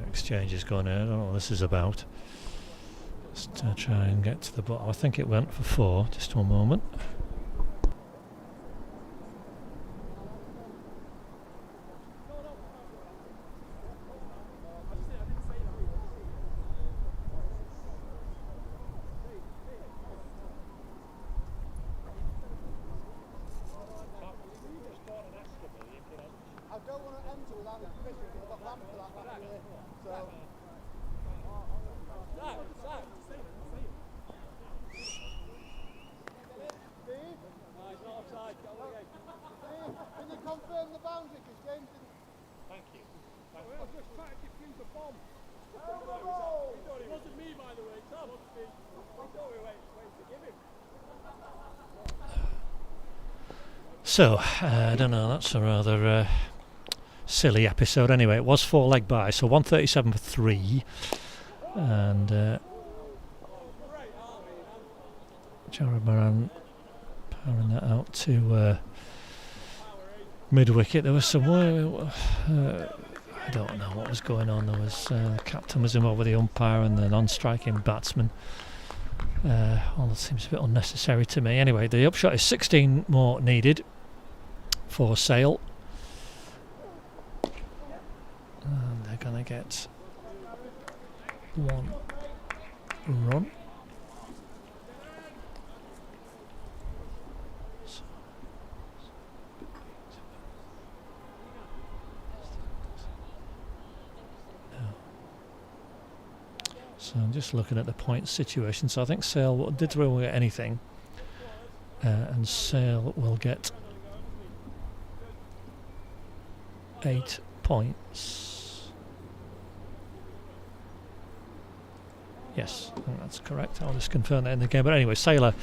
Exchanges going in. I don't know what this is about. Just try and get to the bottom. I think it went for 4. Just one moment. I don't want to enter without the fishing because I've got lamp for that back here. So. Steve? No, he's not offside. Steve, can you confirm the boundary? Because James didn't. Thank you. I was just trying to defuse the bomb. It wasn't me, by the way, Tom. We thought we were waiting to give him. So, I don't know, that's a rather silly episode. Anyway, it was 4-leg by, so 137 for 3. And Jared Moran powering that out to mid-wicket. There was some I don't know what was going on. There was captain was involved with the umpire and the non-striking batsman. All that seems a bit unnecessary to me. Anyway, the upshot is 16 more needed for Sale, and they're going to get 1 run. So I'm just looking at the point situation. So I think Sale Didsbury will get anything, and Sale will get 8 points. Yes, I think that's correct. I'll just confirm that in the game. But anyway, Sailor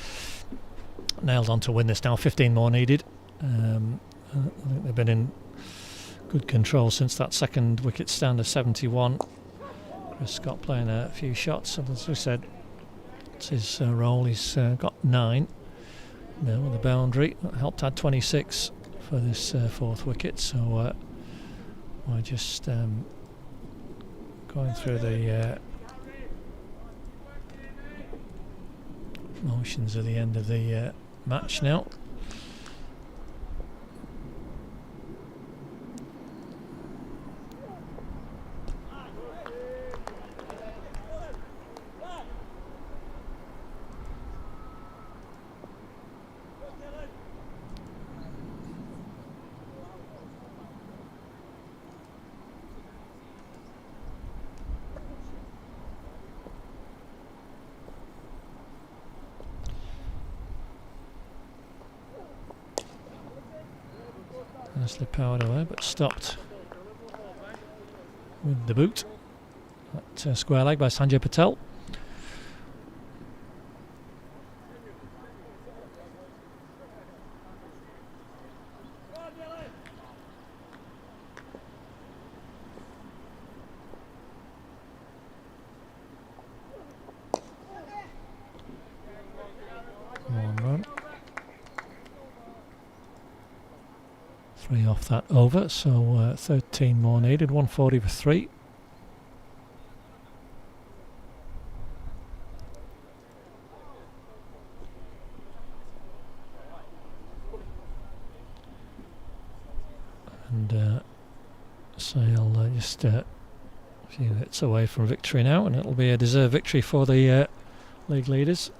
nailed on to win this now. 15 more needed. I think they've been in good control since that second wicket stand of 71. Chris Scott playing a few shots, and as we said, it's his role. He's got 9 now with the boundary. That helped add 26 for this 4th wicket. So we're just going through the motions at the end of the match now. Nicely powered away, but stopped with the boot. That square leg by Sanjay Patel. One run. 3 off that over, so 13 more needed. 140 for 3. And Sale just a few hits away from victory now, and it'll be a deserved victory for the league leaders.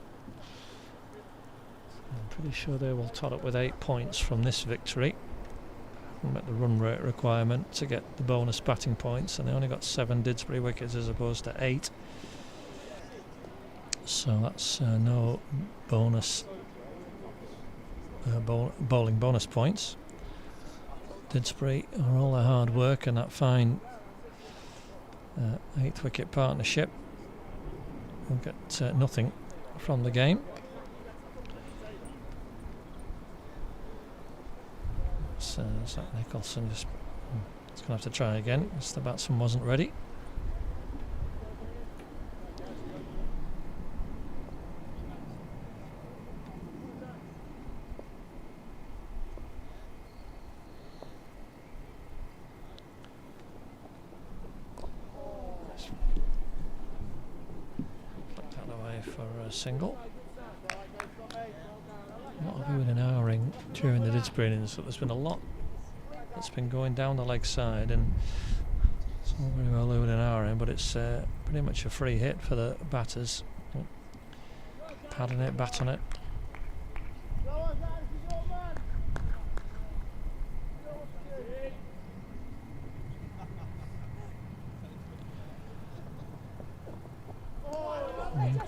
I'm pretty sure they will tot up with 8 points from this victory. Met the run rate requirement to get the bonus batting points, and they only got 7 Didsbury wickets as opposed to 8, so that's no bonus bowling bonus points. Didsbury are all their hard work and that fine 8th wicket partnership will get nothing from the game. Zach Nicholson just going to have to try again as the batsman wasn't ready. Flicked out away for a single. Not a good an-houring during the Didsbury innings, so there's been a lot that's been going down the leg side, and it's not very well doing an houring, but it's pretty much a free hit for the batters. Padding it, batting it.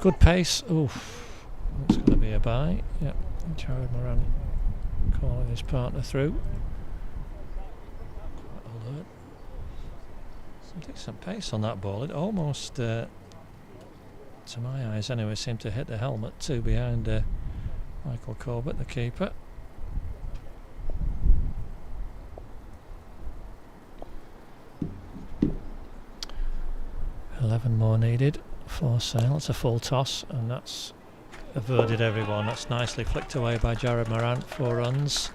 Good pace. Oof, that's going to be a bye. Yep. Jared Moran calling his partner through. Quite alert. Some decent pace on that ball. It almost, to my eyes anyway, seemed to hit the helmet too behind Michael Corbett, the keeper. $11 more needed for Sale. It's a full toss, and that's averted everyone. That's nicely flicked away by Jared Moran. 4 runs.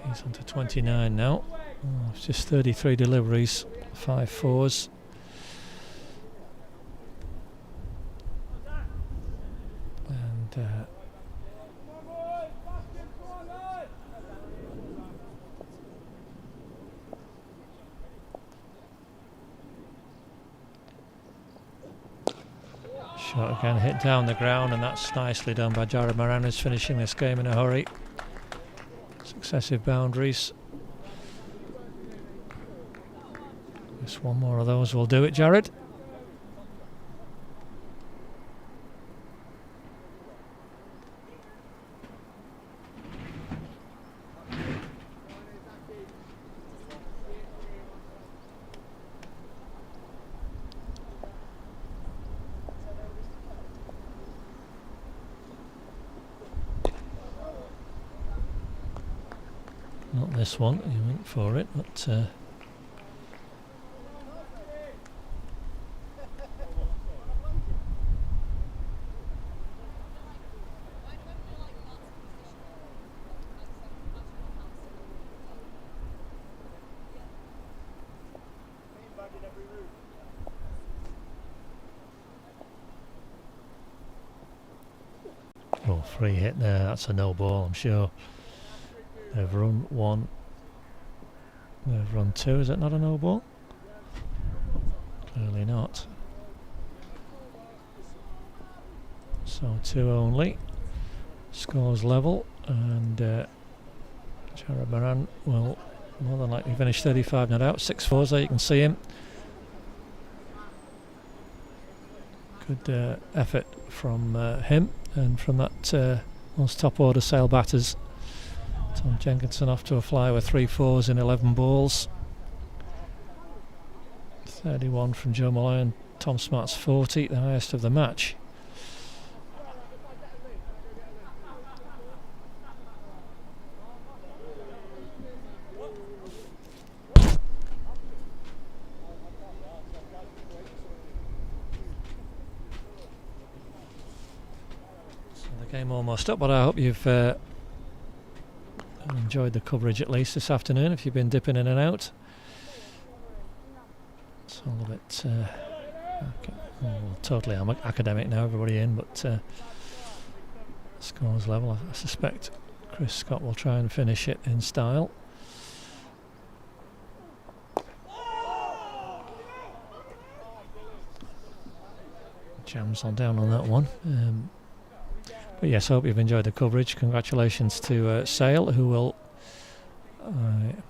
He's on to 29 now. Oh, it's just 33 deliveries, 5 fours. And shot again, hit down the ground, and that's nicely done by Jared Moran, who's finishing this game in a hurry. Successive boundaries. Just one more of those will do it, Jared. this one. He went for it, but oh, free hit there. That's a no ball, I'm sure. They've run one. They've run two. Is it not a no ball? Clearly not. So two only. Scores level, and Jared Moran will more than likely finish 35 not out. 6-4s there, you can see him. Good effort from him and from that those top order Sale batters. Tom Jenkinson off to a fly with 3-4s in 11 balls. 31 from Joe Malloy, and Tom Smart's 40, the highest of the match. So the game almost up, but I hope you've enjoyed the coverage at least this afternoon, if you've been dipping in and out. It's all a bit totally academic now, everybody in, but scores level. I suspect Chris Scott will try and finish it in style. Jams on down on that one. But yes, I hope you've enjoyed the coverage. Congratulations to Sale, who will,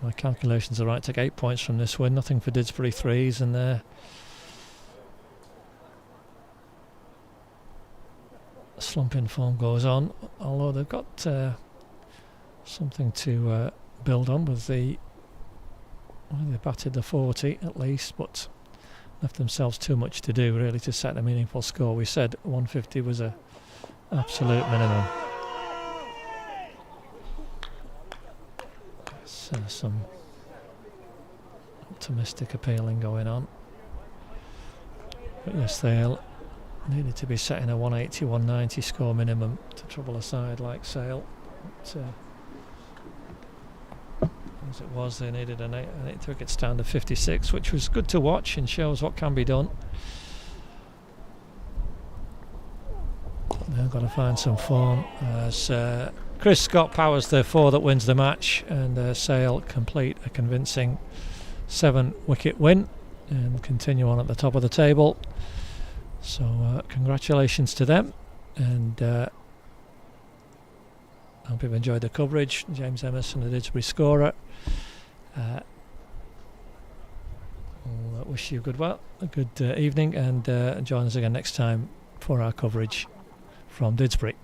my calculations are right, take 8 points from this win. Nothing for Didsbury threes, and slumping form goes on, although they've got something to build on with they batted the 40 at least, but left themselves too much to do really to set a meaningful score. We said 150 was a absolute minimum. So some optimistic appealing going on. But yes, they needed to be setting a 180, 190 score minimum to trouble a side like Sale. But, as it was, they needed an 8-wicket stand of 56, which was good to watch and shows what can be done. They've got to find some form as Chris Scott powers the 4 that wins the match, and Sale complete a convincing 7-wicket win and continue on at the top of the table. So congratulations to them, and I hope you've enjoyed the coverage. James Emerson, the Didsbury scorer. We'll wish you a good evening, and join us again next time for our coverage from Didsbury.